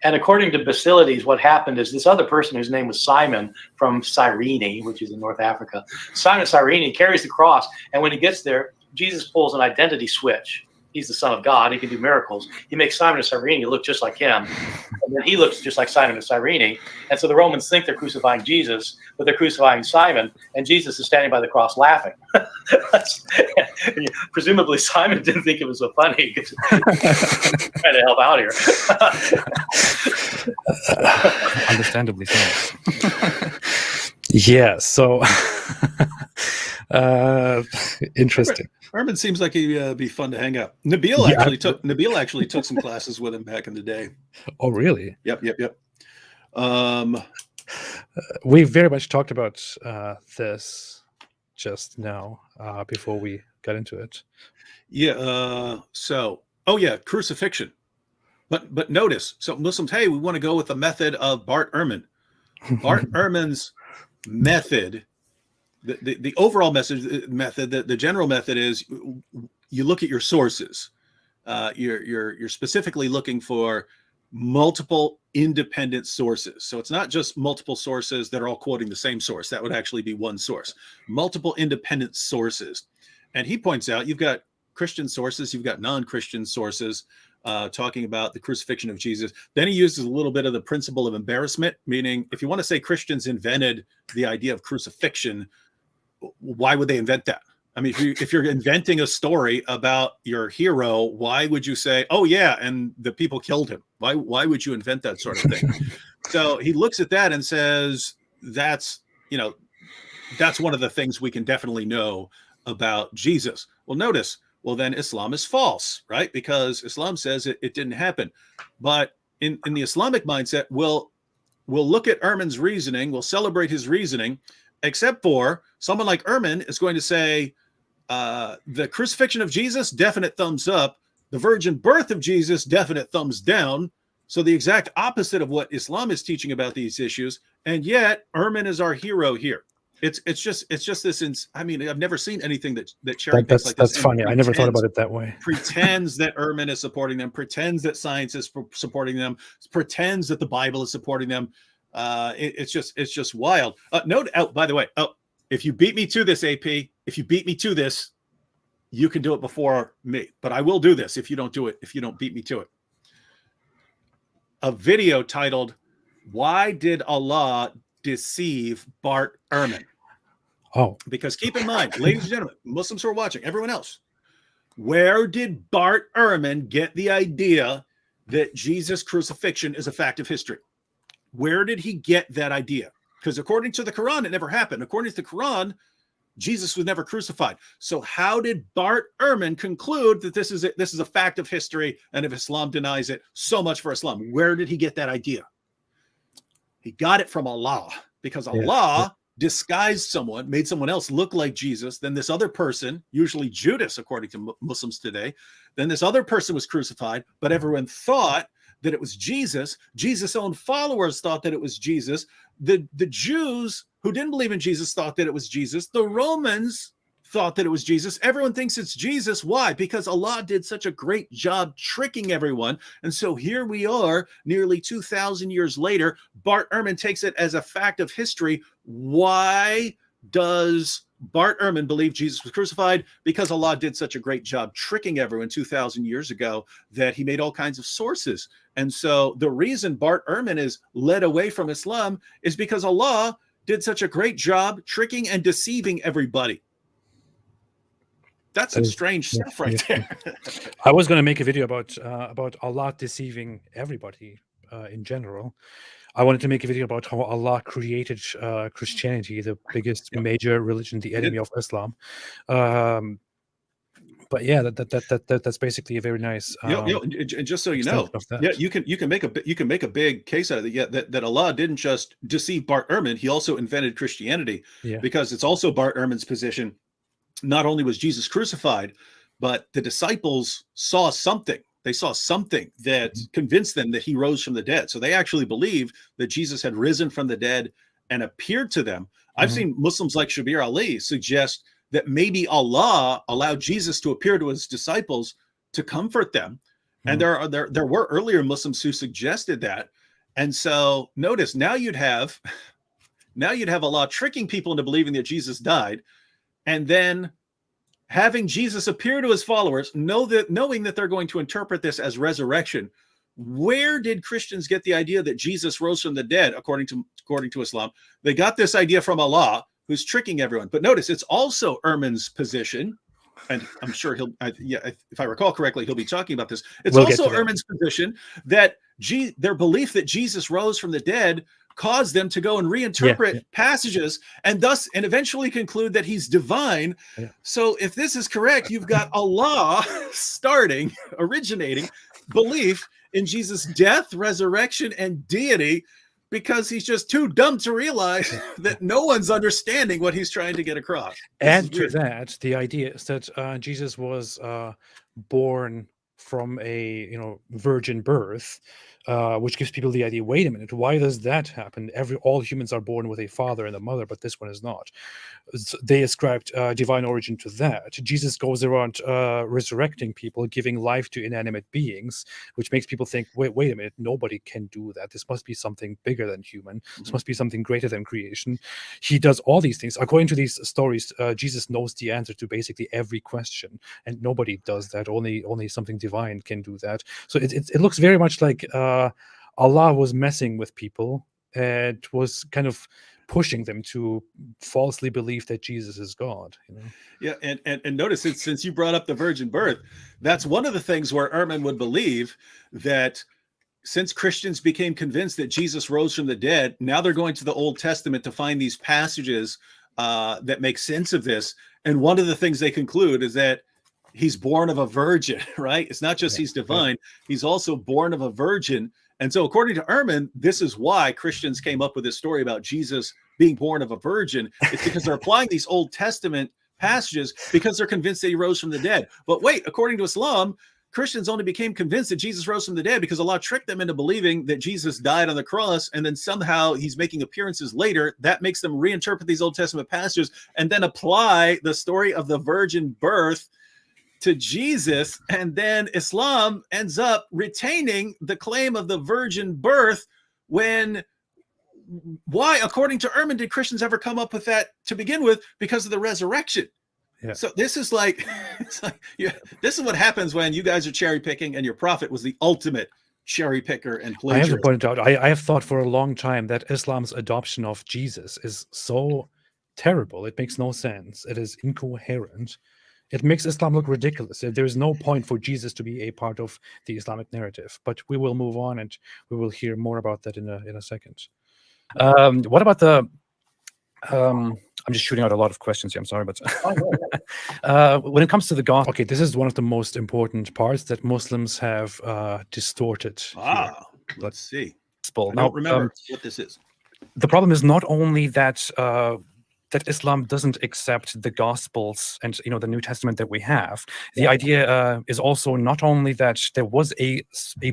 And according to Basilides, what happened is this other person, whose name was Simon from Cyrene, which is in North Africa, Simon of Cyrene carries the cross, and when he gets there, Jesus pulls an identity switch. He's the Son of God. He can do miracles. He makes Simon of Cyrene look just like him. And then he looks just like Simon of Cyrene. And so the Romans think they're crucifying Jesus, but they're crucifying Simon. And Jesus is standing by the cross laughing. Presumably Simon didn't think it was so funny. Trying to help out here. Understandably so. Yeah, so interesting. Ehrman seems like he'd be fun to hang out. Nabil actually took some classes with him back in the day. Oh, really? Yep. We very much talked about this just now before we got into it. Yeah. Crucifixion. But notice, so Muslims, hey, we want to go with the method of Bart Ehrman. Bart Ehrman's method. The overall method, the general method is you look at your sources. You're specifically looking for multiple independent sources. So it's not just multiple sources that are all quoting the same source. That would actually be one source. Multiple independent sources. And he points out you've got Christian sources, you've got non-Christian sources. talking about the crucifixion of Jesus. Then he uses a little bit of the principle of embarrassment, meaning if you want to say Christians invented the idea of crucifixion, why would they invent that? I mean, if you're inventing a story about your hero, why would you say, oh yeah, and the people killed him? Why would you invent that sort of thing? So he looks at that and says, that's one of the things we can definitely know about Jesus. Well, notice, well, then Islam is false, right? Because Islam says it didn't happen. But in the Islamic mindset, we'll look at Ehrman's reasoning, we'll celebrate his reasoning, except for someone like Ehrman is going to say, the crucifixion of Jesus, definite thumbs up. The virgin birth of Jesus, definite thumbs down. So the exact opposite of what Islam is teaching about these issues. And yet Ehrman is our hero here. It's just this. I mean, I've never seen anything that cherry picks like this. That's funny. I never thought about it that way. Pretends that Ehrman is supporting them, pretends that science is supporting them, pretends that the Bible is supporting them. It's just wild. Note out, by the way, if you beat me to this, AP, if you beat me to this, you can do it before me. But I will do this if you don't do it, if you don't beat me to it. A video titled, "Why Did Allah Deceive Bart Ehrman?" Oh. Because keep in mind, ladies and gentlemen, Muslims who are watching, everyone else, where did Bart Ehrman get the idea that Jesus' crucifixion is a fact of history? Where did he get that idea? Because according to the Quran, it never happened. According to the Quran, Jesus was never crucified. So how did Bart Ehrman conclude that this is a fact of history, and if Islam denies it, so much for Islam? Where did he get that idea? He got it from Allah, because Allah disguised someone, made someone else look like Jesus. Then this other person, usually Judas, according to Muslims today, then this other person was crucified, but everyone thought that it was Jesus. Jesus' own followers thought that it was Jesus. The Jews who didn't believe in Jesus thought that it was Jesus. The Romans thought that it was Jesus. Everyone thinks it's Jesus. Why? Because Allah did such a great job tricking everyone. And so here we are, nearly 2,000 years later. Bart Ehrman takes it as a fact of history. Why does Bart Ehrman believe Jesus was crucified? Because Allah did such a great job tricking everyone 2,000 years ago that he made all kinds of sources. And so the reason Bart Ehrman is led away from Islam is because Allah did such a great job tricking and deceiving everybody. That's some strange stuff right there. I was going to make a video about Allah deceiving everybody in general. I wanted to make a video about how Allah created Christianity, the biggest major religion, the enemy of Islam. But yeah, that's basically a very nice. And just so you know, you can make a big case out of it. Yeah, that Allah didn't just deceive Bart Ehrman; He also invented Christianity. Yeah. Because it's also Bart Ehrman's position. Not only was Jesus crucified, but the disciples saw something. They saw something that convinced them that he rose from the dead. So they actually believed that Jesus had risen from the dead and appeared to them. I've seen Muslims like Shabir Ali suggest that maybe Allah allowed Jesus to appear to his disciples to comfort them. And there were earlier Muslims who suggested that. And so notice now you'd have Allah tricking people into believing that Jesus died, and then having Jesus appear to his followers, knowing that they're going to interpret this as resurrection. Where did Christians get the idea that Jesus rose from the dead? According to Islam, they got this idea from Allah, who's tricking everyone. But notice it's also Ehrman's position, and I'm sure if I recall correctly, he'll be talking about this. It's also Ehrman's position that their belief that Jesus rose from the dead caused them to go and reinterpret passages and eventually conclude that he's divine. So if this is correct, you've got Allah originating belief in Jesus' death, resurrection, and deity, because he's just too dumb to realize that no one's understanding what he's trying to get across. Add to that, the idea is that Jesus was born from a virgin birth, which gives people the idea, wait a minute, why does that happen? All humans are born with a father and a mother, but this one is not. They ascribed divine origin to that. Jesus goes around resurrecting people, giving life to inanimate beings, which makes people think, wait a minute, nobody can do that. This must be something bigger than human. This must be something greater than creation. He does all these things. According to these stories, Jesus knows the answer to basically every question, and nobody does that. Only something divine divine can do that. So it looks very much like Allah was messing with people and was kind of pushing them to falsely believe that Jesus is God. Yeah, and notice it, since you brought up the virgin birth, that's one of the things where Ehrman would believe that since Christians became convinced that Jesus rose from the dead, now they're going to the Old Testament to find these passages that make sense of this. And one of the things they conclude is that he's born of a virgin, right? It's not just he's divine, he's also born of a virgin. And so according to Ehrman, this is why Christians came up with this story about Jesus being born of a virgin. It's because they're applying these Old Testament passages because they're convinced that he rose from the dead. But wait, according to Islam, Christians only became convinced that Jesus rose from the dead because Allah tricked them into believing that Jesus died on the cross, and then somehow he's making appearances later. That makes them reinterpret these Old Testament passages and then apply the story of the virgin birth to Jesus. And then Islam ends up retaining the claim of the virgin birth when... Why, according to Ehrman, did Christians ever come up with that to begin with? Because of the resurrection. Yeah. So this is like, this is what happens when you guys are cherry picking, and your prophet was the ultimate cherry picker and plagiarist. I have to point out, I have thought for a long time that Islam's adoption of Jesus is so terrible. It makes no sense. It is incoherent. It makes Islam look ridiculous. There is no point for Jesus to be a part of the Islamic narrative. But we will move on, and we will hear more about that in a second. What about the... I'm just shooting out a lot of questions here. I'm sorry, but when it comes to the gospel, okay, this is one of the most important parts that Muslims have distorted. Let's see. I don't remember what this is. The problem is not only that that Islam doesn't accept the Gospels and the New Testament that we have. The idea is also not only that there was a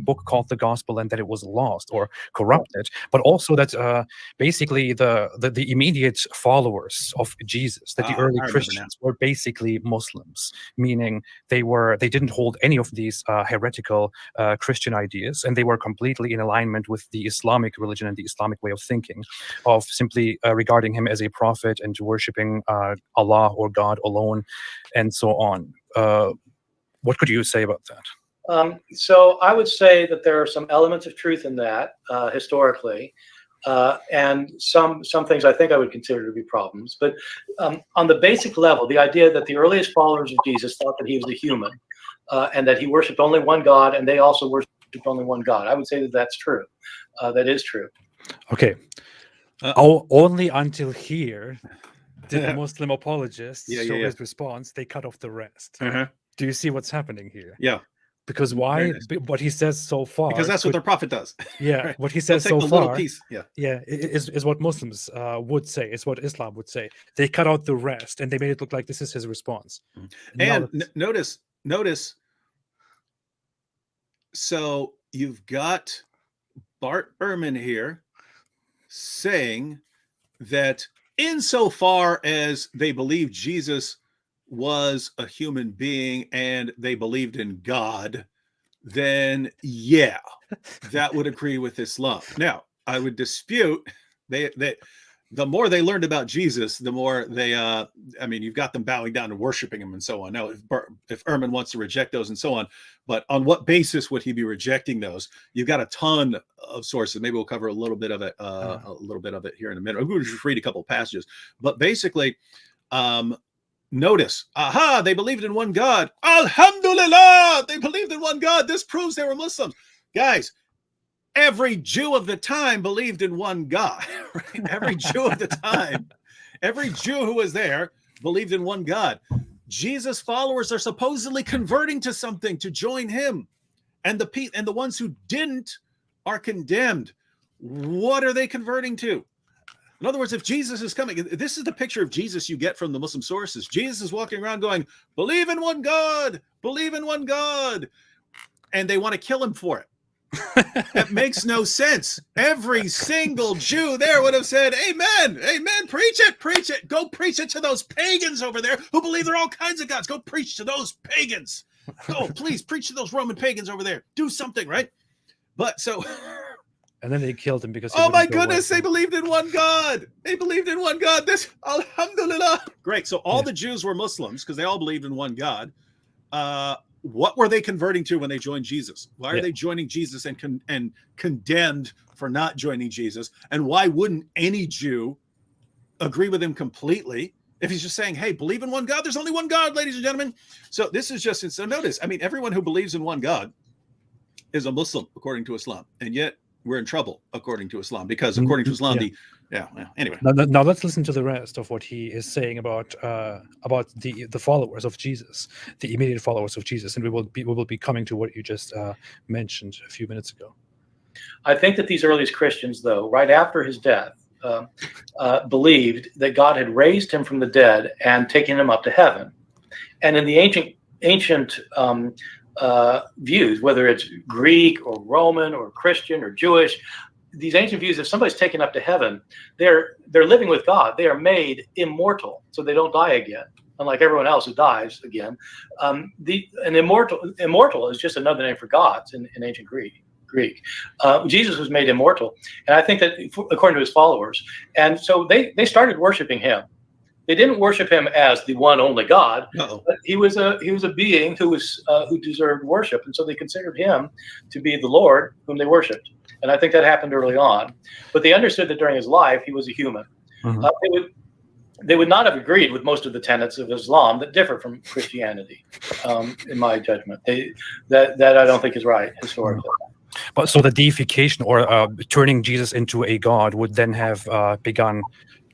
book called the Gospel and that it was lost or corrupted, but also that basically the immediate followers of Jesus, that the early Christians were basically Muslims, meaning they didn't hold any of these heretical Christian ideas, and they were completely in alignment with the Islamic religion and the Islamic way of thinking, of simply regarding him as a prophet and worshiping Allah or God alone, and so on. What could you say about that? So I would say that there are some elements of truth in that historically, and some things I think I would consider to be problems. But on the basic level, the idea that the earliest followers of Jesus thought that he was a human and that he worshipped only one God, and they also worshipped only one God, I would say that that's true. That is true. Okay. Only until here did the Muslim apologists show his response. They cut off the rest. Do you see what's happening here? Yeah. Because why? What he says so far. Because that's what their prophet does. Yeah. Right. What he says so far. Little piece. Yeah. Is what Muslims would say. It's what Islam would say. They cut out the rest and they made it look like this is his response. And notice. So you've got Bart Ehrman here saying that insofar as they believed Jesus was a human being and they believed in God, then yeah, that would agree with Islam. Now, I would dispute the more they learned about Jesus, the more they, you've got them bowing down and worshiping him and so on. Now, if Ehrman wants to reject those and so on, but on what basis would he be rejecting those? You've got a ton of sources. Maybe we'll cover a little bit of it, here in a minute. I'm going to just read a couple of passages, but basically, notice, they believed in one God. Alhamdulillah, they believed in one God. This proves they were Muslims. Guys, every Jew of the time believed in one God, right? Every Jew of the time, every Jew who was there believed in one God. Jesus' followers are supposedly converting to something to join him. And the ones who didn't are condemned. What are they converting to? In other words, if Jesus is coming, this is the picture of Jesus you get from the Muslim sources. Jesus is walking around going, believe in one God, believe in one God. And they want to kill him for it. That makes no sense. Every single Jew there would have said, amen, amen, preach it, go preach it to those pagans over there who believe there are all kinds of gods. Go preach to those pagans. Go, please preach to those Roman pagans over there. Do something, right? But so... And then they killed him because... Oh my goodness, they believed in one God. They believed in one God. This, alhamdulillah. Great, so all the Jews were Muslims because they all believed in one God. what were they converting to when they joined Jesus? Why are Yeah. they joining Jesus and condemned for not joining Jesus? And why wouldn't any Jew agree with him completely if he's just saying, hey, believe in one God? There's only one God, ladies and gentlemen. So this is just, so notice, I mean, everyone who believes in one God is a Muslim according to Islam. And yet we're in trouble according to Islam, because according to Islam, anyway. Now let's listen to the rest of what he is saying about the followers of Jesus, the immediate followers of Jesus, and we will be coming to what you just mentioned a few minutes ago. I think that these earliest Christians, though, right after his death, believed that God had raised him from the dead and taken him up to heaven. And in the ancient views, whether it's Greek or Roman or Christian or Jewish, these ancient views, if somebody's taken up to heaven, they're living with God. They are made immortal, so they don't die again, unlike everyone else who dies again. An immortal is just another name for gods in ancient Greek. Jesus was made immortal, and I think that according to his followers, and so they started worshiping him. They didn't worship him as the one only God. But he was a being who deserved worship, and so they considered him to be the Lord whom they worshipped. And I think that happened early on. But they understood that during his life he was a human. Mm-hmm. They would not have agreed with most of the tenets of Islam that differ from Christianity, in my judgment. That I don't think is right historically. But so the deification or turning Jesus into a god would then have begun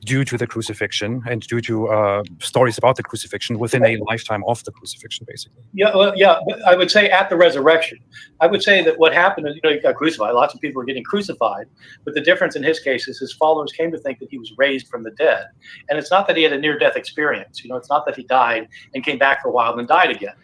due to the crucifixion and due to stories about the crucifixion within a lifetime of the crucifixion, basically. Yeah, well, yeah. But I would say at the resurrection. I would say that what happened is, he got crucified. Lots of people were getting crucified. But the difference in his case is his followers came to think that he was raised from the dead. And it's not that he had a near-death experience. It's not that he died and came back for a while and then died again.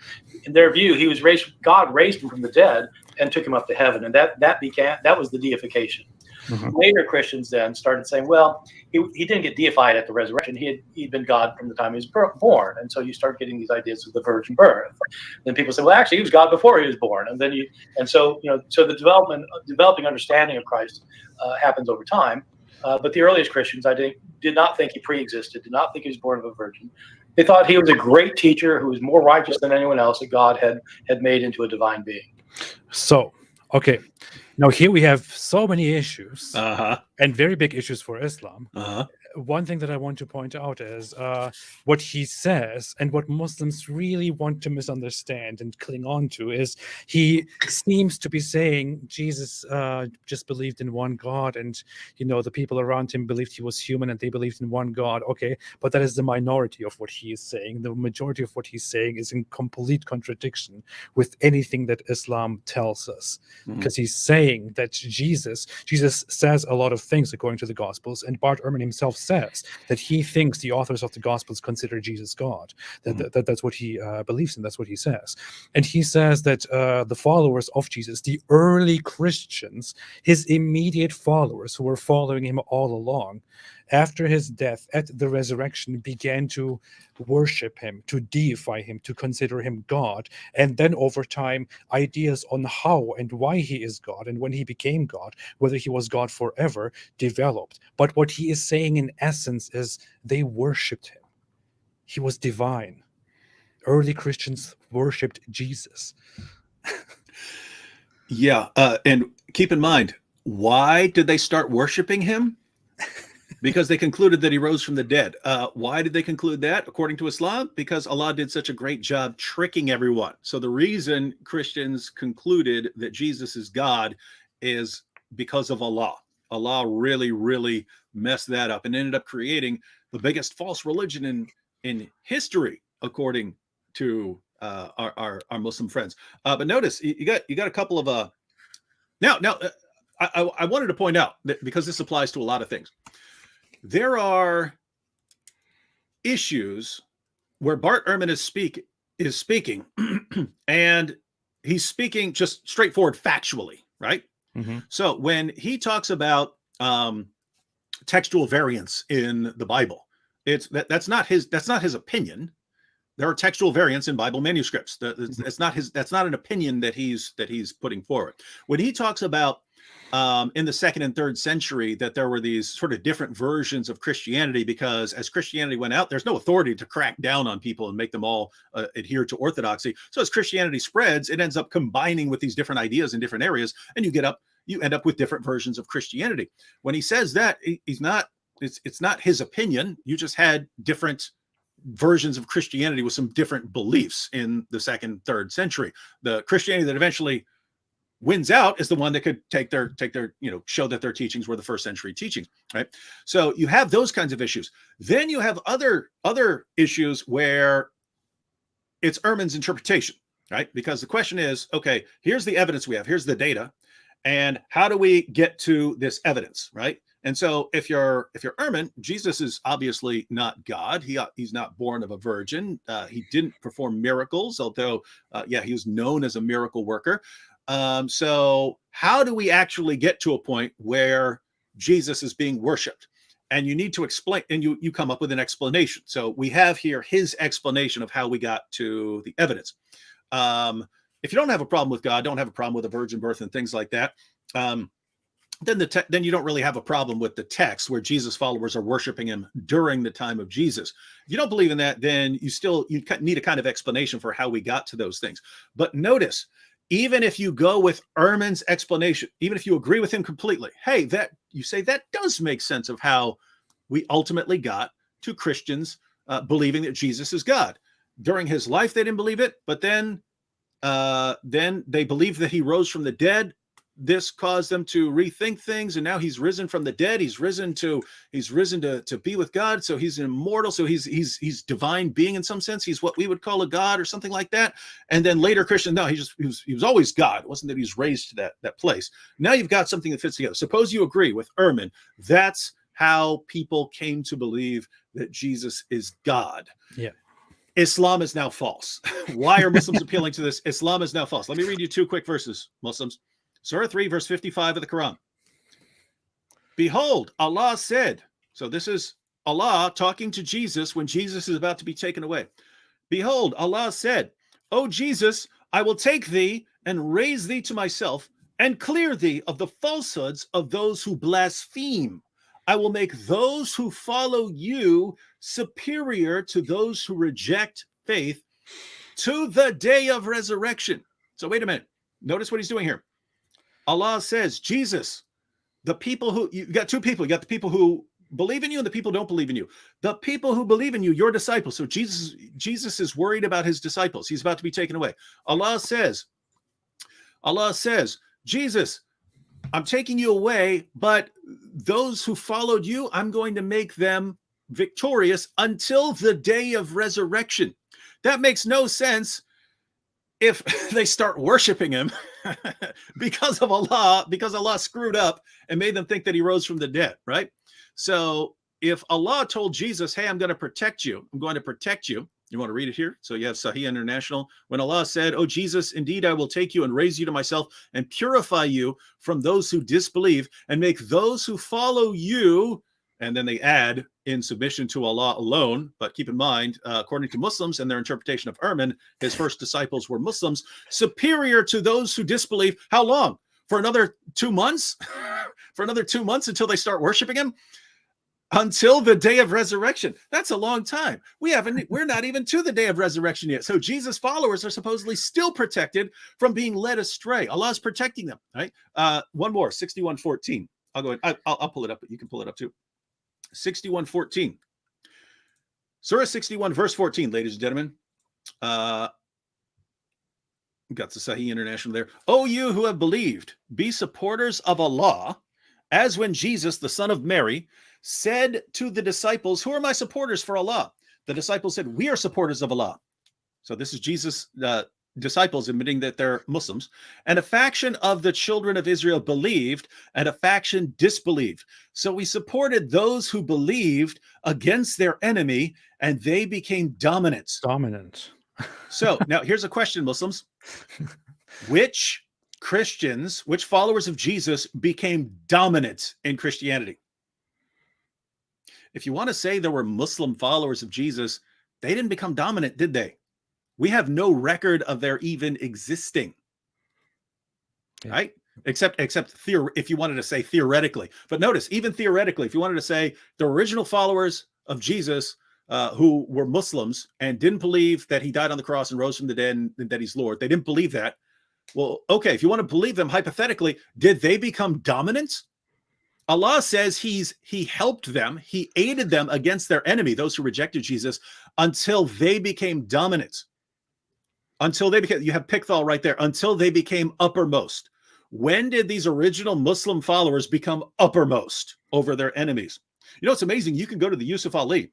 In their view, he was raised. God raised him from the dead and took him up to heaven. And that was the deification. Mm-hmm. Later Christians then started saying, well, he didn't get deified at the resurrection. He'd been God from the time he was born. And so you start getting these ideas of the virgin birth. Then people say, well, actually, he was God before he was born. And so the developing understanding of Christ happens over time. But the earliest Christians, I think, did not think he pre-existed, did not think he was born of a virgin. They thought he was a great teacher who was more righteous than anyone else that God had made into a divine being. So, okay. Now, here we have so many issues and very big issues for Islam. One thing that I want to point out is what he says, and what Muslims really want to misunderstand and cling on to is he seems to be saying Jesus just believed in one God, and the people around him believed he was human and they believed in one God. Okay, but that is the minority of what he is saying. The majority of what he's saying is in complete contradiction with anything that Islam tells us, because he's saying that Jesus says a lot of things according to the Gospels, and Bart Ehrman himself says that he thinks the authors of the Gospels consider Jesus God. That's what he believes in. That's what he says. And he says that the followers of Jesus, the early Christians, his immediate followers who were following him all along, after his death at the resurrection, began to worship him, to deify him, to consider him God. And then over time, ideas on how and why he is God and when he became God, whether he was God forever, developed. But what he is saying in essence is they worshipped him. He was divine. Early Christians worshipped Jesus. And keep in mind, why did they start worshiping him? Because they concluded that he rose from the dead. Why did they conclude that? According to Islam, because Allah did such a great job tricking everyone. So the reason Christians concluded that Jesus is God is because of Allah. Allah really, really messed that up and ended up creating the biggest false religion in history, according to our Muslim friends. But notice you got a couple of now. I wanted to point out that, because this applies to a lot of things, there are issues where Bart Ehrman is speaking, and he's speaking just straightforward factually, right? Mm-hmm. So when he talks about textual variance in the Bible, that's not his opinion. are textual variants in Bible manuscripts. It's not his. That's not an opinion that he's putting forward. When he talks about in the 2nd and 3rd century that there were these sort of different versions of Christianity, because as Christianity went out, there's no authority to crack down on people and make them all adhere to orthodoxy. So as Christianity spreads, it ends up combining with these different ideas in different areas, and you end up with different versions of Christianity. When he says that, it's not his opinion. You just had different versions of Christianity with some different beliefs in the 2nd, 3rd century. The Christianity that eventually wins out is the one that could take their, show that their teachings were the 1st century teachings, right? So you have those kinds of issues. Then you have other issues where it's Ehrman's interpretation, right? Because the question is, okay, here's the evidence we have, here's the data, and how do we get to this evidence, right? And so if you're Ehrman, Jesus is obviously not God. He's not born of a virgin. He didn't perform miracles, although, he was known as a miracle worker. So how do we actually get to a point where Jesus is being worshiped? And you need to explain, and you come up with an explanation. So we have here his explanation of how we got to the evidence. If you don't have a problem with God, don't have a problem with a virgin birth and things like that, then you don't really have a problem with the text where Jesus followers are worshiping him during the time of Jesus. If you don't believe in that, then you need a kind of explanation for how we got to those things. But notice, even if you go with Ehrman's explanation, even if you agree with him completely, hey, that you say that does make sense of how we ultimately got to Christians believing that Jesus is God. During his life, they didn't believe it, but then they believed that he rose from the dead. This caused them to rethink things, and now he's risen from the dead. He's risen to be with God. So he's immortal. So he's divine being in some sense. He's what we would call a God or something like that. And then later Christians, no, he was always God. It wasn't that he's raised to that place. Now you've got something that fits together. Suppose you agree with Ehrman. That's how people came to believe that Jesus is God. Yeah. Islam is now false. Why are Muslims appealing to this? Islam is now false. Let me read you 2 quick verses, Muslims. Surah 3, verse 55 of the Quran. Behold, Allah said, so this is Allah talking to Jesus when Jesus is about to be taken away. Behold, Allah said, O Jesus, I will take thee and raise thee to myself and clear thee of the falsehoods of those who blaspheme. I will make those who follow you superior to those who reject faith to the day of resurrection. So wait a minute. Notice what he's doing here. Allah says, Jesus, the people who, you got 2 people. You got the people who believe in you and the people who don't believe in you. The people who believe in you, your disciples. So Jesus is worried about his disciples. He's about to be taken away. Allah says, Jesus, I'm taking you away, but those who followed you, I'm going to make them victorious until the day of resurrection. That makes no sense if they start worshiping him because Allah screwed up and made them think that he rose from the dead, right? So if Allah told Jesus, hey, I'm going to protect you. You want to read it here? So you have Sahih International. When Allah said, oh, Jesus, indeed, I will take you and raise you to myself and purify you from those who disbelieve and make those who follow you. And then they add in submission to Allah alone. But keep in mind, according to Muslims and their interpretation of Ehrman, his first disciples were Muslims, superior to those who disbelieve. How long? For another 2 months? For another 2 months until they start worshiping him? Until the day of resurrection. That's a long time. We're not even to the day of resurrection yet. So Jesus' followers are supposedly still protected from being led astray. Allah is protecting them, right? One more, 61:14. I'll go ahead. I'll pull it up, but you can pull it up too. 61:14. Surah 61, verse 14, ladies and gentlemen. Got the Sahih International there. O you who have believed, be supporters of Allah, as when Jesus, the son of Mary, said to the disciples, who are my supporters for Allah? The disciples said, we are supporters of Allah. So this is Jesus' disciples admitting that they're Muslims. And a faction of the children of Israel believed, and a faction disbelieved. So we supported those who believed against their enemy, and they became dominant. So now here's a question, Muslims. Which Christians, which followers of Jesus became dominant in Christianity? If you want to say there were Muslim followers of Jesus they didn't become dominant, did they? We have no record of their even existing. Yeah. Right? Except if you wanted to say theoretically. But notice, even theoretically, if you wanted to say the original followers of Jesus who were Muslims and didn't believe that he died on the cross and rose from the dead and that he's Lord, they didn't believe that. Well, okay, if you want to believe them hypothetically, did they become dominant? Allah says he helped them, he aided them against their enemy, those who rejected Jesus, until they became dominant. Until they became, you have Pickthall right there, until they became uppermost. When did these original Muslim followers become uppermost over their enemies? You know, it's amazing. You can go to the Yusuf Ali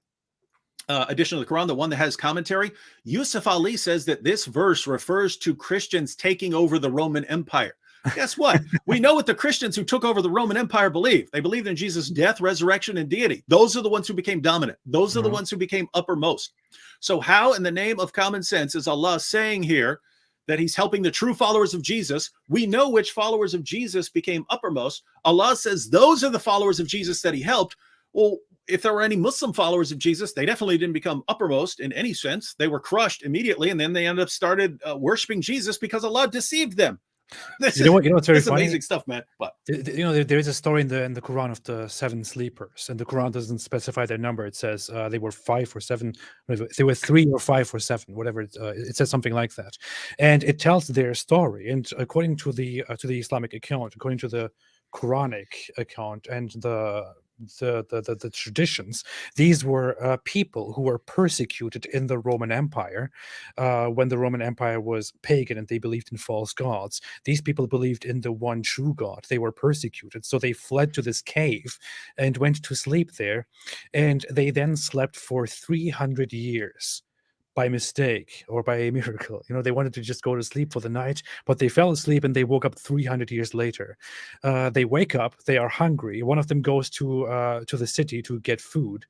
edition of the Quran, the one that has commentary. Yusuf Ali says that this verse refers to Christians taking over the Roman Empire. Guess what? We know what the Christians who took over the Roman Empire believe. They believed in Jesus' death, resurrection, and deity. Those are the ones who became dominant. Those are the ones who became uppermost. So how, in the name of common sense, is Allah saying here that he's helping the true followers of Jesus? We know which followers of Jesus became uppermost. Allah says those are the followers of Jesus that he helped. Well, if there were any Muslim followers of Jesus, they definitely didn't become uppermost in any sense. They were crushed immediately, and then they ended up started worshiping Jesus because Allah deceived them. You know what's very funny? Amazing stuff, man. But you know, there is a story in the Quran of the 7 sleepers, and the Quran doesn't specify their number. It says they were 5 or 7. They were 3 or 5 or 7, whatever. It says something like that, and it tells their story. And according to the Islamic account, according to the Quranic account, and the traditions, these were people who were persecuted in the Roman Empire when the Roman Empire was pagan and they believed in false gods. These people believed in the one true God. They were persecuted, so they fled to this cave and went to sleep there, and they then slept for 300 years by mistake or by a miracle. You know, they wanted to just go to sleep for the night, but they fell asleep and they woke up 300 years later. They wake up, they are hungry. One of them goes to the city to get food,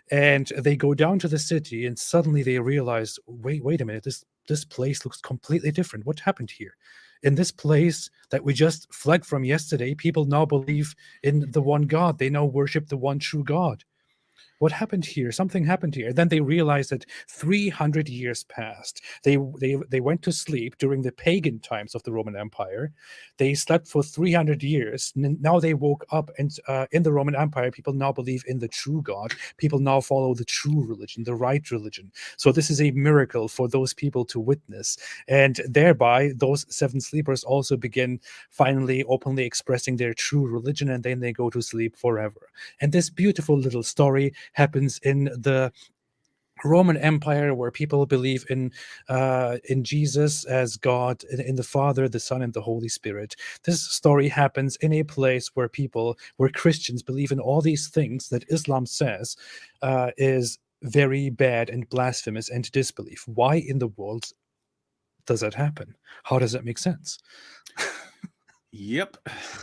and they go down to the city, and suddenly they realize, wait a minute, this place looks completely different. What happened here? In this place that we just fled from yesterday, people now believe in the one God. They now worship the one true God. What happened here? Something happened here. Then they realized that 300 years passed. They went to sleep during the pagan times of the Roman Empire. They slept for 300 years. Now they woke up, and in the Roman Empire, people now believe in the true God. People now follow the true religion, the right religion. So this is a miracle for those people to witness. And thereby, those 7 sleepers also begin finally openly expressing their true religion, and then they go to sleep forever. And this beautiful little story happens in the Roman Empire, where people believe in Jesus as God, in the Father, the Son, and the Holy Spirit. This story happens in a place where Christians believe in all these things that Islam says is very bad and blasphemous and disbelief. Why in the world does that happen? How does that make sense? Yep.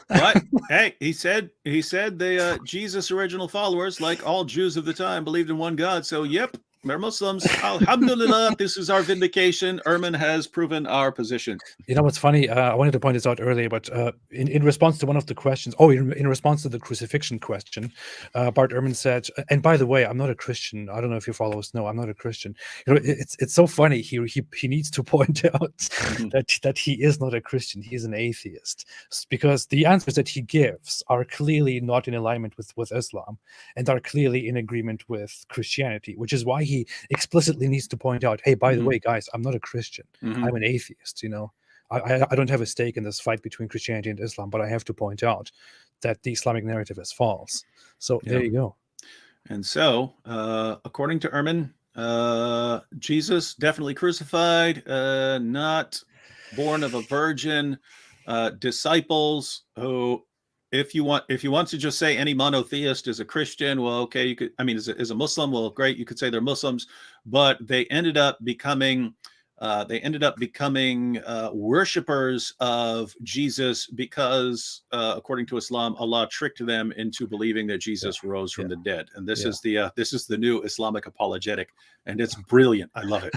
But hey, he said the Jesus original followers, like all Jews of the time, believed in one God. So yep, they're Muslims. Alhamdulillah, this is our vindication. Ehrman has proven our position. You know what's funny? I wanted to point this out earlier, but in response to one of the questions, in response to the crucifixion question, Bart Ehrman said, and by the way, I'm not a Christian. I don't know if you follow us. No, I'm not a Christian. You know, it's so funny. He needs to point out that he is not a Christian. He is an atheist, because the answers that he gives are clearly not in alignment with Islam, and are clearly in agreement with Christianity, which is why he explicitly needs to point out, hey, by the way, guys, I'm not a Christian. I'm an atheist. You know, I don't have a stake in this fight between Christianity and Islam, but I have to point out that the Islamic narrative is false. So there you go. And so, according to Ehrman, Jesus definitely crucified, not born of a virgin, disciples who, if you want to just say any monotheist is a Christian, well, okay, you could. I mean, is a Muslim? Well, great, you could say they're Muslims, but they ended up becoming worshipers of Jesus because, according to Islam, Allah tricked them into believing that Jesus rose from the dead. And this is the new Islamic apologetic, and it's brilliant. I love it.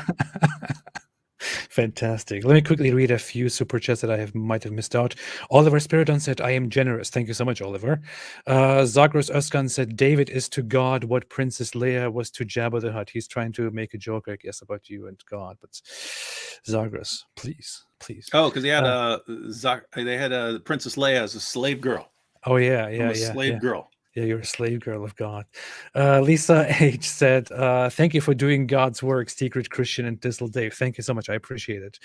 Fantastic. Let me quickly read a few super chats that might have missed out. Oliver Spiridon said, I am generous. Thank you so much, Oliver. Zagros Özkan said, David is to God what Princess Leia was to Jabba the Hutt. He's trying to make a joke, I guess, about you and God. But Zagros, please. Oh, because they had Princess Leia as a slave girl. Oh, yeah. I'm a slave girl. Yeah, you're a slave girl of God. Lisa H said, thank you for doing God's work, Secret Christian and Dizzle Dave. Thank you so much. I appreciate it.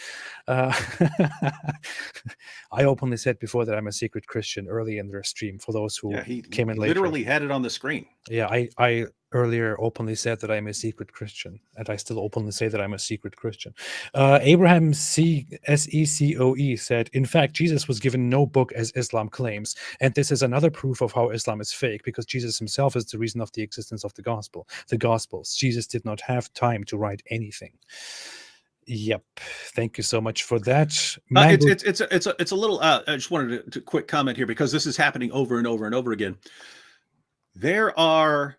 I openly said before that I'm a secret Christian early in their stream for those who came in later. Literally had it on the screen. Yeah, I earlier openly said that I'm a secret Christian, and I still openly say that I'm a secret Christian. Abraham Secoe said, in fact, Jesus was given no book as Islam claims, and this is another proof of how Islam is fake, because Jesus himself is the reason of the existence of the Gospels. Jesus did not have time to write anything. Yep. Thank you so much for that. It's a little. I just wanted to quick comment here, because this is happening over and over and over again. There aren't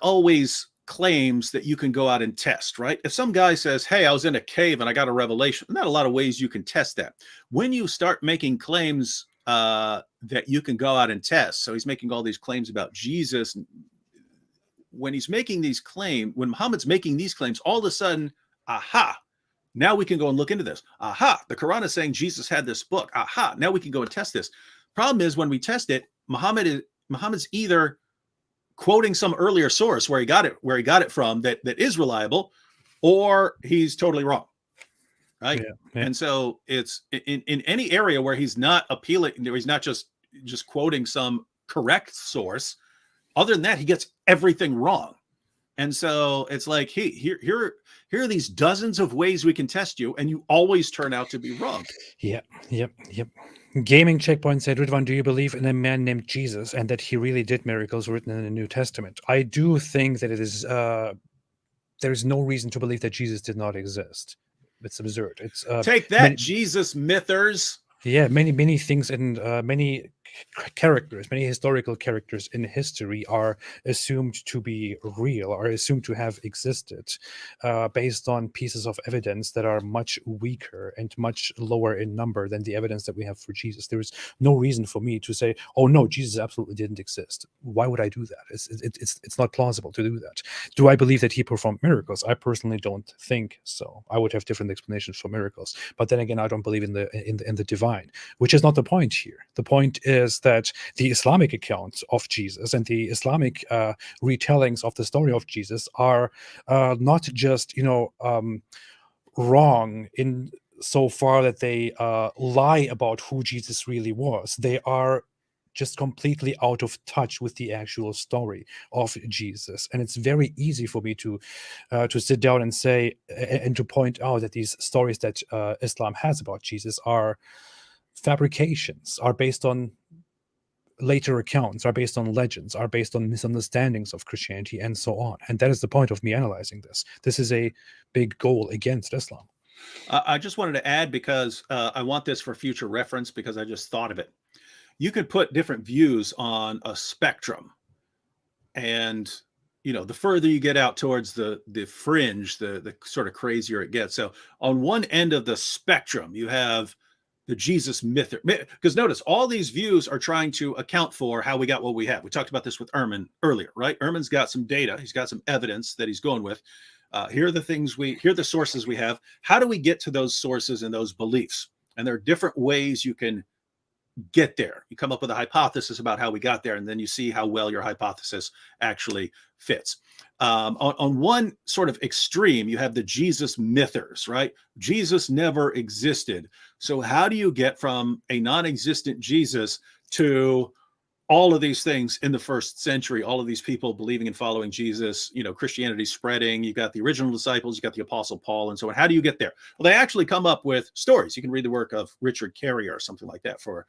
always claims that you can go out and test, right? If some guy says, hey, I was in a cave and I got a revelation, not a lot of ways you can test that. When you start making claims that you can go out and test, so he's making all these claims about Jesus. When he's making these claims, when Muhammad's making these claims, all of a sudden, aha, now we can go and look into this. Aha, the Quran is saying Jesus had this book. Aha, now we can go and test this. Problem is, when we test it, Muhammad's either quoting some earlier source where he got it from that is reliable, or he's totally wrong, right? Yeah. And so it's in any area where he's not appealing, he's not just quoting some correct source. Other than that, he gets everything wrong. And so it's like, hey, here are these dozens of ways we can test you, and you always turn out to be wrong. Yep. Gaming Checkpoint said, Ridwan, do you believe in a man named Jesus and that he really did miracles written in the New Testament? I do think that it is there's no reason to believe that Jesus did not exist. It's absurd. It's take that, Jesus mythers. Yeah, many things and many characters, many historical characters in history are assumed to be real, are assumed to have existed based on pieces of evidence that are much weaker and much lower in number than the evidence that we have for Jesus. There is no reason for me to say, oh no, Jesus absolutely didn't exist. Why would I do that? It's not plausible to do that. Do I believe that he performed miracles? I personally don't think so. I would have different explanations for miracles. But then again, I don't believe in the divine, which is not the point here. The point is that the Islamic accounts of Jesus and the Islamic retellings of the story of Jesus are not just, wrong in so far that they lie about who Jesus really was. They are just completely out of touch with the actual story of Jesus. And it's very easy for me to sit down and say, and to point out that these stories that Islam has about Jesus are fabrications, are based on later accounts, are based on legends, are based on misunderstandings of Christianity, and so on. And that is the point of me analyzing this. This is a big goal against Islam. I just wanted to add, because I want this for future reference, because I just thought of it. You could put different views on a spectrum, and the further you get out towards the fringe, the sort of crazier it gets. So on one end of the spectrum, you have the Jesus myth, because notice all these views are trying to account for how we got what we have. We talked about this with Ehrman earlier, right? Ehrman's got some data, he's got some evidence that he's going with. Here are the sources we have. How do we get to those sources and those beliefs? And there are different ways you can get there. You come up with a hypothesis about how we got there, and then you see how well your hypothesis actually fits. On one sort of extreme, you have the Jesus mythers, right? Jesus never existed. So how do you get from a non-existent Jesus to all of these things in the first century, all of these people believing and following Jesus, Christianity spreading, you've got the original disciples, you've got the Apostle Paul, and so on. How do you get there? Well, they actually come up with stories. You can read the work of Richard Carrier or something like that to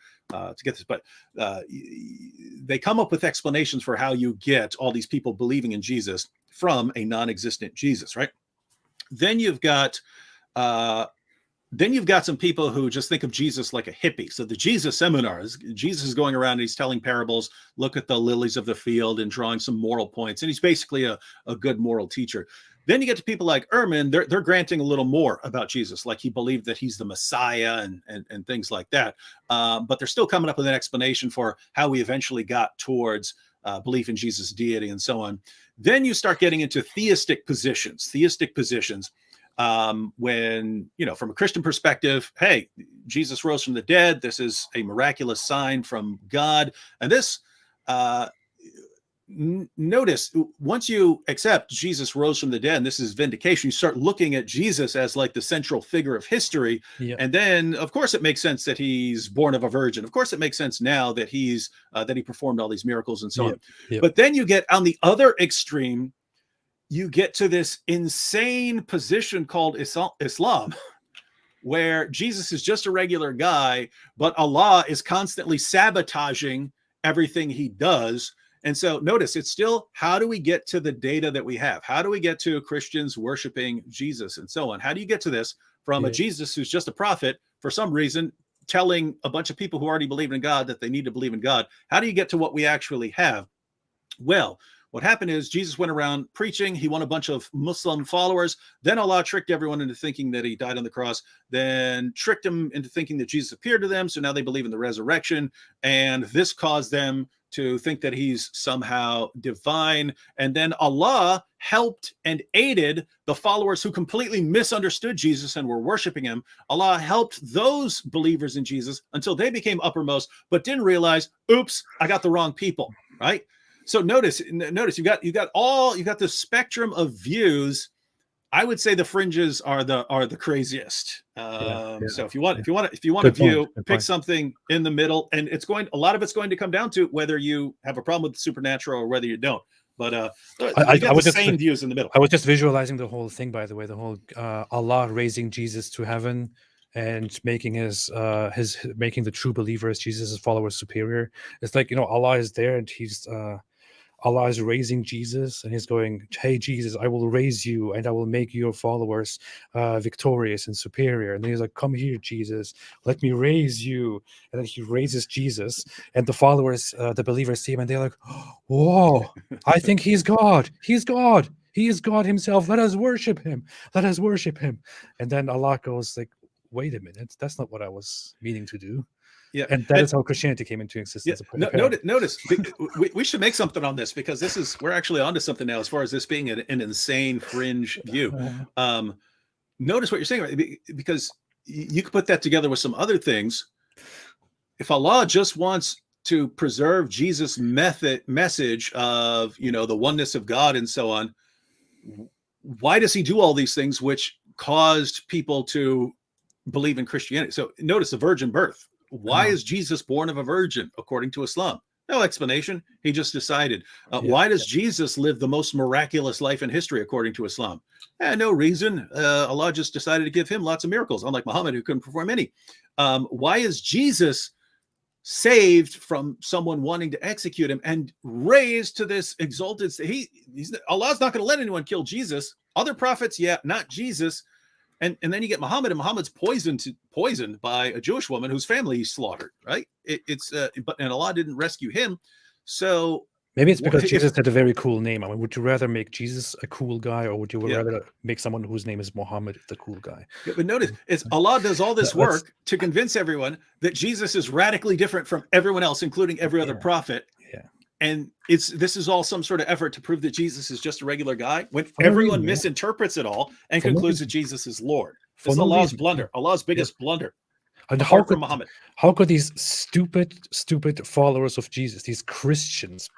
get this, but they come up with explanations for how you get all these people believing in Jesus from a non-existent Jesus, right? Then you've got then you've got some people who just think of Jesus like a hippie. So the Jesus seminars, Jesus is going around and he's telling parables, look at the lilies of the field and drawing some moral points. And he's basically a good moral teacher. Then you get to people like Ehrman, they're granting a little more about Jesus, like he believed that he's the Messiah and things like that. But they're still coming up with an explanation for how we eventually got towards belief in Jesus' deity and so on. Then you start getting into theistic positions, when, from a Christian perspective, hey, Jesus rose from the dead. This is a miraculous sign from God. And this, notice, once you accept Jesus rose from the dead, and this is vindication, you start looking at Jesus as like the central figure of history. Yeah. And then, of course, it makes sense that he's born of a virgin. Of course, it makes sense now that he's that he performed all these miracles and so on. Yep. But then you get on the other extreme, you get to this insane position called Islam, where Jesus is just a regular guy, but Allah is constantly sabotaging everything he does. And so notice, it's still, how do we get to the data that we have? How do we get to Christians worshiping Jesus and so on? How do you get to this from a Jesus who's just a prophet, for some reason, telling a bunch of people who already believe in God that they need to believe in God? How do you get to what we actually have? Well, what happened is Jesus went around preaching. He won a bunch of Muslim followers. Then Allah tricked everyone into thinking that he died on the cross, then tricked them into thinking that Jesus appeared to them. So now they believe in the resurrection. And this caused them to think that he's somehow divine. And then Allah helped and aided the followers who completely misunderstood Jesus and were worshiping him. Allah helped those believers in Jesus until they became uppermost, but didn't realize, oops, I got the wrong people, right? So notice you got the spectrum of views. I would say the fringes are the craziest. So if you want a view, pick something in the middle, and a lot of it's going to come down to whether you have a problem with the supernatural or whether you don't. But I got the same views in the middle. I was just visualizing the whole thing, by the way, the whole Allah raising Jesus to heaven and making making the true believers, Jesus' followers, superior. It's like, Allah is there and Allah is raising Jesus, and he's going, hey, Jesus, I will raise you and I will make your followers victorious and superior. And then he's like, come here, Jesus, let me raise you. And then he raises Jesus, and the followers, the believers see him, and they're like, whoa, I think he's God. He's God. He is God himself. Let us worship him. Let us worship him. And then Allah goes like, wait a minute, that's not what I was meaning to do. Yeah, and that is how Christianity came into existence. Yeah. Notice, we should make something on this, because we're actually onto something now as far as this being an insane fringe view. Notice what you're saying, right? Because you could put that together with some other things. If Allah just wants to preserve Jesus' message of the oneness of God and so on, why does he do all these things which caused people to believe in Christianity? So notice the virgin birth. Why is Jesus born of a virgin, according to Islam? No explanation. He just decided. Why does Jesus live the most miraculous life in history, according to Islam? No reason. Allah just decided to give him lots of miracles, unlike Muhammad, who couldn't perform any. Why is Jesus saved from someone wanting to execute him and raised to this exalted state? Allah's not going to let anyone kill Jesus. Other prophets, yeah, not Jesus. And then you get Muhammad, and Muhammad's poisoned by a Jewish woman whose family he slaughtered, right? And Allah didn't rescue him. So maybe it's because Jesus had a very cool name. I mean, would you rather make Jesus a cool guy, or would you rather make someone whose name is Muhammad the cool guy? Yeah, but notice, Allah does all this work to convince everyone that Jesus is radically different from everyone else, including every other prophet. Yeah. And this is all some sort of effort to prove that Jesus is just a regular guy, when everyone misinterprets it all and concludes that Jesus is Lord. It's Allah's blunder, Allah's biggest blunder. And Muhammad. How could these stupid followers of Jesus, these Christians,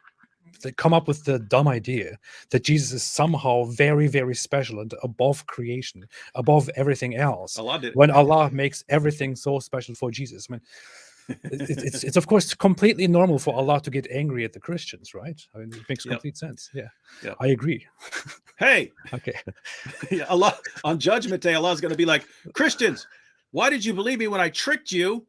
they come up with the dumb idea that Jesus is somehow very, very special and above creation, above everything else? Allah did it. When Allah makes everything so special for Jesus. I mean, it's of course completely normal for Allah to get angry at the Christians, right? I mean, it makes complete sense. Yeah, I agree. Hey, okay. Allah, on Judgment Day, Allah is going to be like, Christians, why did you believe me when I tricked you,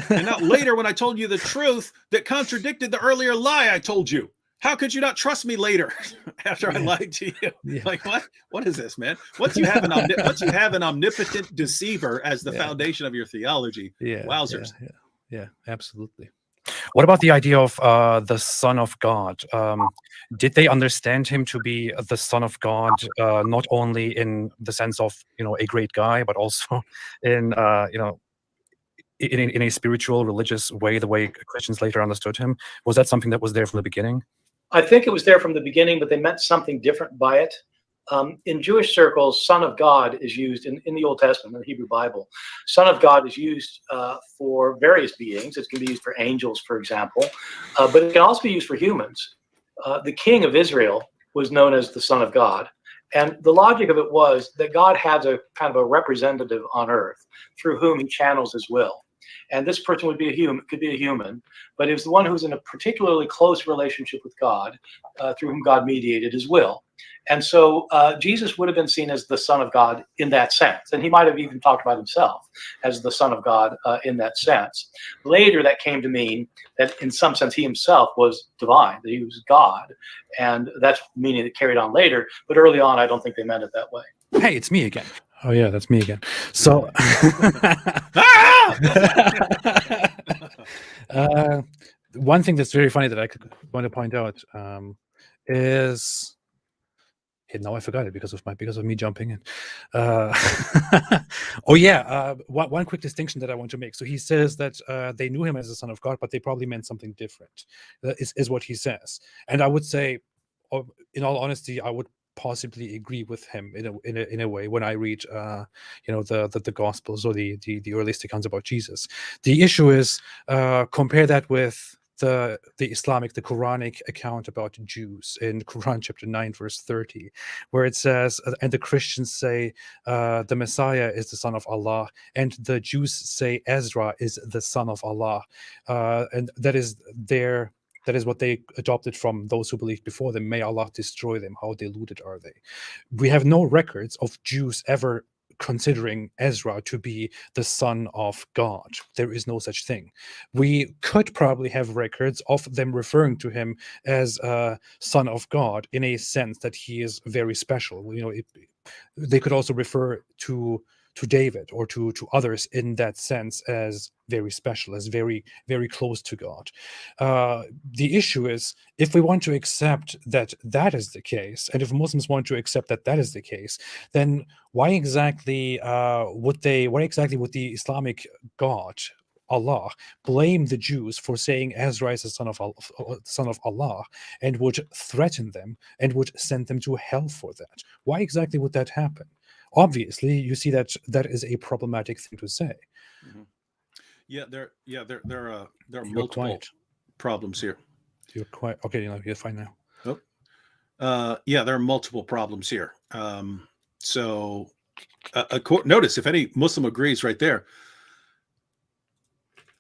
and not later when I told you the truth that contradicted the earlier lie I told you? how could you not trust me later after I lied to you? Yeah. Like, what is this, man? Once you have an omnipotent deceiver as the foundation of your theology, wowzers. Yeah, absolutely. What about the idea of the Son of God? Did they understand him to be the Son of God, not only in the sense of a great guy, but also in in a spiritual, religious way, the way Christians later understood him? Was that something that was there from the beginning? I think it was there from the beginning, but they meant something different by it. In Jewish circles, Son of God is used in the Old Testament, in the Hebrew Bible. Son of God is used for various beings. It can be used for angels, for example, but it can also be used for humans. The king of Israel was known as the Son of God. And the logic of it was that God has a kind of a representative on earth through whom he channels his will. And this person would be a human, could be a human, but it was the one who was in a particularly close relationship with God, through whom God mediated his will. And so Jesus would have been seen as the Son of God in that sense. And he might have even talked about himself as the Son of God in that sense. Later, that came to mean that in some sense he himself was divine, that he was God. And that's meaning that carried on later. But early on, I don't think they meant it that way. Hey, it's me again. Oh yeah, that's me again. So one thing that's very funny that I want to point out is now I forgot it because of me jumping in. Oh yeah, one quick distinction that I want to make. So he says that they knew him as the Son of God, but they probably meant something different. Is what he says, and I would say, in all honesty, I would possibly agree with him in a way when I read the Gospels or the earliest accounts about Jesus. The issue is compare that with the Quranic account about Jews in Quran chapter 9 verse 30, where it says, and the Christians say the Messiah is the son of Allah, and the Jews say Ezra is the son of Allah, and that is what they adopted from those who believed before them. May Allah destroy them. How deluded are they? We have no records of Jews ever considering Ezra to be the son of God. There is no such thing. We could probably have records of them referring to him as a son of God in a sense that he is very special. They could also refer to David or to others in that sense as very special, as very, very close to God. The issue is, if we want to accept that is the case, and if Muslims want to accept that is the case, then why exactly would the Islamic God, Allah, blame the Jews for saying Ezra is the son of Allah, and would threaten them and would send them to hell for that? Why exactly would that happen? Obviously, you see that is a problematic thing to say. Mm-hmm. There are multiple problems here. You're quite okay. You're fine now. Oh, there are multiple problems here. Notice, if any Muslim agrees right there,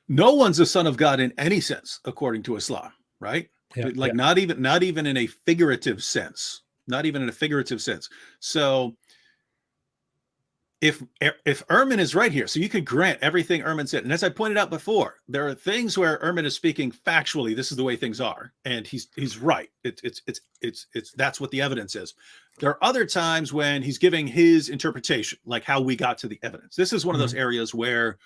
no one's a son of God in any sense, according to Islam, right? Yeah, not even in a figurative sense, So if Ehrman is right here, so you could grant everything Ehrman said, and as I pointed out before, there are things where Ehrman is speaking factually. This is the way things are, and he's right. It's that's what the evidence is. There are other times when he's giving his interpretation, like how we got to the evidence. This is one of those areas where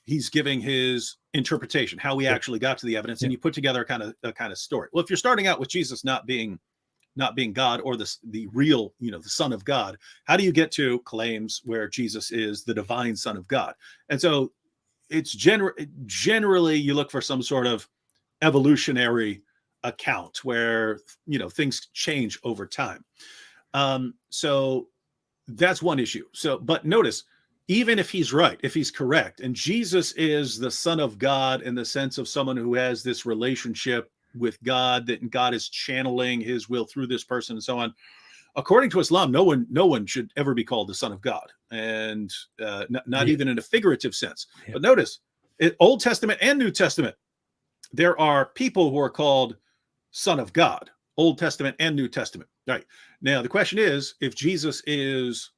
he's giving his interpretation, how we actually got to the evidence, and you put together a kind of story. Well, if you're starting out with Jesus not being God or the real, the Son of God, how do you get to claims where Jesus is the divine Son of God? And so it's generally you look for some sort of evolutionary account where, things change over time. So that's one issue. But notice, even if he's right, if he's correct, and Jesus is the Son of God in the sense of someone who has this relationship with God, that God is channeling his will through this person and so on. According to Islam, no one should ever be called the Son of God, and not even in a figurative sense. Yeah. But notice, in Old Testament and New Testament, there are people who are called Son of God, Old Testament and New Testament. Right. Now, the question is, if Jesus is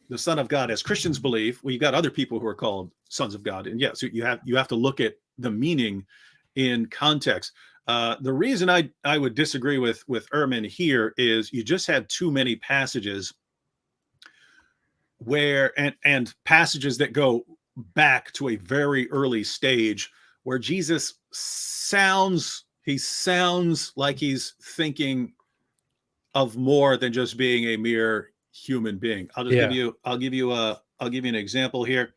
the Son of God, as Christians believe, well, you got other people who are called sons of God. And yes, you have to look at the meaning in context. The reason I would disagree with Ehrman here is you just had too many passages where and passages that go back to a very early stage where Jesus sounds like he's thinking of more than just being a mere human being. I'll give you an example here.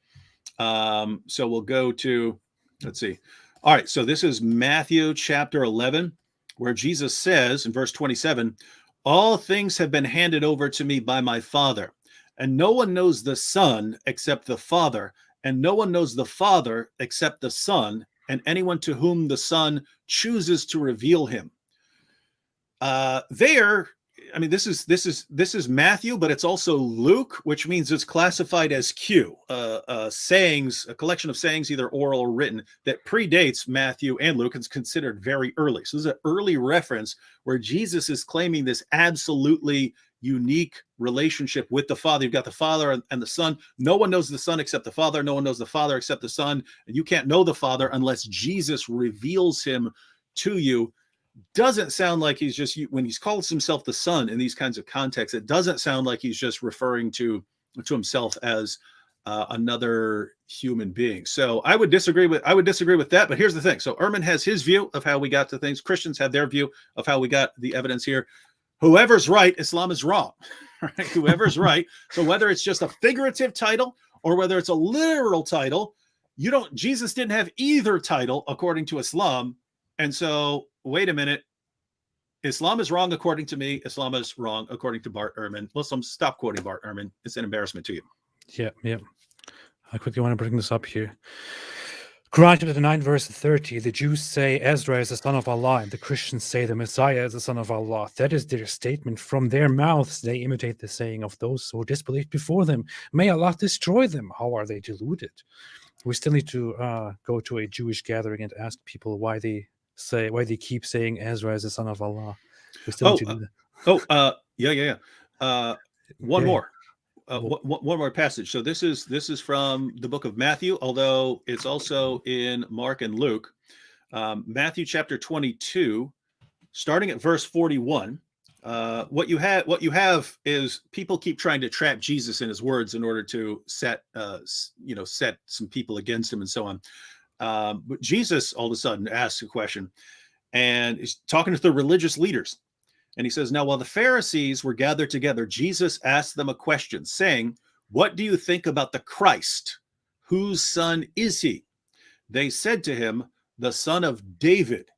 So we'll go to, let's see. All right, so this is Matthew chapter 11, where Jesus says in verse 27, all things have been handed over to me by my Father, and no one knows the Son except the Father, and no one knows the Father except the Son, and anyone to whom the Son chooses to reveal him. This is Matthew, but it's also Luke, which means it's classified as Q, sayings, a collection of sayings, either oral or written, that predates Matthew and Luke. It's considered very early. So this is an early reference where Jesus is claiming this absolutely unique relationship with the Father. You've got the Father and the Son. No one knows the Son except the Father. No one knows the Father except the Son. And you can't know the Father unless Jesus reveals him to you. Doesn't sound like he's just, when he calls himself the Son in these kinds of contexts, it doesn't sound like he's just referring to himself as another human being. So I would disagree with that. But here's the thing. So Ehrman has his view of how we got to things. Christians have their view of how we got the evidence here. Whoever's right, Islam is wrong. Right? Whoever's right. So whether it's just a figurative title or whether it's a literal title, Jesus didn't have either title according to Islam. And so, wait a minute. Islam is wrong according to me. Islam is wrong according to Bart Ehrman. Muslims, stop quoting Bart Ehrman. It's an embarrassment to you. Yeah. I quickly want to bring this up here. Quran chapter 9, verse 30, the Jews say Ezra is the son of Allah, and the Christians say the Messiah is the son of Allah. That is their statement. From their mouths, they imitate the saying of those who disbelieved before them. May Allah destroy them. How are they deluded? We still need to go to a Jewish gathering and ask people why they keep saying Ezra is the son of Allah. We still need to do that. Yeah. One more passage. So this is from the book of Matthew, although it's also in Mark and Luke. Matthew chapter 22, starting at verse 41. What you have is people keep trying to trap Jesus in his words in order to set some people against him and so on. But Jesus all of a sudden asks a question, and he's talking to the religious leaders. And he says, now, while the Pharisees were gathered together, Jesus asked them a question, saying, what do you think about the Christ? Whose son is he? They said to him, the son of David.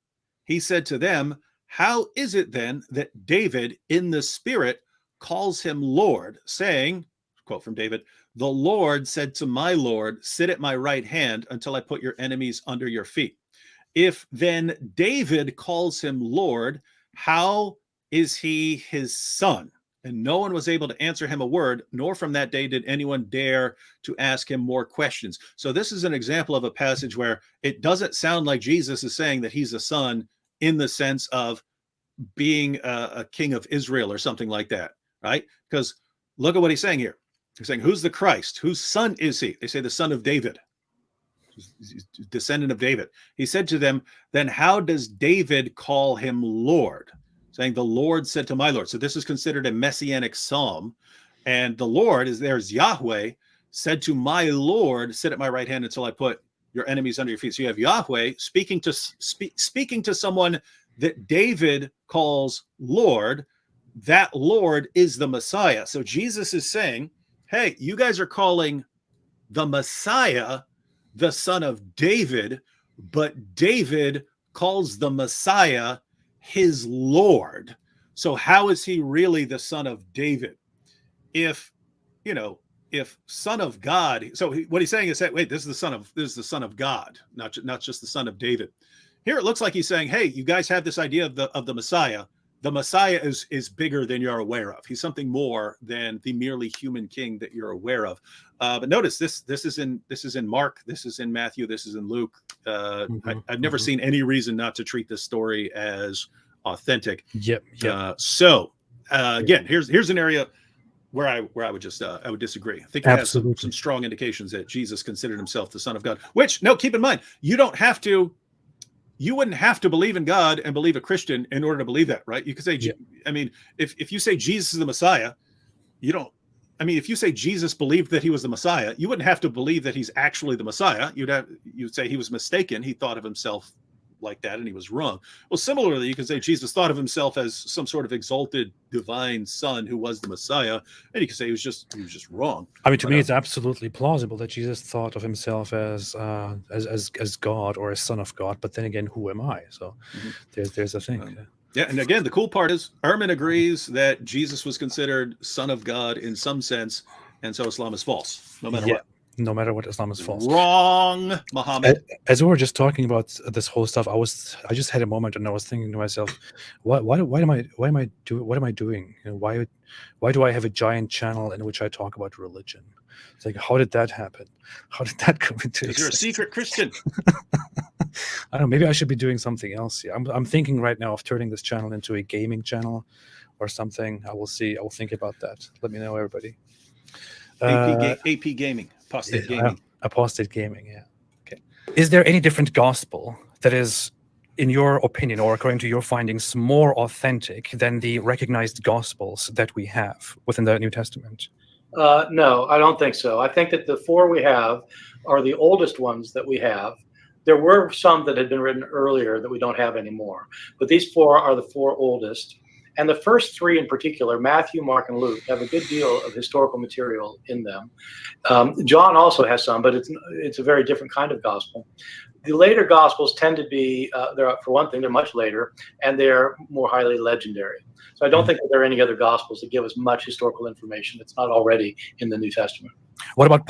He said to them, how is it then that David in the Spirit calls him Lord, saying, quote from David, the Lord said to my Lord, sit at my right hand until I put your enemies under your feet. If then David calls him Lord, how is he his son? And no one was able to answer him a word, nor from that day did anyone dare to ask him more questions. So this is an example of a passage where it doesn't sound like Jesus is saying that he's a son in the sense of being a king of Israel or something like that, right? Because look at what he's saying here. He's saying, who's the Christ? Whose son is he? They say the son of David, descendant of David. He said to them, then how does David call him Lord? Saying the Lord said to my Lord. So this is considered a messianic psalm. And the Lord there's Yahweh said to my Lord, sit at my right hand until I put your enemies under your feet. So you have Yahweh speaking to someone that David calls Lord. That Lord is the Messiah. So Jesus is saying, hey, you guys are calling the Messiah the son of David, but David calls the Messiah his Lord. So how is he really the son of David? If son of God, so what he's saying is that, wait, this is the son of God, not just the son of David. Here it looks like he's saying, hey, you guys have this idea of the Messiah. The Messiah is bigger than you're aware of. He's something more than the merely human king that you're aware of. But notice this is in Mark, this is in Matthew, this is in Luke. I've never seen any reason not to treat this story as authentic. Yep. Again, here's an area where I would just I would disagree. I think it has some strong indications that Jesus considered himself the Son of God. Which, no, keep in mind, you don't have to you wouldn't have to believe in God and believe a Christian in order to believe that, right? You could say, Yeah. I mean, if you say Jesus is the Messiah, you don't, I mean, if you say Jesus believed that he was the Messiah, you wouldn't have to believe that he's actually the Messiah. You'd say he was mistaken. He thought of himself like that and he was wrong. Well, similarly, you can say Jesus thought of himself as some sort of exalted divine son who was the Messiah, and you can say he was just wrong. I mean, to me, it's absolutely plausible that Jesus thought of himself as God or as Son of God. But then again, who am I? So there's a thing. Yeah, and again, the cool part is Ehrman agrees that Jesus was considered Son of God in some sense, and so Islam is false, no matter what. No matter what, Islam is false. Wrong, Muhammad. As we were just talking about this whole stuff, I just had a moment and I was thinking to myself, what am I doing? You know, why do I have a giant channel in which I talk about religion? It's like, how did that happen? How did that come into existence? You're a secret Christian. I don't know. Maybe I should be doing something else here. I'm thinking right now of turning this channel into a gaming channel or something. I will see. I will think about that. Let me know, everybody. AP Gaming. Apostate Gaming. Apostate Gaming, yeah. Okay. Is there any different gospel that is, in your opinion, or according to your findings, more authentic than the recognized gospels that we have within the New Testament? No, I don't think so. I think that the four we have are the oldest ones that we have. There were some that had been written earlier that we don't have anymore, but these four are the four oldest. And the first three in particular, Matthew, Mark, and Luke, have a good deal of historical material in them. John also has some, but it's a very different kind of gospel. The later gospels tend to be, for one thing, they're much later, and they're more highly legendary. So I don't think that there are any other gospels that give us much historical information that's not already in the New Testament. What about,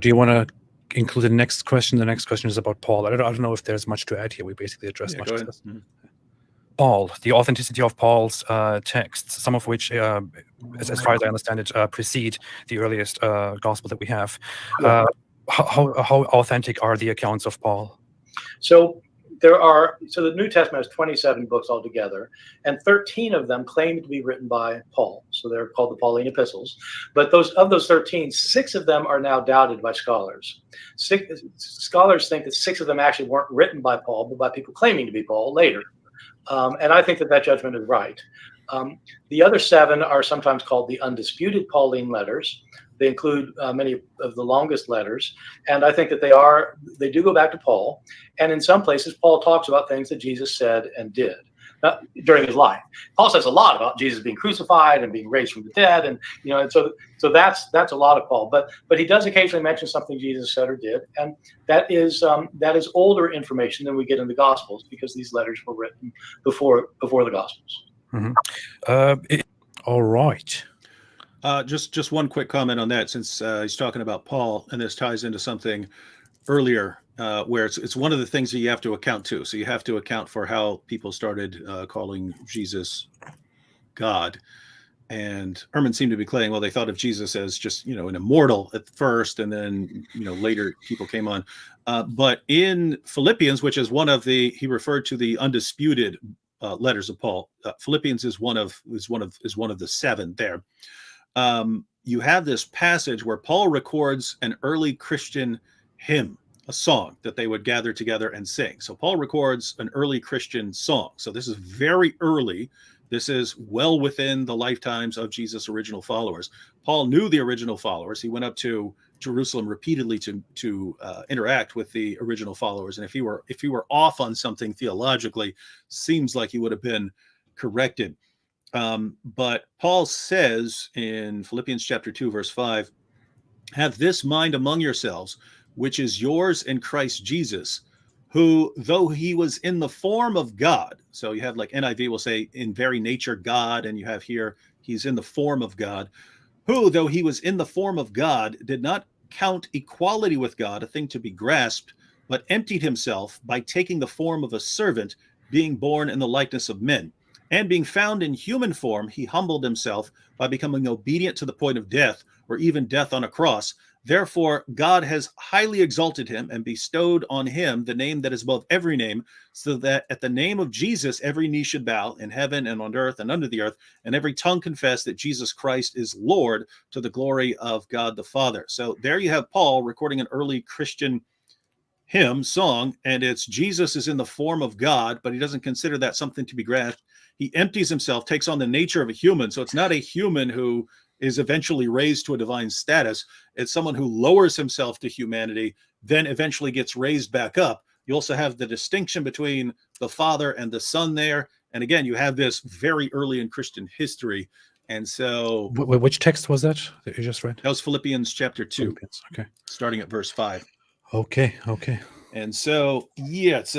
do you want to include the next question? The next question is about Paul. I don't know if there's much to add here. We basically addressed much of this. Paul, the authenticity of Paul's texts, some of which, as far as I understand it, precede the earliest gospel that we have. How authentic are the accounts of Paul? So the New Testament has 27 books altogether, and 13 of them claim to be written by Paul. So they're called the Pauline epistles. But of those 13, 6 of them are now doubted by scholars. Scholars think that 6 of them actually weren't written by Paul, but by people claiming to be Paul later. And I think that judgment is right. The other 7 are sometimes called the undisputed Pauline letters. They include many of the longest letters. And I think that they do go back to Paul. And in some places, Paul talks about things that Jesus said and did during his life. Paul says a lot about Jesus being crucified and being raised from the dead. And, and so that's a lot of Paul. But he does occasionally mention something Jesus said or did. And that is older information than we get in the Gospels, because these letters were written before the Gospels. Mm-hmm. All right. Just one quick comment on that, since he's talking about Paul, and this ties into something earlier where it's one of the things that you have to account to. So you have to account for how people started calling Jesus God. And Ehrman seemed to be claiming, well, they thought of Jesus as just, an immortal at first, and then, later people came on. But in Philippians, which is he referred to the undisputed letters of Paul. Philippians is one of the 7 there. You have this passage where Paul records an early Christian hymn, a song that they would gather together and sing. So Paul records an early Christian song. So this is very early. This is well within the lifetimes of Jesus' original followers. Paul knew the original followers. He went up to Jerusalem repeatedly to interact with the original followers. And if he were off on something theologically, seems like he would have been corrected. But Paul says in Philippians chapter 2, verse 5, have this mind among yourselves, which is yours in Christ Jesus, who, though he was in the form of God, so you have like NIV will say in very nature God, and you have here he's in the form of God, who, though he was in the form of God, did not count equality with God a thing to be grasped, but emptied himself by taking the form of a servant, being born in the likeness of men. And being found in human form, he humbled himself by becoming obedient to the point of death, or even death on a cross. Therefore, God has highly exalted him and bestowed on him the name that is above every name, so that at the name of Jesus, every knee should bow in heaven and on earth and under the earth, and every tongue confess that Jesus Christ is Lord, to the glory of God the Father. So there you have Paul recording an early Christian hymn song, and it's Jesus is in the form of God, but he doesn't consider that something to be grasped. He empties himself, takes on the nature of a human. So it's not a human who is eventually raised to a divine status. It's someone who lowers himself to humanity, then eventually gets raised back up. You also have the distinction between the Father and the Son there. And again, you have this very early in Christian history. And so Which text was that you just read? that was Philippians chapter 2, Philippians. Okay. starting at verse 5. Okay. And so, yeah, it's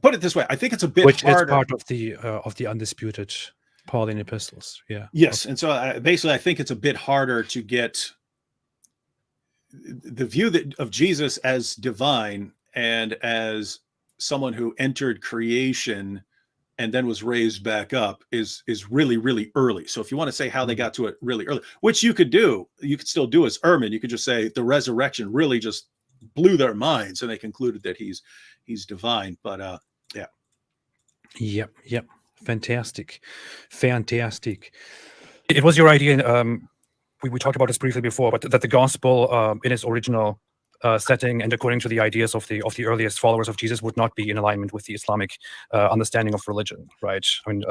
put it this way. I think it's a bit Which harder. is part of the undisputed Pauline epistles. Yeah. Yes. And so basically, I think it's a bit harder to get the view of Jesus as divine and as someone who entered creation and then was raised back up is really, really early. So if you want to say how they got to it really early, which you could still do as Ehrman, you could just say the resurrection really just blew their minds and they concluded that he's divine. But yeah. Yep. Fantastic. It was your idea. We talked about this briefly before, but that the gospel in its original setting and according to the ideas of the earliest followers of Jesus would not be in alignment with the Islamic understanding of religion, right? I mean,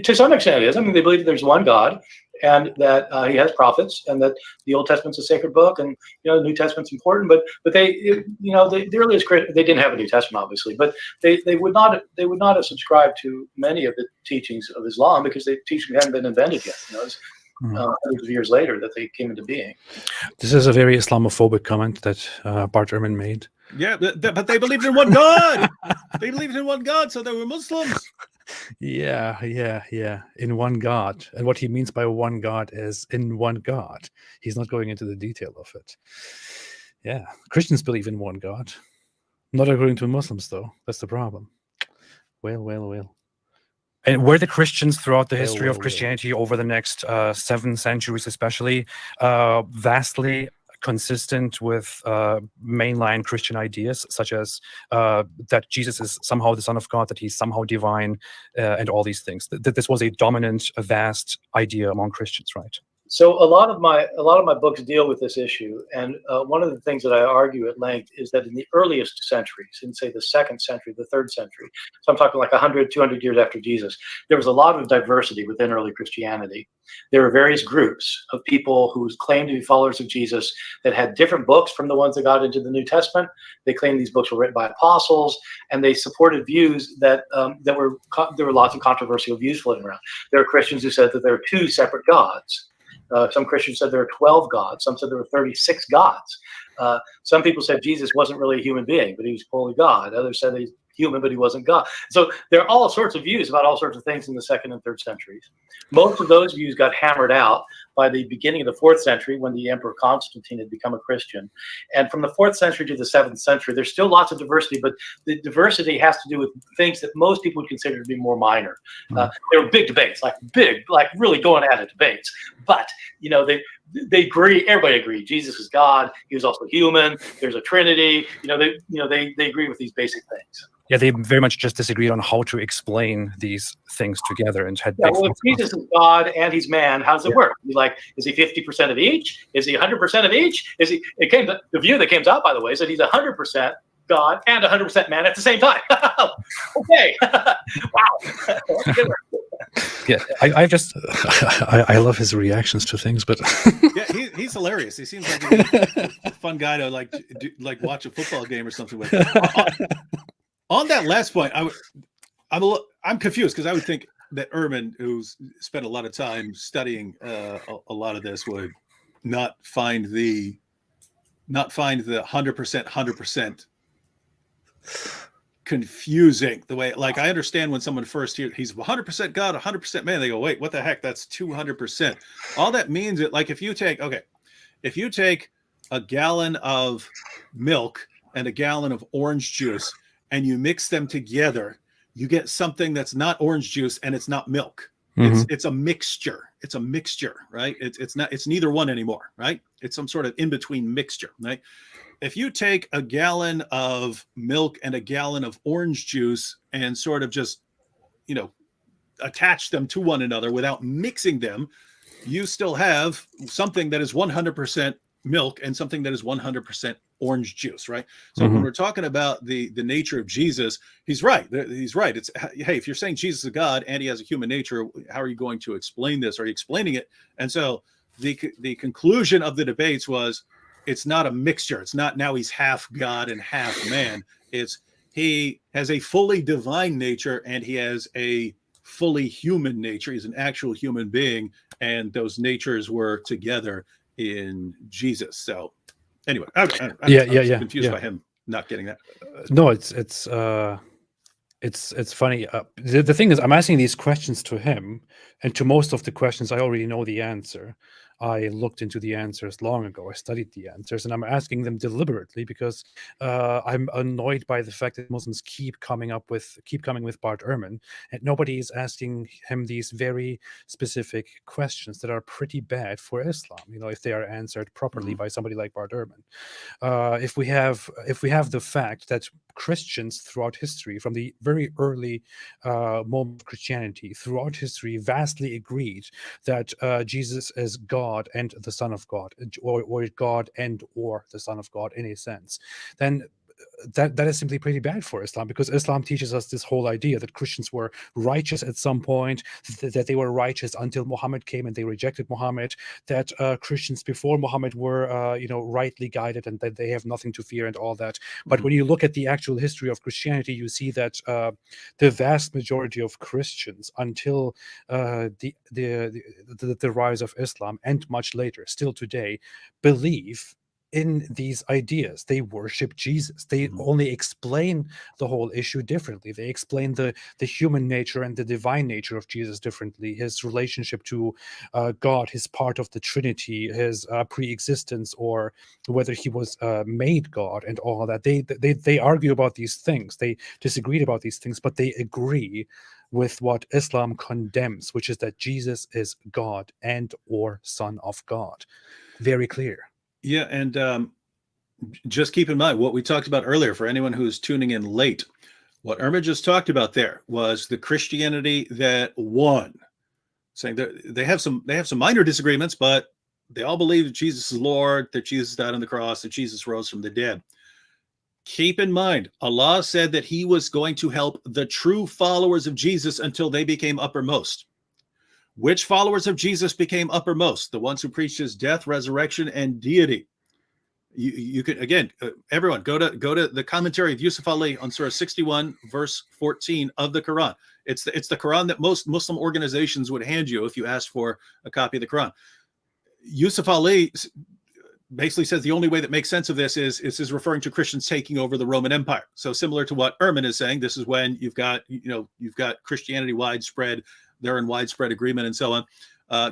to some extent it is. I mean, they believe that there's one God and that he has prophets and that the Old Testament's a sacred book and, the New Testament's important, but the earliest Christians, they didn't have a New Testament, obviously, but they would not have subscribed to many of the teachings of Islam because the teachings hadn't been invented yet. It's hundreds of years later that they came into being. This is a very Islamophobic comment that Bart Ehrman made. Yeah, but they believed in one God. They believed in one God, so they were Muslims. Yeah. In one God. And what he means by one God is in one God. He's not going into the detail of it. Yeah. Christians believe in one God. Not according to Muslims, though. That's the problem. Well. And were the Christians throughout the history of Christianity over the next 7 centuries especially vastly consistent with mainline Christian ideas, such as that Jesus is somehow the Son of God, that he's somehow divine, and all these things? That this was a dominant, a vast idea among Christians, right? So a lot of my books deal with this issue, and one of the things that I argue at length is that in the earliest centuries, in say the 2nd century, the 3rd century, so I'm talking like 100, 200 years after Jesus, there was a lot of diversity within early Christianity. There were various groups of people who claimed to be followers of Jesus that had different books from the ones that got into the New Testament. They claimed these books were written by apostles, and they supported views that there were lots of controversial views floating around. There are Christians who said that there are 2 separate gods. Some Christians said there are 12 gods. Some said there were 36 gods. Some people said Jesus wasn't really a human being, but he was fully God. Others said he's human, but he wasn't God. So there are all sorts of views about all sorts of things in the 2nd and 3rd centuries. Most of those views got hammered out by the beginning of the 4th century when the Emperor Constantine had become a Christian. And from the 4th century to the 7th century, there's still lots of diversity, but the diversity has to do with things that most people would consider to be more minor. There were big debates, like really going at it debates. But, they agree, everybody agreed. Jesus is God. He was also human. There's a Trinity. They agree with these basic things. Yeah, they very much just disagreed on how to explain these things together and had if Jesus is God and he's man, how does it work? Is he 50% of each? Is he 100% of each? The view that came out, by the way, is that he's 100% God and 100% man at the same time. Okay. Wow. Yeah, I love his reactions to things, but yeah, he's hilarious. He seems like a fun guy to watch a football game or something with. On that last point, I'm confused because I would think that Ehrman, who's spent a lot of time studying a lot of this, would not find the 100% confusing the way. Like, I understand when someone first hears he's 100% God, 100% man, they go, wait, what the heck? That's 200%. All that means it. Like, if you take a gallon of milk and a gallon of orange juice, and you mix them together, you get something that's not orange juice and it's not milk. Mm-hmm. It's a mixture. It's a mixture, right? It's neither one anymore, right? It's some sort of in-between mixture, right? If you take a gallon of milk and a gallon of orange juice and sort of just, attach them to one another without mixing them, you still have something that is 100% milk and something that is 100% orange juice, right? So when we're talking about the nature of Jesus, he's right. He's right. It's, hey, if you're saying Jesus is God and he has a human nature, how are you going to explain this? Are you explaining it? And so the conclusion of the debates was, it's not a mixture. It's not now he's half God and half man. It's he has a fully divine nature and he has a fully human nature. He's an actual human being, and those natures were together in Jesus. So anyway, I was confused by him not getting that. No, it's funny. The thing is, I'm asking these questions to him, and to most of the questions, I already know the answer. I looked into the answers long ago. I studied the answers, and I'm asking them deliberately because I'm annoyed by the fact that Muslims keep coming with Bart Ehrman, and nobody is asking him these very specific questions that are pretty bad for Islam. You know, if they are answered properly by somebody like Bart Ehrman. If we have the fact that Christians throughout history, from the very early moment of Christianity, throughout history, vastly agreed that Jesus is God and the Son of God, or God and or the Son of God in a sense, then that is simply pretty bad for Islam, because Islam teaches us this whole idea that Christians were righteous at some point, that they were righteous until Muhammad came and they rejected Muhammad, that Christians before Muhammad were rightly guided and that they have nothing to fear and all that. But when you look at the actual history of Christianity, you see that the vast majority of Christians until the rise of Islam, and much later, still today, believe in these ideas. They worship Jesus. They only explain the whole issue differently. They explain the human nature and the divine nature of Jesus differently, his relationship to God, his part of the Trinity, his pre-existence, or whether he was made God and all that. They argue about these things. They disagreed about these things, but they agree with what Islam condemns, which is that Jesus is God and or Son of God. Very clear. Yeah, and just keep in mind what we talked about earlier for anyone who's tuning in late. What Ehrman just talked about there was the Christianity that won, saying that they have some minor disagreements, but they all believe that Jesus is Lord, that Jesus died on the cross, that Jesus rose from the dead. Keep in mind, Allah said that he was going to help the true followers of Jesus until they became uppermost. Which followers of Jesus became uppermost? The ones who preached his death, resurrection, and deity. You could, again, everyone go to the commentary of Yusuf Ali on Surah 61, verse 14 of the Quran. It's the Quran that most Muslim organizations would hand you if you asked for a copy of the Quran. Yusuf Ali basically says the only way that makes sense of this is referring to Christians taking over the Roman Empire. So similar to what Ehrman is saying, this is when you've got Christianity widespread. They're in widespread agreement and so on.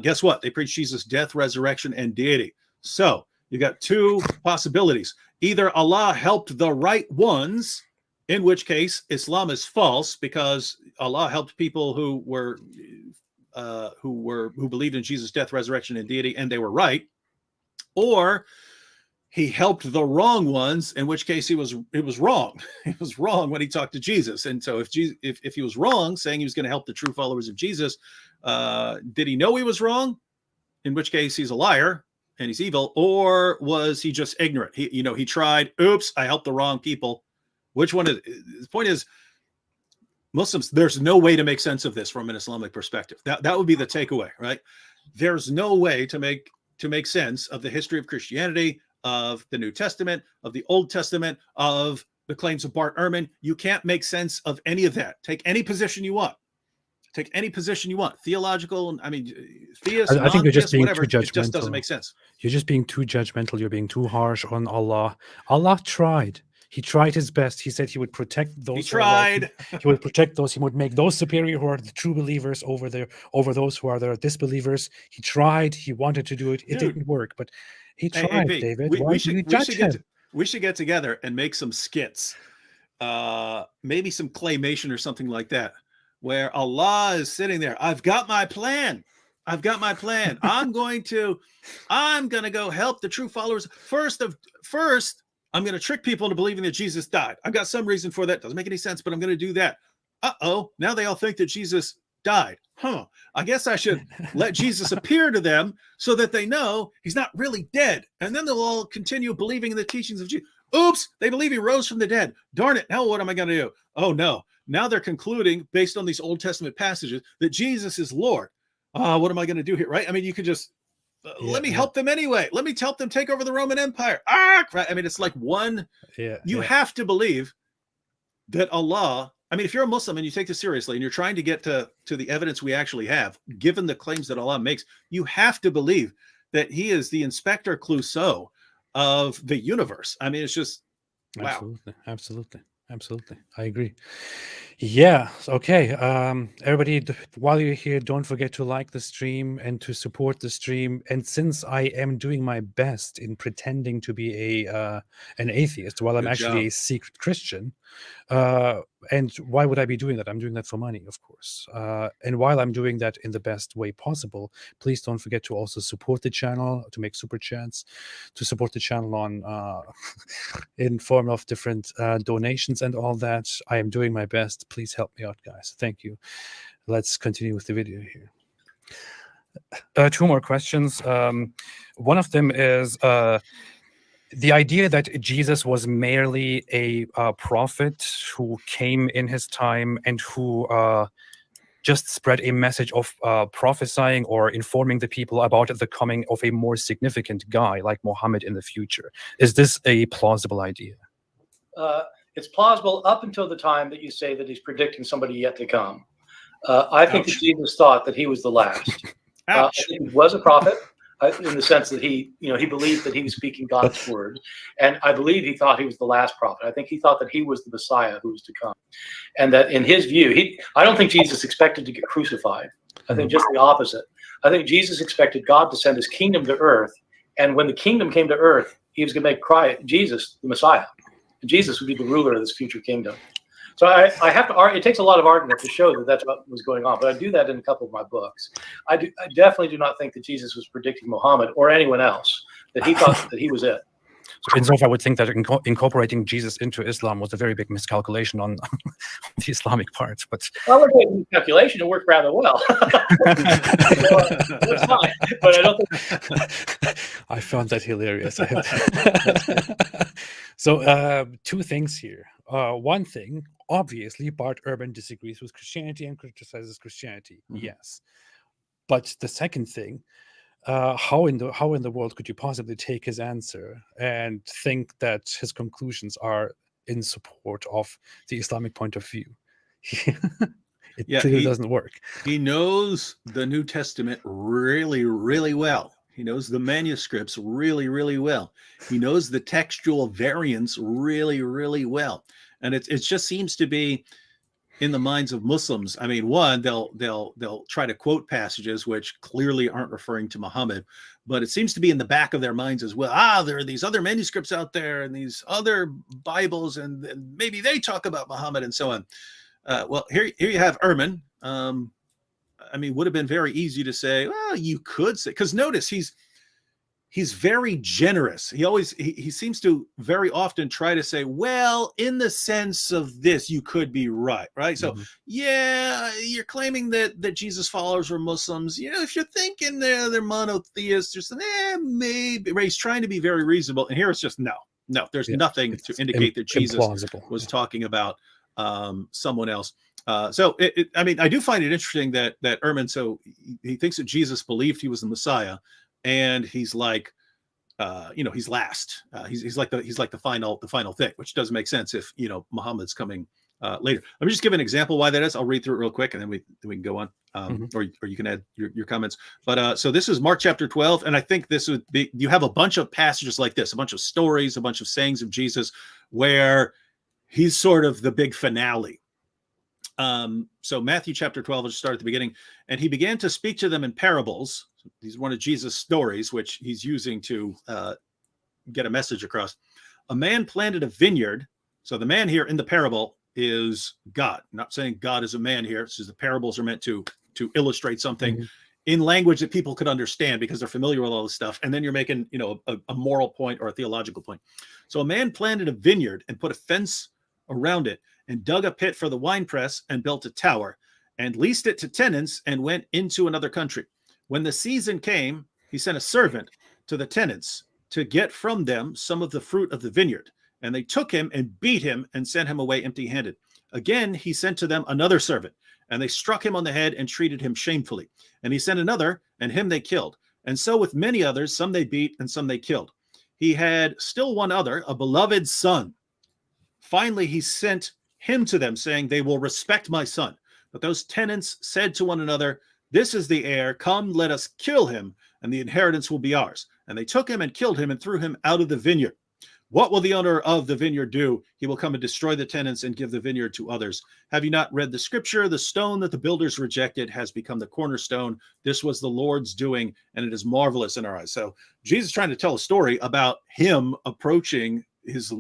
Guess what? They preach Jesus' death, resurrection, and deity. So you got two possibilities. Either Allah helped the right ones, in which case Islam is false because Allah helped people who believed in Jesus' death, resurrection, and deity, and they were right, or he helped the wrong ones, in which case it was wrong. It was wrong when he talked to Jesus. And so if he was wrong, saying he was going to help the true followers of Jesus, did he know he was wrong? In which case he's a liar and he's evil, or was he just ignorant? He tried, oops, I helped the wrong people. Which one is the point is, Muslims, there's no way to make sense of this from an Islamic perspective. That would be the takeaway, right? There's no way to make sense of the history of Christianity, of the New Testament, of the Old Testament, of the claims of Bart Ehrman. You can't make sense of any of that. Take any position you want. Theological, theist, I think you're just being whatever, too judgmental. it just doesn't make sense. You're just being too judgmental. You're being too harsh on Allah. Allah tried. He tried his best. He said he would protect those. He tried. He would protect those. He would make those superior who are the true believers over those who are the disbelievers. He tried. He wanted to do it. It didn't work, but he tried, Hey, David. Why do you judge him? We should get together and make some skits, maybe some claymation or something like that, where Allah is sitting there. I've got my plan. I'm going to go help the true followers. First, I'm going to trick people into believing that Jesus died. I've got some reason for that. Doesn't make any sense, but I'm going to do that. Now they all think that Jesus died. I guess I should let Jesus appear to them so that they know he's not really dead. And then they'll all continue believing in the teachings of Jesus. Oops, they believe he rose from the dead. Darn it, now what am I going to do? Oh, no. Now they're concluding, based on these Old Testament passages, that Jesus is Lord. What am I going to do here, right? I mean, you could just, let me help them anyway. Let me help them take over the Roman Empire. Right? I mean, it's like one, you have to believe that Allah, I mean, if you're a Muslim and you take this seriously and you're trying to get to the evidence we actually have, given the claims that Allah makes, you have to believe that he is the Inspector Clouseau of the universe. I mean, it's just, wow. Absolutely. I agree. Yeah. Okay. Everybody, while you're here, don't forget to like the stream and to support the stream. And since I am doing my best in pretending to be an atheist while I'm actually a secret Christian, and why would I be doing that? I'm doing that for money, of course. And while I'm doing that in the best way possible, please don't forget to also support the channel, to make super chats, to support the channel on in form of different donations and all that. I am doing my best. Please help me out, guys. Thank you. Let's continue with the video here. Two more questions. One of them is the idea that Jesus was merely a prophet who came in his time and who just spread a message of prophesying or informing the people about the coming of a more significant guy like Muhammad in the future. Is this a plausible idea? It's plausible up until the time that you say that he's predicting somebody yet to come. I think that Jesus thought that he was the last. I think he was a prophet in the sense that he believed that he was speaking God's word. And I believe he thought he was the last prophet. I think he thought that he was the Messiah who was to come. And that in his view, I don't think Jesus expected to get crucified. I think just the opposite. I think Jesus expected God to send his kingdom to earth. And when the kingdom came to earth, he was going to make Jesus the Messiah. Jesus would be the ruler of this future kingdom. So I have to argue. It takes a lot of argument to show that that's what was going on, but I do that in a couple of my books. I definitely do not think that Jesus was predicting Muhammad or anyone else, that he thought that he was it. So insofar, I would think that incorporating Jesus into Islam was a very big miscalculation on the Islamic part. But well, it was a miscalculation. It worked rather well. It's fine, but I don't think. I found that hilarious. So two things here. One thing, obviously, Bart Ehrman disagrees with Christianity and criticizes Christianity. Mm-hmm. Yes, but the second thing. How in the world could you possibly take his answer and think that his conclusions are in support of the Islamic point of view? It clearly doesn't work. He knows the New Testament really, really well. He knows the manuscripts really, really well. He knows the textual variants really, really well. And it just seems to be in the minds of Muslims. I mean, one, they'll try to quote passages which clearly aren't referring to Muhammad, but it seems to be in the back of their minds as well. There are these other manuscripts out there and these other Bibles, and maybe they talk about Muhammad and so on. Well, here you have Ehrman. I mean, would have been very easy to say, well, you could say, because notice he's very generous. He seems to very often try to say, well, in the sense of this, you could be right. So, yeah, you're claiming that Jesus followers were Muslims. You know, if you're thinking they're monotheists or something, maybe. He's trying to be very reasonable. And here it's just, no, there's nothing to indicate that Jesus was talking about someone else. So, I mean, I do find it interesting that Ehrman, so he thinks that Jesus believed he was the Messiah. And he's like, he's last. He's like the final thing, which doesn't make sense if Muhammad's coming later. Let me just give an example why that is. I'll read through it real quick, and then we can go on, or you can add your comments. But so this is Mark chapter 12, and I think this would be. You have a bunch of passages like this, a bunch of stories, a bunch of sayings of Jesus, where he's sort of the big finale. So Matthew chapter 12, I'll just start at the beginning. And he began to speak to them in parables. These are one of Jesus' stories, which he's using to get a message across. A man planted a vineyard. So the man here in the parable is God. I'm not saying God is a man here. It's just the parables are meant to illustrate something in language that people could understand because they're familiar with all this stuff. And then you're making, a moral point or a theological point. So a man planted a vineyard and put a fence around it and dug a pit for the winepress and built a tower and leased it to tenants and went into another country. When the season came, he sent a servant to the tenants to get from them some of the fruit of the vineyard. And they took him and beat him and sent him away empty-handed. Again, he sent to them another servant, and they struck him on the head and treated him shamefully. And he sent another, and him they killed. And so with many others, some they beat and some they killed. He had still one other, a beloved son. Finally, he sent him to them, saying, they will respect my son. But those tenants said to one another, this is the heir. Come, let us kill him, and the inheritance will be ours. And they took him and killed him and threw him out of the vineyard. What will the owner of the vineyard do? He will come and destroy the tenants and give the vineyard to others. Have you not read the scripture? The stone that the builders rejected has become the cornerstone. This was the Lord's doing, and it is marvelous in our eyes. So Jesus is trying to tell a story about him approaching his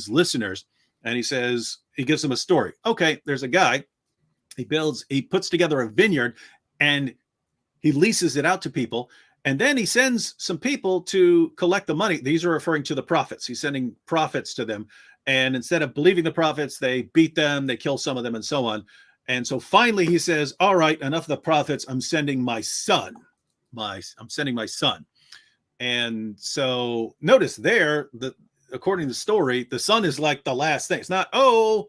listeners. And he says, he gives them a story. Okay, there's a guy. He puts together a vineyard and he leases it out to people. And then he sends some people to collect the money. These are referring to the prophets. He's sending prophets to them. And instead of believing the prophets, they beat them, they kill some of them, and so on. And so finally he says, all right, enough of the prophets. I'm sending my son. I'm sending my son. And so notice there, according to the story, the son is like the last thing. It's not, oh,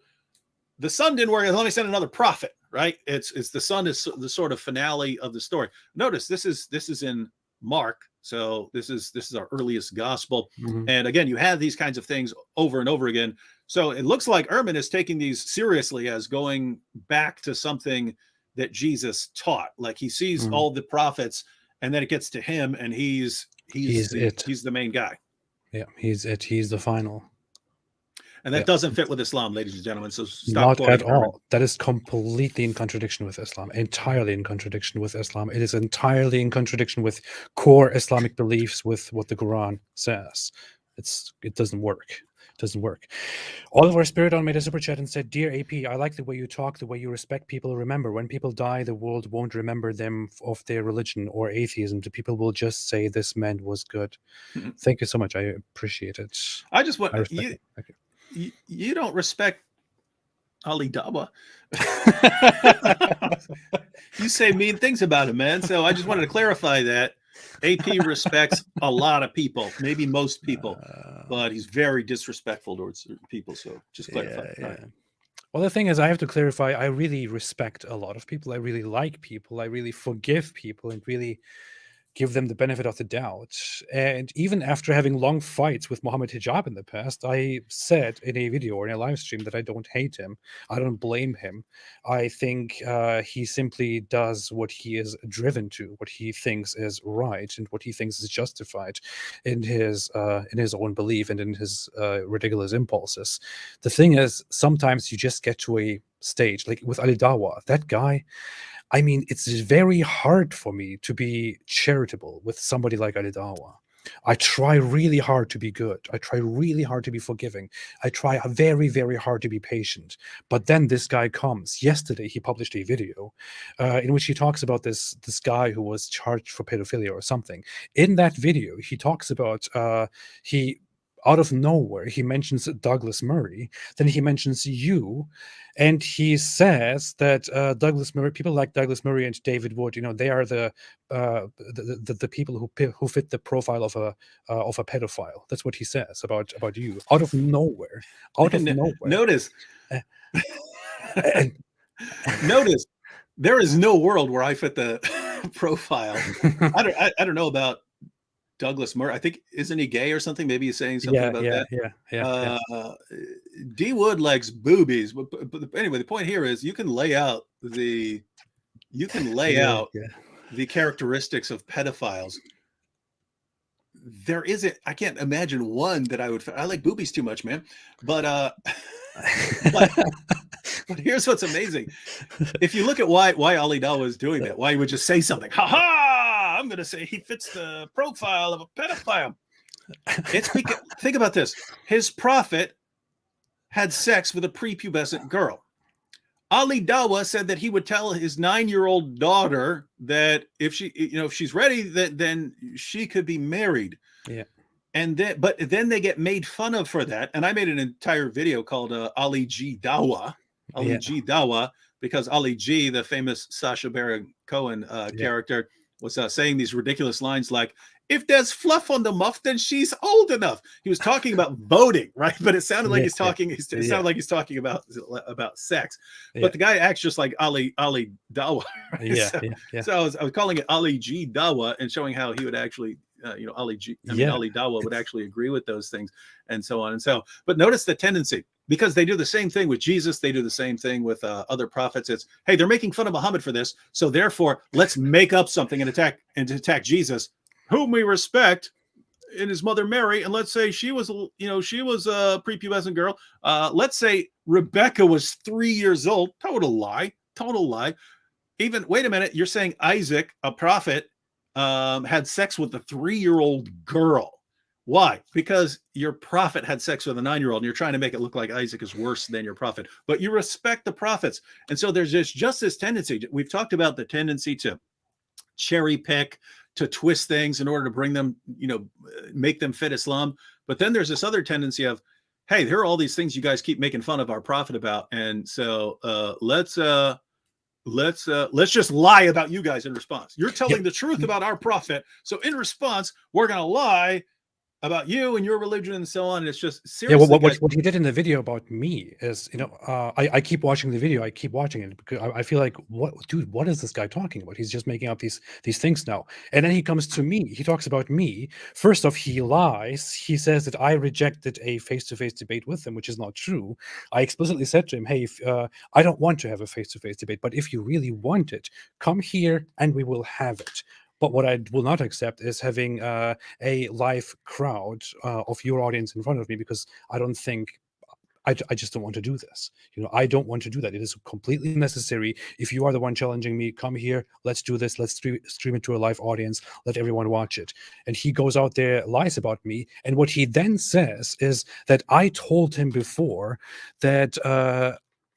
the son didn't work. Let me send another prophet, right? It's the son is the sort of finale of the story. Notice this is in Mark. So this is our earliest gospel. Mm-hmm. And again, you have these kinds of things over and over again. So it looks like Ehrman is taking these seriously as going back to something that Jesus taught. Like he sees all the prophets, and then it gets to him, and he's the main guy. Yeah, he's it. He's the final. And that doesn't fit with Islam, ladies and gentlemen. So stop not at all. Ehrman. That is completely in contradiction with Islam. Entirely in contradiction with Islam. It is entirely in contradiction with core Islamic beliefs, with what the Quran says. It doesn't work. It doesn't work. Oliver Spiridon made a super chat and said, "Dear AP, I like the way you talk, the way you respect people. Remember, when people die, the world won't remember them of their religion or atheism. The people will just say this man was good." Mm-hmm. Thank you so much. I appreciate it. I just want you don't respect Ali Dawa. You say mean things about him, man. So I just wanted to clarify that. AP respects a lot of people, maybe most people, but he's very disrespectful towards certain people. So just clarify. Yeah. Right. Well, the thing is, I have to clarify, I really respect a lot of people. I really like people. I really forgive people and really give them the benefit of the doubt. And even after having long fights with Mohammed Hijab in the past, I said in a video or in a live stream that I don't hate him. I don't blame him. I think he simply does what he is driven to, what he thinks is right, and what he thinks is justified in his own belief and in his ridiculous impulses. The thing is, sometimes you just get to a stage, like with Ali Dawa, that guy. I mean, it's very hard for me to be charitable with somebody like Ali Dawa. I try really hard to be good. I try really hard to be forgiving. I try very, very hard to be patient. But then this guy comes. Yesterday, he published a video in which he talks about this guy who was charged for pedophilia or something. In that video, he talks about out of nowhere, he mentions Douglas Murray. Then he mentions you, and he says that Douglas Murray, people like Douglas Murray and David Wood, they are the people who fit the profile of a pedophile. That's what he says about you. Out of nowhere. Notice. Notice. There is no world where I fit the profile. I don't know about Douglas Murray. I think, isn't he gay or something? Maybe he's saying something about that. Yeah. D Wood likes boobies, but anyway, the point here is you can lay out the characteristics of pedophiles. There isn't. I can't imagine one that I like boobies too much, man. But here's what's amazing. If you look at why Ali Dawa was doing that, why he would just say something, I'm going to say he fits the profile of a pedophile. It's because, think about this. His prophet had sex with a prepubescent girl. Ali Dawa said that he would tell his 9-year-old daughter that if she's ready, then she could be married. Yeah. But then they get made fun of for that. And I made an entire video called Ali G Dawa. Ali G Dawa. because Ali G, the famous Sacha Baron Cohen character, was saying these ridiculous lines like, "If there's fluff on the muff, then she's old enough." He was talking about voting, right? But it sounded like he's talking. It sounded like he's talking about sex. But the guy acts just like Ali Dawa. Right? So I was calling it Ali G Dawa and showing how he would actually, Ali Dawa would actually agree with those things, and so on and so. But notice the tendency, because they do the same thing with Jesus, they do the same thing with other prophets. It's, hey, they're making fun of Muhammad for this, so therefore let's make up something and attack Jesus, whom we respect, in his mother Mary, and let's say she was a prepubescent girl. Let's say Rebecca was 3 years old. Total lie. Even, wait a minute, you're saying Isaac, a prophet, had sex with a 3-year-old girl. Why? Because your prophet had sex with a 9-year-old, and you're trying to make it look like Isaac is worse than your prophet. But you respect the prophets. And so there's just this tendency. We've talked about the tendency to cherry pick, to twist things in order to bring them, make them fit Islam. But then there's this other tendency of, hey, there are all these things you guys keep making fun of our prophet about. And so let's just lie about you guys in response. You're telling the truth about our prophet. So in response, we're going to lie about you and your religion and so on. And it's just seriously. Yeah, what he did in the video about me is, I keep watching the video. I keep watching it because I feel like, what is this guy talking about? He's just making up these things now. And then he comes to me. He talks about me. First off, he lies. He says that I rejected a face-to-face debate with him, which is not true. I explicitly said to him, hey, I don't want to have a face-to-face debate, but if you really want it, come here and we will have it. But what I will not accept is having a live crowd of your audience in front of me, because I don't think, I just don't want to do this. I don't want to do that. It is completely necessary. If you are the one challenging me, come here, let's do this. Let's stream it to a live audience. Let everyone watch it. And he goes out there, lies about me. And what he then says is that I told him before that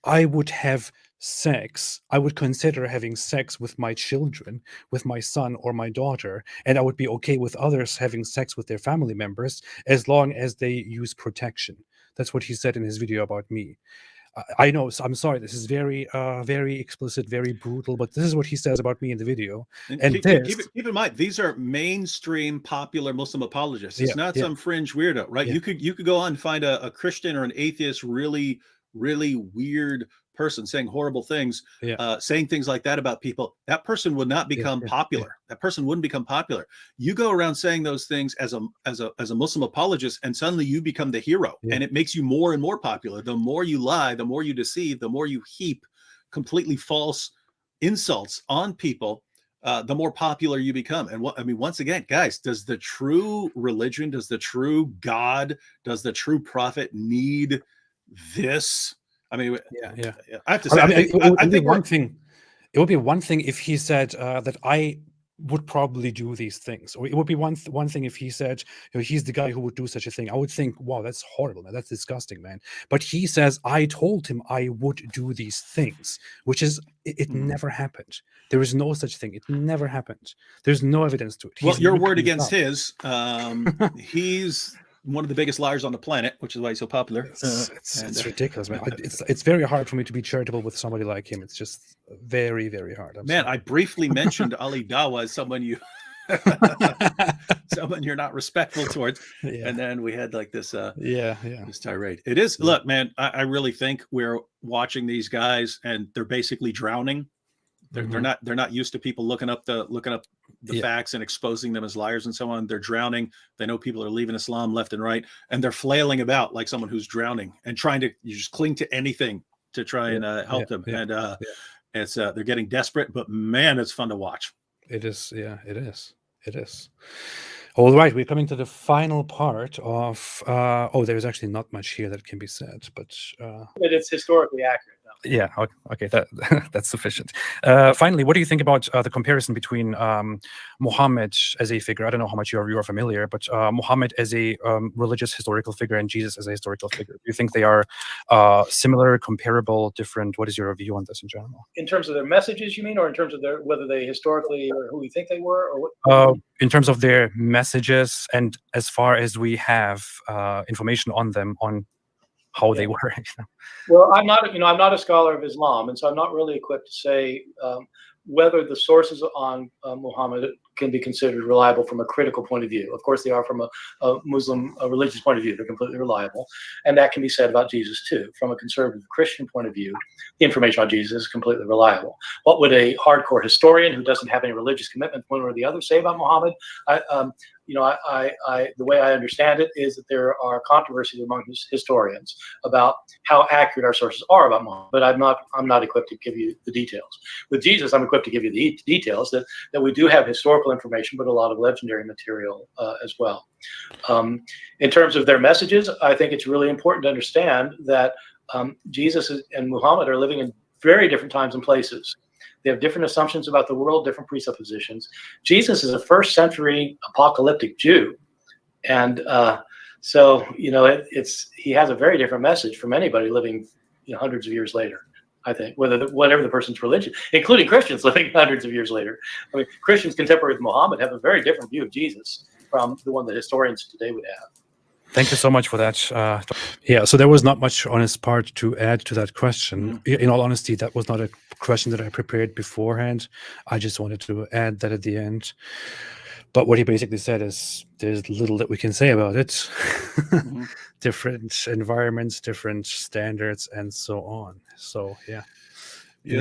I would have sex, I would consider having sex with my children, with my son or my daughter, and I would be okay with others having sex with their family members as long as they use protection. That's what he said in his video about me. I know, I'm sorry, this is very explicit, very brutal, but this is what he says about me in the video. And keep in mind, these are mainstream popular Muslim apologists. It's not some fringe weirdo, right? You could go on and find a Christian or an atheist really weird person saying horrible things, saying things like that about people. That person would not become popular. That person wouldn't become popular. You go around saying those things as a Muslim apologist, and suddenly you become the hero, and it makes you more and more popular. The more you lie, the more you deceive, the more you heap completely false insults on people, the more popular you become. And once again, guys, does the true religion, does the true God, does the true prophet need this? I mean, I have to say, I think one thing. It would be one thing if he said that I would probably do these things, or it would be one thing if he said, he's the guy who would do such a thing. I would think, wow, that's horrible, man. That's disgusting, man. But he says, I told him I would do these things, which is, it never happened. There is no such thing. It never happened. There's no evidence to it. Well, your word against his. He's one of the biggest liars on the planet, which is why he's so popular. It's ridiculous, man. It's very hard for me to be charitable with somebody like him. It's just very, very hard. I briefly mentioned Ali Dawa as someone you're not respectful towards, and then we had like this this tirade. It is, look, man, I really think we're watching these guys, and they're basically drowning. They're not used to people looking up the facts and exposing them as liars and so on. They're drowning. They know people are leaving Islam left and right, and they're flailing about like someone who's drowning and trying to just cling to anything to try and help them. And it's they're getting desperate, but man, it's fun to watch. It is. Yeah, it is. It is. All right, we're coming to the final part of. There's actually not much here that can be said, but it's historically accurate. Yeah. Okay. That's sufficient. Finally, what do you think about the comparison between Muhammad as a figure? I don't know how much you are familiar, but Muhammad as a religious historical figure and Jesus as a historical figure. Do you think they are similar, comparable, different? What is your view on this in general? In terms of their messages, you mean, or in terms of whether they historically or who we think they were, or what? In terms of their messages, and as far as we have information on them, on how they were. Well, I'm not a scholar of Islam, and so I'm not really equipped to say whether the sources on Muhammad can be considered reliable from a critical point of view. Of course, they are from a Muslim religious point of view. They're completely reliable. And that can be said about Jesus, too. From a conservative Christian point of view, the information on Jesus is completely reliable. What would a hardcore historian who doesn't have any religious commitment one way or the other say about Muhammad? The way I understand it is that there are controversies among historians about how accurate our sources are about Muhammad, but I'm not equipped to give you the details. With Jesus, I'm equipped to give you the details that we do have historical information, but a lot of legendary material as well. In terms of their messages, I think it's really important to understand that Jesus and Muhammad are living in very different times and places. They have different assumptions about the world, different presuppositions. Jesus is a first century apocalyptic Jew. And so, he has a very different message from anybody living hundreds of years later, I think, whatever the person's religion, including Christians living hundreds of years later. I mean, Christians contemporary with Muhammad have a very different view of Jesus from the one that historians today would have. Thank you so much for that. So there was not much on his part to add to that question. In all honesty, that was not a question that I prepared beforehand. I just wanted to add that at the end. But what he basically said is there's little that we can say about it. Different environments, different standards, and so on. So yeah.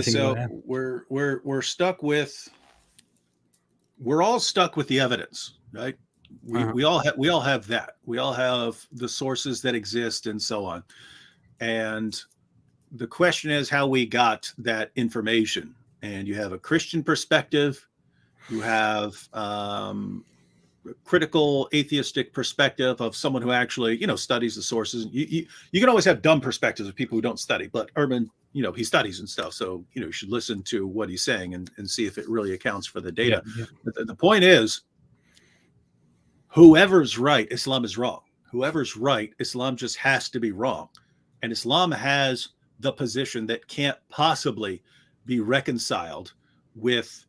So we're stuck with we're all stuck with the evidence, right? We all have that. We all have the sources that exist and so on. And the question is how we got that information. And you have a Christian perspective, you have a critical atheistic perspective of someone who actually, studies the sources. You can always have dumb perspectives of people who don't study, but Ehrman, he studies and stuff. So, you should listen to what he's saying and see if it really accounts for the data. Yeah. But the point is, whoever's right, Islam is wrong. Whoever's right, Islam just has to be wrong. And Islam has the position that can't possibly be reconciled with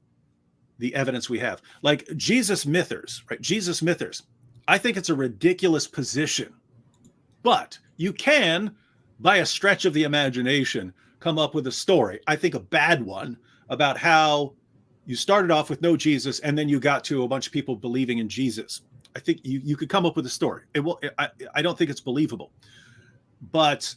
the evidence we have. Like Jesus mythers, right? Jesus mythers. I think it's a ridiculous position. But you can, by a stretch of the imagination, come up with a story, I think a bad one, about how you started off with no Jesus and then you got to a bunch of people believing in Jesus. I think you could come up with a story. I don't think it's believable. But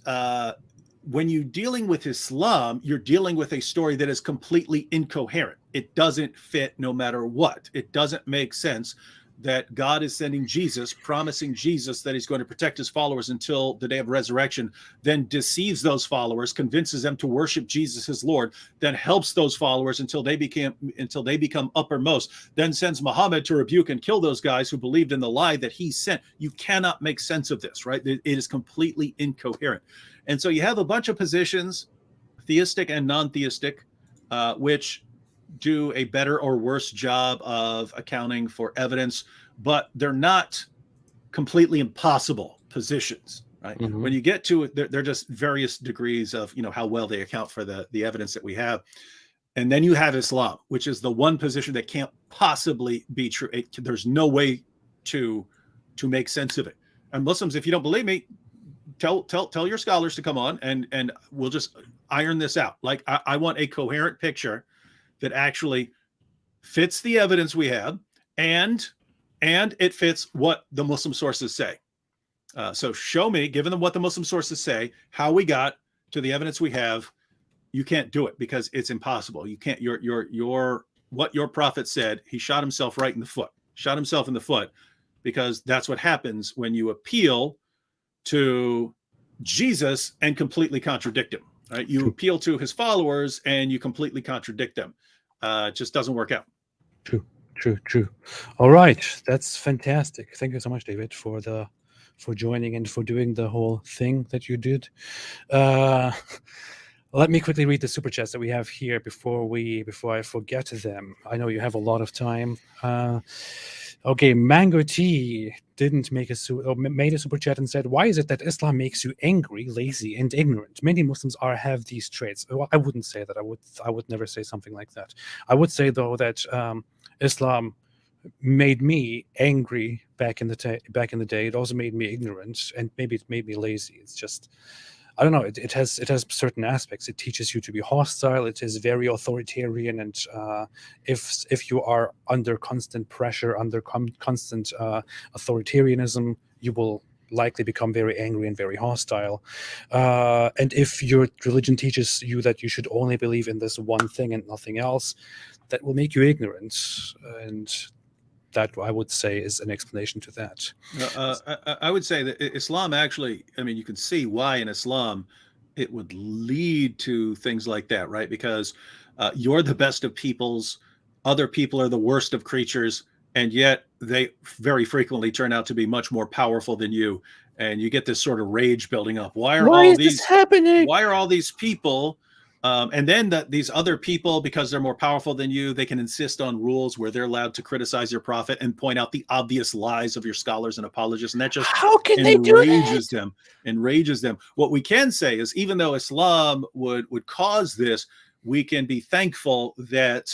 when you're dealing with Islam, you're dealing with a story that is completely incoherent. It doesn't fit no matter what. It doesn't make sense that God is sending Jesus, promising Jesus that he's going to protect his followers until the day of resurrection, then deceives those followers, convinces them to worship Jesus as Lord, then helps those followers until they become uppermost, then sends Muhammad to rebuke and kill those guys who believed in the lie that he sent. You cannot make sense of this, right? It is completely incoherent. And so you have a bunch of positions, theistic and non-theistic, which do a better or worse job of accounting for evidence, but they're not completely impossible positions, right? When you get to it, they're just various degrees of, how well they account for the evidence that we have. And then you have Islam, which is the one position that can't possibly be true. There's no way to make sense of it. And Muslims, if you don't believe me, tell your scholars to come on and we'll just iron this out. Like I want a coherent picture that actually fits the evidence we have and it fits what the Muslim sources say. So show me, given them what the Muslim sources say, how we got to the evidence we have. You can't do it because it's impossible. You can't, what your prophet said, he shot himself right in the foot, because that's what happens when you appeal to Jesus and completely contradict him, right? You appeal to his followers and you completely contradict them. It just doesn't work out. True. All right. That's fantastic. Thank you so much, David, for joining and for doing the whole thing that you did. Let me quickly read the super chats that we have here before I forget them. I know you have a lot of time. Okay, Mango Tea made a super chat and said, "Why is it that Islam makes you angry, lazy, and ignorant? Many Muslims have these traits." Well, I wouldn't say that. I would never say something like that. I would say though that Islam made me angry back in the day. It also made me ignorant, and maybe it made me lazy. It's just, I don't know. It has certain aspects. It teaches you to be hostile. It is very authoritarian, and if you are under constant pressure, under constant authoritarianism, you will likely become very angry and very hostile. And if your religion teaches you that you should only believe in this one thing and nothing else, that will make you ignorant. And that, I would say, is an explanation to that. I would say that Islam actually, I mean, you can see why in Islam it would lead to things like that, right? Because you're the best of peoples, other people are the worst of creatures, and yet they very frequently turn out to be much more powerful than you. And you get this sort of rage building up. Why is this happening? Why are all these people? And then these other people, because they're more powerful than you, they can insist on rules where they're allowed to criticize your prophet and point out the obvious lies of your scholars and apologists. And that just enrages them. What we can say is, even though Islam would cause this, we can be thankful that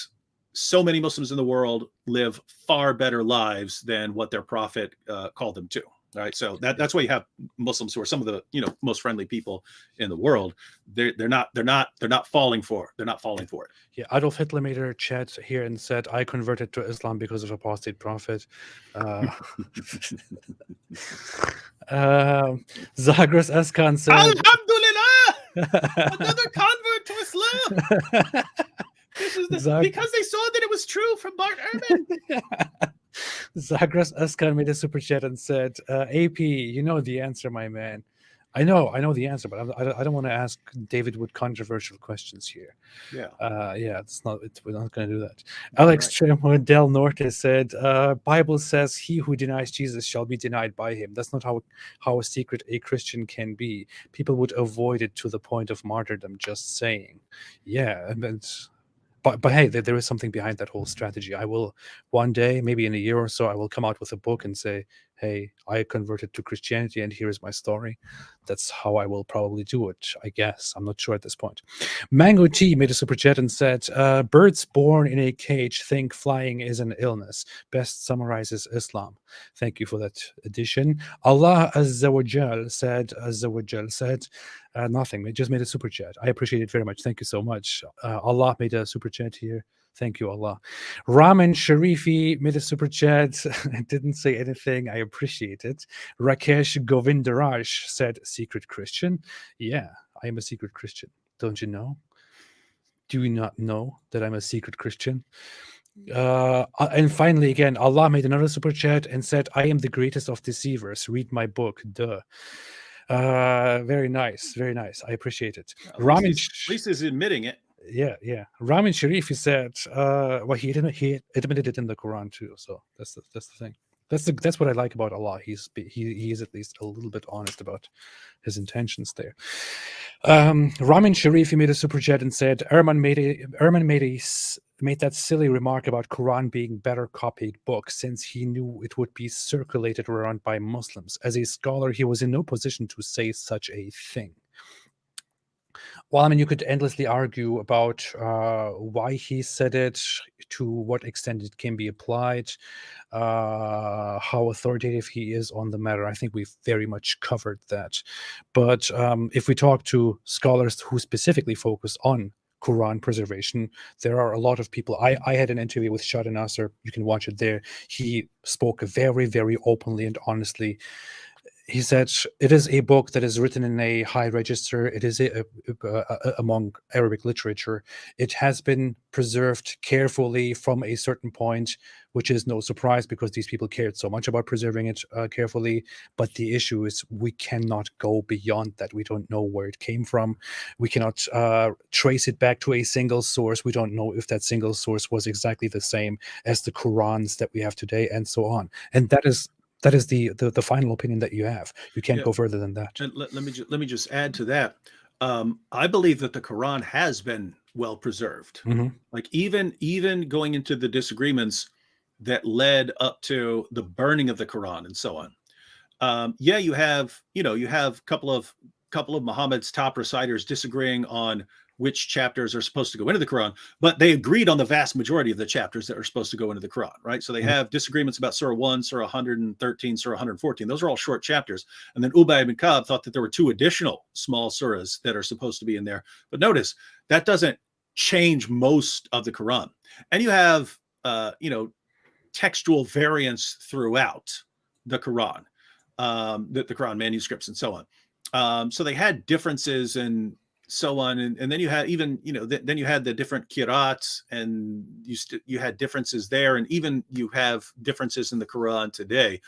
so many Muslims in the world live far better lives than what their prophet called them to. All right, so that's why you have Muslims who are some of the most friendly people in the world. They're not falling for it. Yeah, Adolf Hitler made a chat here and said, "I converted to Islam because of apostate prophet." Zagros Eskan said, "Alhamdulillah, another convert to Islam." This is because they saw that it was true from Bart Ehrman. Zagros Eskan made a super chat and said, "AP, you know the answer, my man." I know the answer, but I don't want to ask David Wood controversial questions here. Yeah, we're not going to do that. Alex Tremor Del Norte said, "Bible says he who denies Jesus shall be denied by him. That's not how a secret a Christian can be. People would avoid it to the point of martyrdom. Just saying." Yeah, and but hey, there is something behind that whole strategy. I will one day, maybe in a year or so, I will come out with a book and say, "Hey, I converted to Christianity, and here is my story." That's how I will probably do it, I guess. I'm not sure at this point. Mango T made a super chat and said, "Birds born in a cage think flying is an illness. Best summarizes Islam." Thank you for that addition. Allah Azza wa Jal said, nothing. It just made a super chat. I appreciate it very much. Thank you so much. Allah made a super chat here. Thank you, Allah. Raman Sharifi made a super chat. I didn't say anything. I appreciate it. Rakesh Govindaraj said, "Secret Christian." Yeah, I am a secret Christian. Don't you know? Do you not know that I'm a secret Christian? And finally, again, Allah made another super chat and said, "I am the greatest of deceivers. Read my book." Duh. Very nice. Very nice. I appreciate it. At least he's admitting it. Yeah. Ramin Sharif, he said, he admitted it in the Quran too. So that's the thing. That's what I like about Allah. He is at least a little bit honest about his intentions there. Ramin Sharif, he made a super chat and said, Ehrman made that silly remark about Quran being better copied book since he knew it would be circulated around by Muslims. As a scholar, he was in no position to say such a thing. Well, I mean, you could endlessly argue about why he said it, to what extent it can be applied, how authoritative he is on the matter. I think we've very much covered that. But if we talk to scholars who specifically focus on Quran preservation, there are a lot of people. I had an interview with Shah Nasser. You can watch it there. He spoke very, very openly and honestly. He said it is a book that is written in a high register. It is among Arabic literature. It has been preserved carefully from a certain point, which is no surprise because these people cared so much about preserving it carefully. But the issue is we cannot go beyond that. We don't know where it came from. We cannot trace it back to a single source. We don't know if that single source was exactly the same as the Qurans that we have today, and so on. And that is the final opinion that you have. You can't go further than that. And let me just add to that. I believe that the Quran has been well preserved. Mm-hmm. Like even going into the disagreements that led up to the burning of the Quran and so on. You have a couple of Muhammad's top reciters disagreeing on which chapters are supposed to go into the Quran, but they agreed on the vast majority of the chapters that are supposed to go into the Quran, right? So they have disagreements about Surah 1, Surah 113, Surah 114. Those are all short chapters. And then Ubay ibn Ka'b thought that there were 2 additional small surahs that are supposed to be in there. But notice, that doesn't change most of the Quran. And you have, textual variants throughout the Quran, the Quran manuscripts and so on. So they had differences and so on, and then you had even then you had the different qira'ats, and you had differences there, and even you have differences in the Quran today,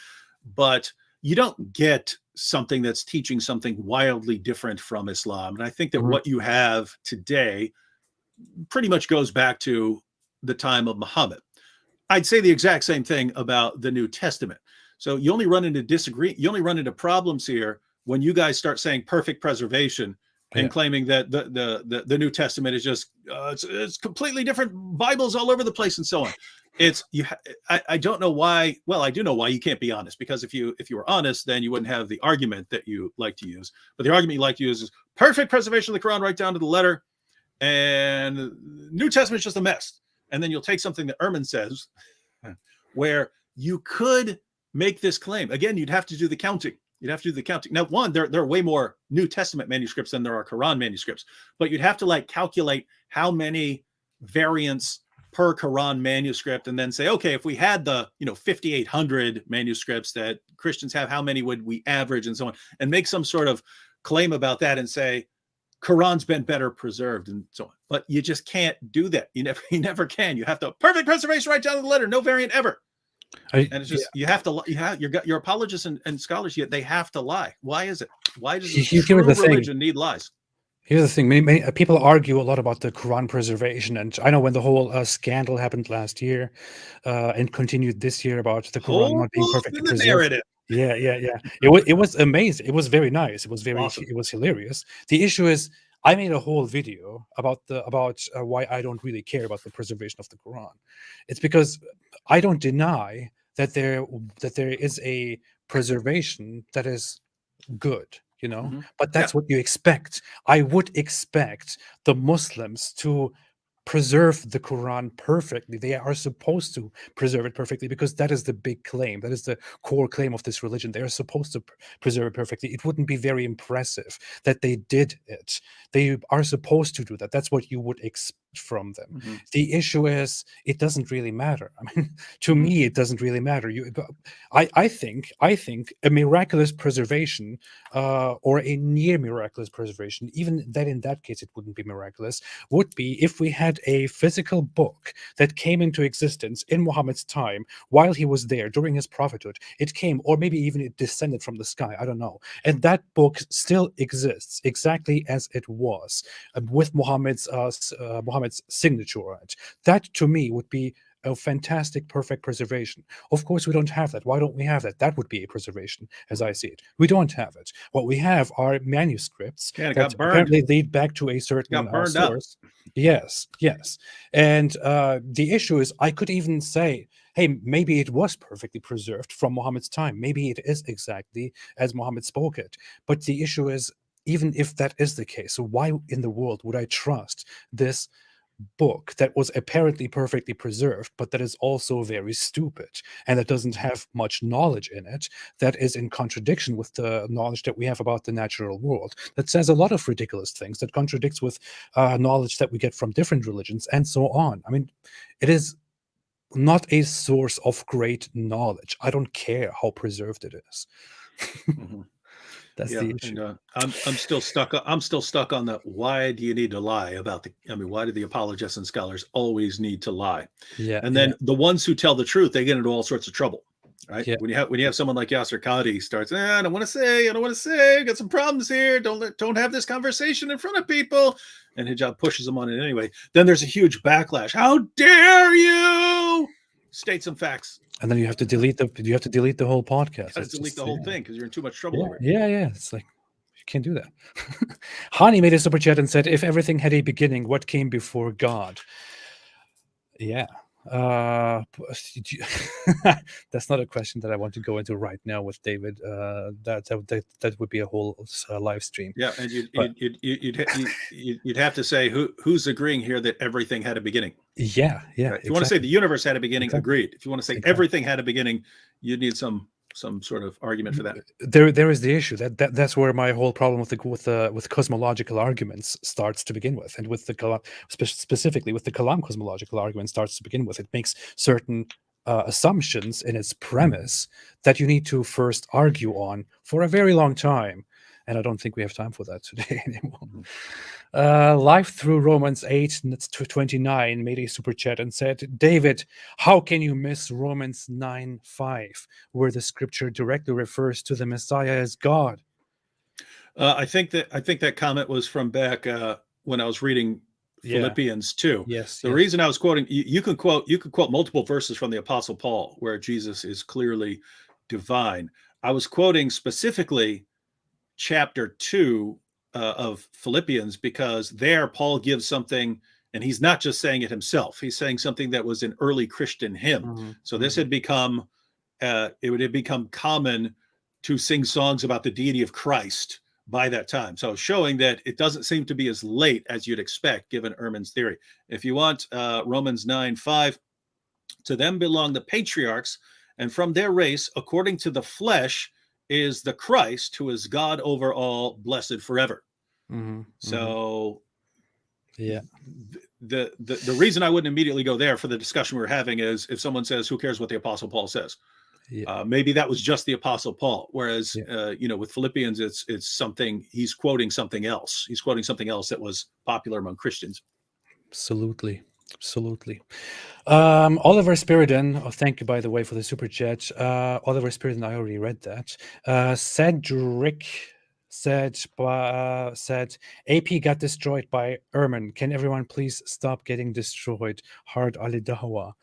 but you don't get something that's teaching something wildly different from Islam. And I think that what you have today pretty much goes back to the time of Muhammad. I'd say the exact same thing about the New Testament. So you only run into problems here when you guys start saying perfect preservation and claiming that the New Testament is just it's completely different Bibles all over the place and so on. I don't know why. Well, I do know why you can't be honest, because if you were honest, then you wouldn't have the argument that you like to use. But the argument you like to use is perfect preservation of the Quran right down to the letter, and the New Testament is just a mess. And then you'll take something that Ehrman says, where you could make this claim. Again, you'd have to do the counting. Now, one, there are way more New Testament manuscripts than there are Quran manuscripts, but you'd have to calculate how many variants per Quran manuscript, and then say, okay, if we had the 5,800 manuscripts that Christians have, how many would we average, and so on, and make some sort of claim about that and say Quran's been better preserved and so on. But you just can't do that. You never can. You have to perfect preservation right down to the letter, no variant ever. And it's just you have to. Your apologists and scholars, yet they have to lie. Why is it? Why does the true religion need lies? Here's the thing: many people argue a lot about the Quran preservation, and I know when the whole scandal happened last year and continued this year about the Quran not being perfectly preserved. Yeah. It was amazing. It was very nice. It was very awesome. It was hilarious. The issue is, I made a whole video about why I don't really care about the preservation of the Quran. It's because I don't deny that there is a preservation that is good, but that's what you expect. I would expect the Muslims to preserve the Quran perfectly. They are supposed to preserve it perfectly, because that is the big claim. That is the core claim of this religion. They are supposed to preserve it perfectly. It wouldn't be very impressive that they did it. They are supposed to do that. That's what you would expect from them. The issue is, it doesn't really matter. I mean, to me, it doesn't really matter. I think a miraculous preservation or a near miraculous preservation, even that in that case it wouldn't be miraculous, would be if we had a physical book that came into existence in Muhammad's time while he was there during his prophethood. It came, or maybe even it descended from the sky, I don't know, and that book still exists exactly as it was, with Muhammad's signature on it. That to me would be a fantastic, perfect preservation. Of course, we don't have that. Why don't we have that? That would be a preservation, as I see it. We don't have it. What we have are manuscripts that apparently lead back to a certain source. Yes. And the issue is, I could even say, hey, maybe it was perfectly preserved from Muhammad's time. Maybe it is exactly as Muhammad spoke it. But the issue is, even if that is the case, so why in the world would I trust this book that was apparently perfectly preserved, but that is also very stupid, and that doesn't have much knowledge in it, that is in contradiction with the knowledge that we have about the natural world, that says a lot of ridiculous things, that contradicts with knowledge that we get from different religions, and so on. I mean, it is not a source of great knowledge. I don't care how preserved it is. That's the issue. And, I'm still stuck. I'm still stuck on the why do you need to lie about why do the apologists and scholars always need to lie? Yeah. And then the ones who tell the truth, they get into all sorts of trouble, right? Yeah. When you have someone like Yasser Qadi starts, I don't want to say, got some problems here. Don't have this conversation in front of people. And Hijab pushes them on it anyway. Then there's a huge backlash. How dare you state some facts? And then you have to delete the whole podcast. You have to delete the whole thing because you're in too much trouble over it. Yeah. It's like, you can't do that. Hani made a super chat and said, if everything had a beginning, what came before God? Yeah. That's not a question that I want to go into right now with David. That would be a whole live stream. Yeah, and But- you'd have to say who's agreeing here that everything had a beginning. Yeah. If you want to say the universe had a beginning, Exactly. agreed. If you want to say Exactly. everything had a beginning, you'd need some sort of argument for that. There is the issue that's where my whole problem with cosmological arguments starts to begin with, and with the specifically with the Kalam cosmological argument starts to begin with. It makes certain assumptions in its premise that you need to first argue on for a very long time, and I don't think we have time for that today anymore. Live through Romans 8:29 made a super chat and said, David, how can you miss Romans 9:5, where the scripture directly refers to the Messiah as God? I think that comment was from back when I was reading Philippians 2. Yes. The reason I was quoting, you could quote multiple verses from the Apostle Paul where Jesus is clearly divine. I was quoting specifically chapter 2 of Philippians, because there Paul gives something, and he's not just saying it himself. He's saying something that was an early Christian hymn. So this had become, it would have become common to sing songs about the deity of Christ by that time. So showing that it doesn't seem to be as late as you'd expect, given Ehrman's theory. If you want Romans 9:5, to them belong the patriarchs, and from their race, according to the flesh, is the Christ, who is God over all, blessed forever. So yeah, the reason I wouldn't immediately go there for the discussion we're having is if someone says, who cares what the Apostle Paul says? Maybe that was just the Apostle Paul. Whereas, with Philippians, it's something, he's quoting something else. He's quoting something else that was popular among Christians. Absolutely. Oliver Spiridon, thank you, by the way, for the super chat. Oliver Spiridon, I already read that. Cedric said AP got destroyed by Ehrman. Can everyone please stop getting destroyed? Hard Ali Dawa.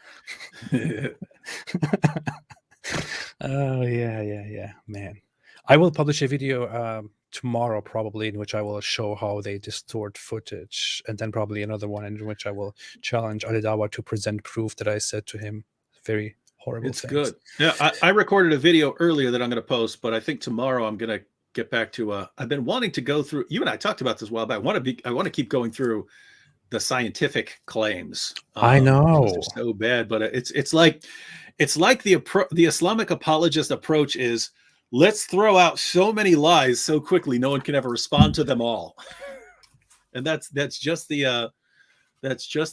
Oh yeah, man. I will publish a video tomorrow, probably, in which I will show how they distort footage, and then probably another one in which I will challenge Ali Dawa to present proof that I said to him very horrible It's things. good. Yeah, I recorded a video earlier that I'm going to post, but I think tomorrow I'm going to get back to. I've been wanting to go through. You and I talked about this a while back. I want to keep going through the scientific claims. I know, they're so bad, but it's like the Islamic apologist approach is, let's throw out so many lies so quickly no one can ever respond to them all. And that's just the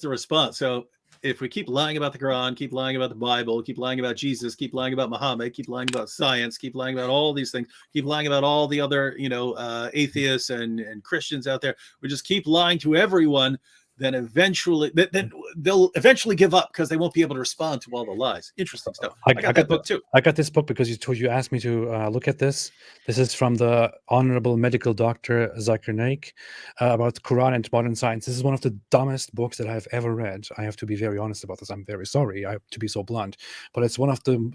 response. So if we keep lying about the Quran, keep lying about the Bible, keep lying about Jesus, keep lying about Muhammad, keep lying about science, keep lying about all these things, keep lying about all the other atheists and Christians out there, we just keep lying to everyone, then eventually they'll eventually give up because they won't be able to respond to all the lies. Interesting stuff. I got that book too. I got this book because you asked me to look at this. This is from the Honorable Medical Doctor Zakir Naik about the Quran and modern science. This is one of the dumbest books that I've ever read. I have to be very honest about this. I'm very sorry. I have to be so blunt, but it's one of the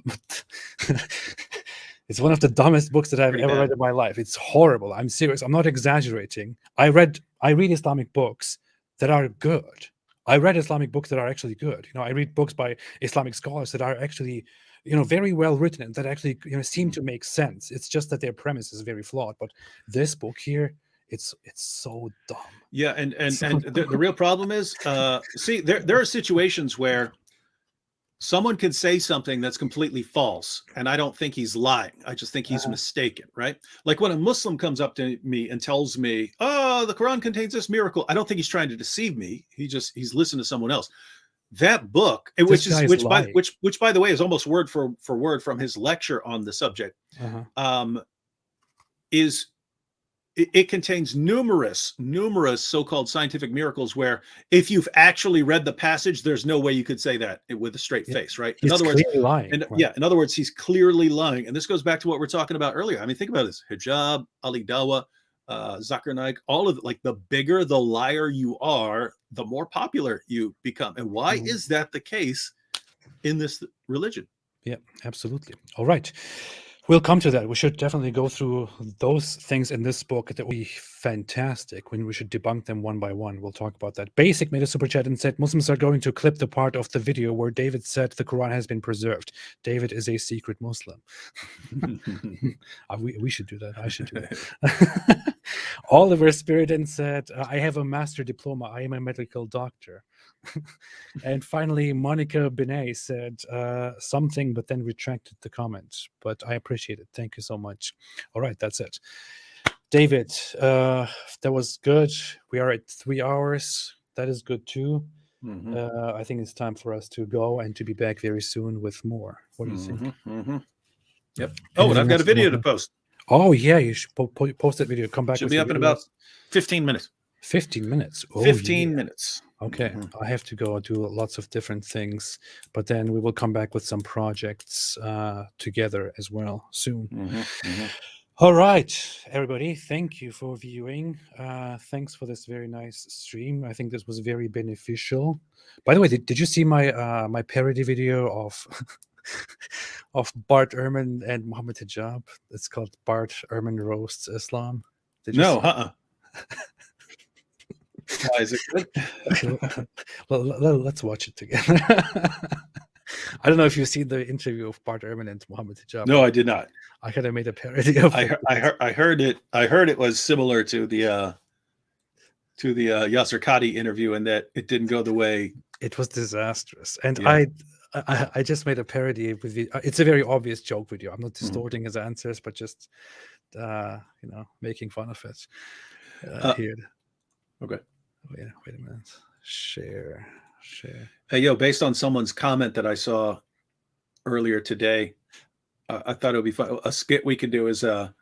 it's one of the dumbest books that I've ever read in my life. It's horrible. I'm serious. I'm not exaggerating. I read Islamic books that are good. I read Islamic books that are actually good. I read books by Islamic scholars that are actually, very well written and that actually, seem to make sense. It's just that their premise is very flawed. But this book here, it's so dumb. Yeah, and the real problem is, there are situations where someone could say something that's completely false, and I don't think he's lying. I just think he's mistaken, right? Like when a Muslim comes up to me and tells me, "Oh, the Quran contains this miracle," I don't think he's trying to deceive me. He's listening to someone else. That book, which by the way is almost word for word from his lecture on the subject, it contains numerous so-called scientific miracles where if you've actually read the passage, there's no way you could say that with a straight face, right? In other words, lying. In other words, he's clearly lying. And this goes back to what we're talking about earlier. I mean, think about this: hijab, Ali Dawa, Zakir Naik, all of it. Like, the bigger the liar you are, the more popular you become. And why is that the case in this religion? Yeah, absolutely. All right. We'll come to that. We should definitely go through those things in this book. That would be fantastic. When we should debunk them one by one. We'll talk about that. Basic made a super chat and said Muslims are going to clip the part of the video where David said the Quran has been preserved. David is a secret Muslim. We should do that. I should do that. Oliver Spiridon said, I have a master diploma. I am a medical doctor. And finally, Monica Benet said something, but then retracted the comment. But I appreciate it. Thank you so much. All right, that's it. David, that was good. We are at 3 hours. That is good too. I think it's time for us to go and to be back very soon with more. What do you think? Yep. Oh, and I've got a video to post. Oh, yeah, you should post that video. Come back. Should be up in about 15 minutes. 15 minutes. Oh, 15 minutes. Okay, I have to go do lots of different things, but then we will come back with some projects together as well soon. All right, everybody, thank you for viewing. Thanks for this very nice stream. I think this was very beneficial. By the way, did you see my my parody video of of Bart Ehrman and Mohammed Hijab? It's called Bart Ehrman Roasts Islam. Did you see? Why is it good? Let's watch it together. I don't know if you've seen the interview of Bart Ehrman and Mohammed Hijab. No, I did not. I kind of made a parody of it. I heard it. I heard it was similar to the Yasser Qadi interview, and that it didn't go the way. It was disastrous, and yeah. I just made a parody with the. It's a very obvious joke video. I'm not distorting his answers, but just making fun of it. Here. Okay. Wait a minute. Share. Hey, yo, based on someone's comment that I saw earlier today, I thought it would be fun. A skit we could do is like,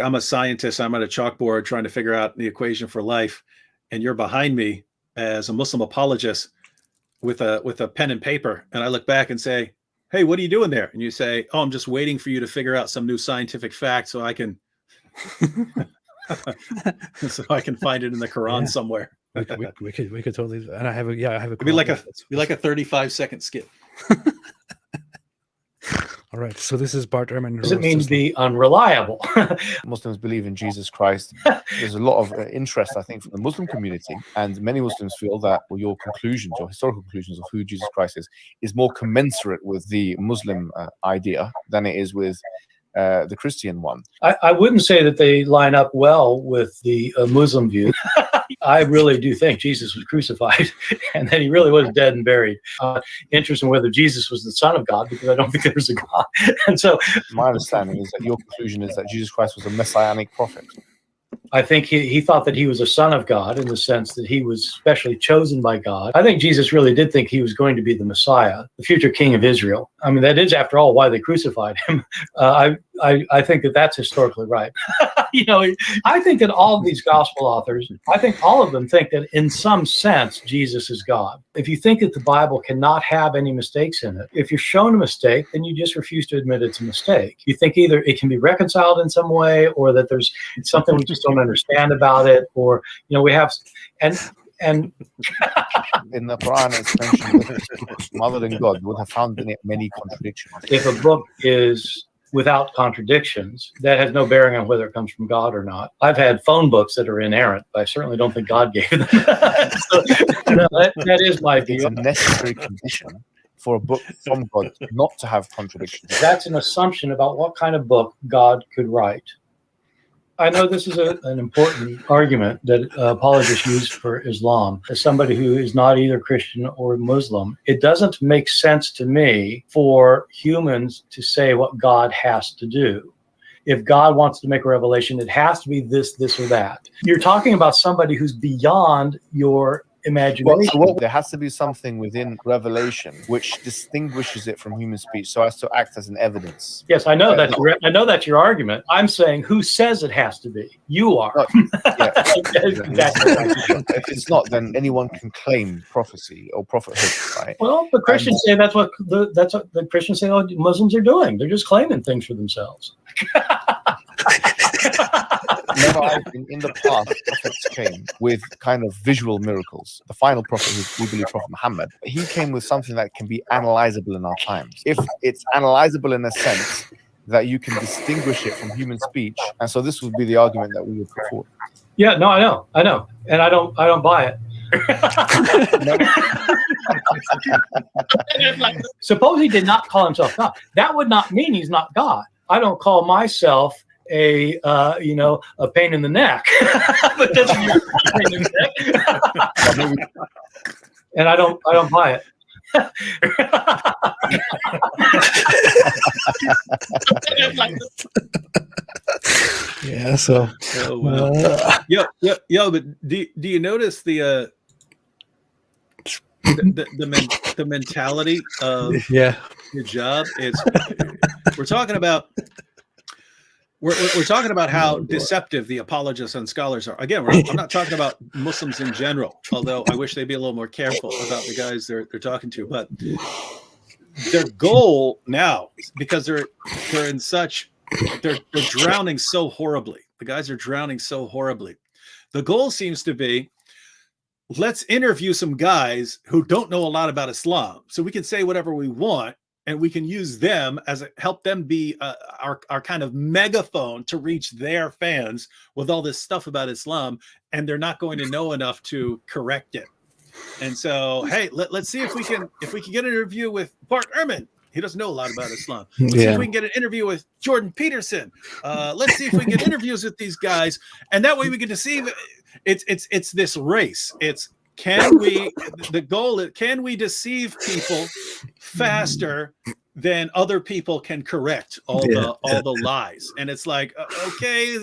I'm a scientist. I'm at a chalkboard trying to figure out the equation for life, and you're behind me as a Muslim apologist with a pen and paper, and I look back and say, "Hey, what are you doing there?" And you say, "Oh, I'm just waiting for you to figure out some new scientific fact so I can." So I can find it in the Quran somewhere. we could totally. And I have a It'd be like a 35-second skit. All right. So this is Bart Ehrman. Does it mean to be unreliable? Muslims believe in Jesus Christ. There's a lot of interest, I think, from the Muslim community, and many Muslims feel that your conclusions, your historical conclusions of who Jesus Christ is more commensurate with the Muslim idea than it is with the Christian one. I wouldn't say that they line up well with the Muslim view. I really do think Jesus was crucified and that he really was dead and buried. Interested in whether Jesus was the Son of God, because I don't think there was a God. And so my understanding is that your conclusion is that Jesus Christ was a messianic prophet. I think he thought that he was a son of God in the sense that he was specially chosen by God. I think Jesus really did think he was going to be the Messiah, the future king of Israel. I mean, that is, after all, why they crucified him. I think that that's historically right. I think that all of these gospel authors, I think all of them think that in some sense, Jesus is God. If you think that the Bible cannot have any mistakes in it, if you're shown a mistake, then you just refuse to admit it's a mistake. You think either it can be reconciled in some way, or that there's something we just don't understand about it, or, we have, and in the Quran it's mentioned that other than God would have found in it many contradictions. If a book is without contradictions, that has no bearing on whether it comes from God or not. I've had phone books that are inerrant, but I certainly don't think God gave them. So, that is my view. It's a necessary condition for a book from God not to have contradictions. That's an assumption about what kind of book God could write. I know this is an important argument that apologists use for Islam. As somebody who is not either Christian or Muslim, it doesn't make sense to me for humans to say what God has to do. If God wants to make a revelation, it has to be this, or that. You're talking about somebody who's beyond your imagination. Well, there has to be something within Revelation which distinguishes it from human speech, so as to act as an evidence. Yes, I know that's your argument. I'm saying, who says it has to be? You are. If it's not, then anyone can claim prophecy or prophethood, right? Well, the Christians say that's what the Christians say. Oh, Muslims are doing. They're just claiming things for themselves. in the past, prophets came with kind of visual miracles. The final prophet, who we believe Prophet Muhammad, he came with something that can be analyzable in our times. If it's analyzable in a sense that you can distinguish it from human speech, and so this would be the argument that we would put forward. Yeah, no, I know, and I don't buy it. Suppose he did not call himself God. That would not mean he's not God. I don't call myself a pain in the neck, but doesn't mean a pain in the neck. And I don't buy it. Yeah. So. Oh, wow. Yo, but do you notice the mentality of your job? We're talking about how deceptive the apologists and scholars are. Again, I'm not talking about Muslims in general, although I wish they'd be a little more careful about the guys they're talking to. But their goal now, because they're drowning so horribly. The guys are drowning so horribly. The goal seems to be, let's interview some guys who don't know a lot about Islam, so we can say whatever we want, and we can use them help them be our kind of megaphone to reach their fans with all this stuff about Islam, and they're not going to know enough to correct it. And so, hey, let's see if we can get an interview with Bart Ehrman. He doesn't know a lot about Islam. Let's see if we can get an interview with Jordan Peterson. Let's see if we can get interviews with these guys, and that way we can deceive. It's this race. Can we deceive people faster than other people can correct all the lies? And it's like, okay,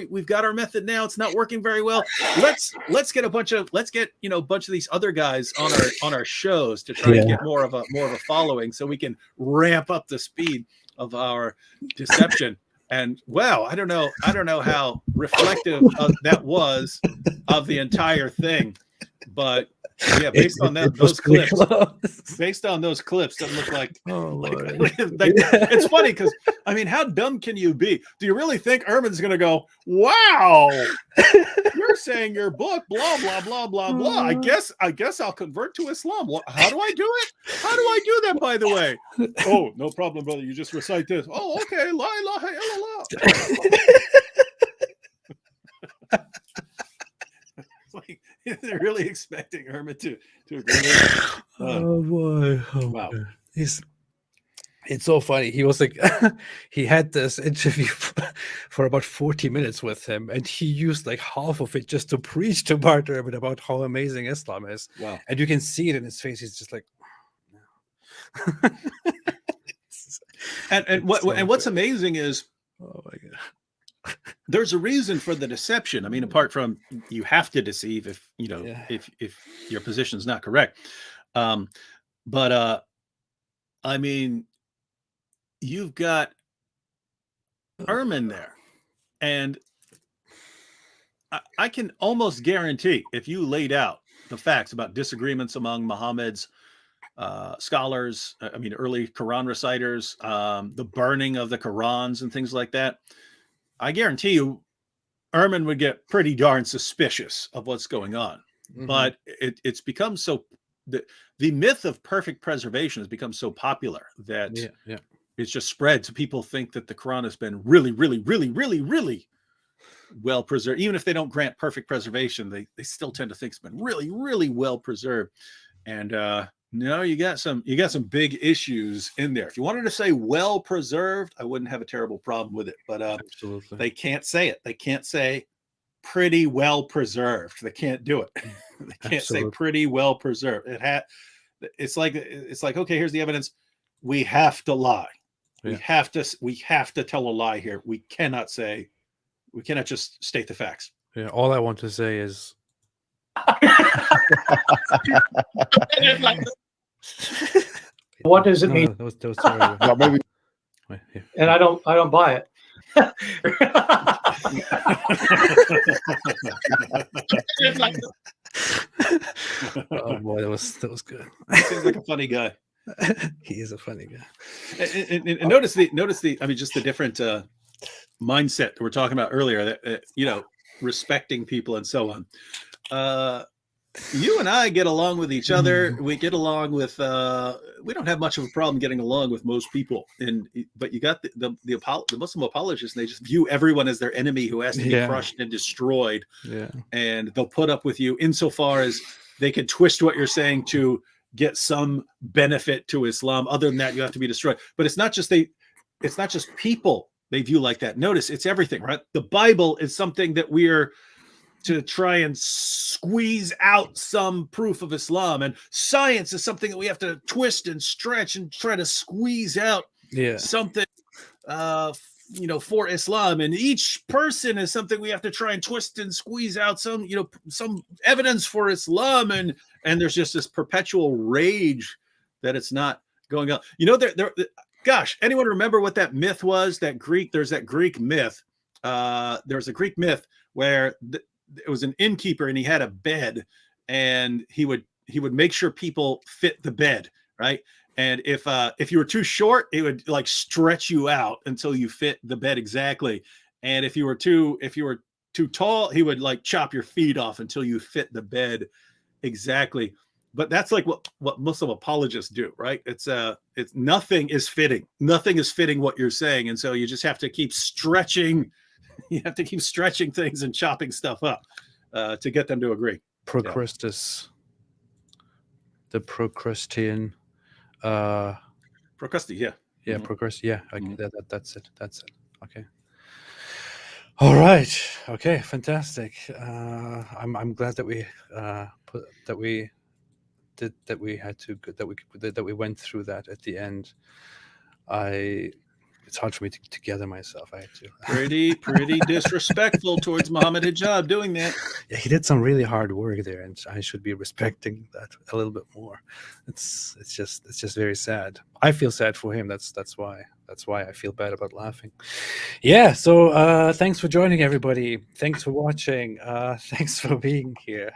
we've got our method now. It's not working very well. Let's get a bunch of these other guys on our shows to try to get more of a following, so we can ramp up the speed of our deception. And wow, I don't know how reflective that was of the entire thing. But yeah, based on those clips, doesn't look like. It's funny because I mean, how dumb can you be? Do you really think Ehrman's going to go, "Wow, you're saying your book, blah blah blah blah blah"? I guess I'll convert to Islam. How do I do it? How do I do that? By the way, oh, no problem, brother. You just recite this. Oh, okay, la ilaha illallah. Like, they're really expecting Ehrman to agree with it. Oh boy! Oh, wow! God. It's so funny. He was like, he had this interview for about 40 minutes with him, and he used like half of it just to preach to Bart Ehrman about how amazing Islam is. Wow! And you can see it in his face. He's just like, and what's amazing is, oh my God. There's a reason for the deception. I mean, apart from you have to deceive if if your position is not correct. But I mean, you've got Ehrman there, and I can almost guarantee if you laid out the facts about disagreements among Muhammad's scholars, I mean, early Quran reciters, the burning of the Qurans and things like that, I guarantee you Ehrman would get pretty darn suspicious of what's going on. Mm-hmm. But it's become so, the myth of perfect preservation has become so popular that it's just spread. So people think that the Quran has been really, really, really, really, really well preserved. Even if they don't grant perfect preservation, they still tend to think it's been really, really well preserved. And no, you got some big issues in there. If you wanted to say well preserved, I wouldn't have a terrible problem with it. But absolutely, they can't say it. They can't say pretty well preserved. They can't do it. They can't say pretty well preserved. It's like okay, here's the evidence. We have to lie. We have to tell a lie here. We cannot just state the facts. Yeah, all I want to say is what does it mean? That was terrible. Maybe. And I don't buy it. Oh boy, that was good. He seems like a funny guy. He is a funny guy. And notice the I mean, just the different mindset that we're talking about earlier, that respecting people and so on. You and I get along with each other. We get along with. We don't have much of a problem getting along with most people. But you got the Muslim apologists, and they just view everyone as their enemy who has to be crushed and destroyed. Yeah. And they'll put up with you insofar as they can twist what you're saying to get some benefit to Islam. Other than that, you have to be destroyed. But it's not just people they view like that. Notice it's everything, right? The Bible is something that we're to try and squeeze out some proof of Islam, and science is something that we have to twist and stretch and try to squeeze out something for Islam, and each person is something we have to try and twist and squeeze out some evidence for Islam, and there's just this perpetual rage that it's not going on. Gosh, anyone remember what that myth was? There's that Greek myth. There's a Greek myth where it was an innkeeper, and he had a bed, and he would make sure people fit the bed, right? And if you were too short, it would like stretch you out until you fit the bed exactly. And if you were too tall, he would like chop your feet off until you fit the bed exactly. But that's like what Muslim apologists do, right? It's nothing is fitting what you're saying, and so you just have to keep stretching. You have to keep stretching things and chopping stuff up to get them to agree. Procrustes, the Procrustean. Procrusti, yeah. Yeah, Procrust. Yeah, that's it. Okay. All right. Okay. Fantastic. I'm glad that we went through that at the end. It's hard for me to gather myself. I had to. Pretty disrespectful towards Muhammad Hijab doing that. Yeah, he did some really hard work there, and I should be respecting that a little bit more. It's just very sad. I feel sad for him. That's why I feel bad about laughing. Yeah. So thanks for joining, everybody. Thanks for watching. Thanks for being here.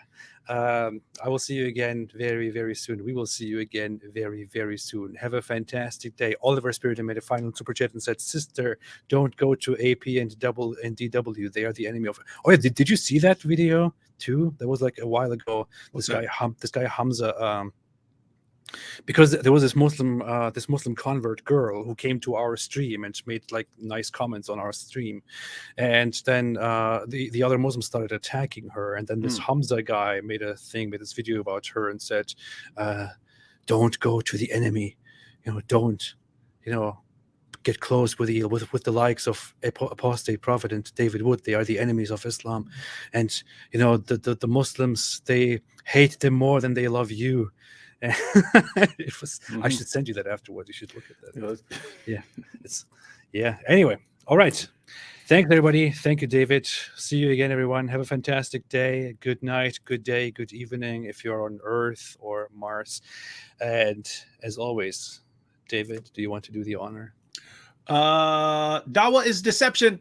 I will see you again very, very soon. We will see you again very, very soon. Have a fantastic day. Oliver Spirit made a final super chat and said, "Sister, don't go to AP and DW. They are the enemy of." Oh yeah, did you see that video too? That was like a while ago. This guy Hamza. Because there was this Muslim convert girl who came to our stream and made like nice comments on our stream, and then the other Muslims started attacking her, and then this Hamza guy made this video about her and said, "Don't go to the enemy, don't, get close with the likes of Apostate Prophet and David Wood. They are the enemies of Islam, and the Muslims, they hate them more than they love you." It was. I should send you that afterwards. You should look at that. Anyway, all right. Thanks everybody. Thank you, David. See you again, everyone. Have a fantastic day. Good night. Good day. Good evening if you're on Earth or Mars. And as always, David, do you want to do the honor? Dawah is deception.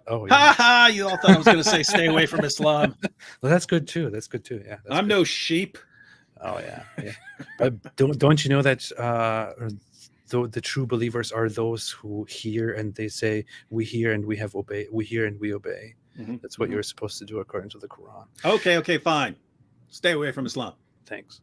Oh, yeah. Ha ha! You all thought I was going to say stay away from Islam. Well, that's good too. Yeah, I'm no sheep. Oh yeah. But don't you know that the true believers are those who hear and they say, "We hear and we obey. We hear and we obey." That's what you're supposed to do according to the Quran. Okay, fine. Stay away from Islam. Thanks.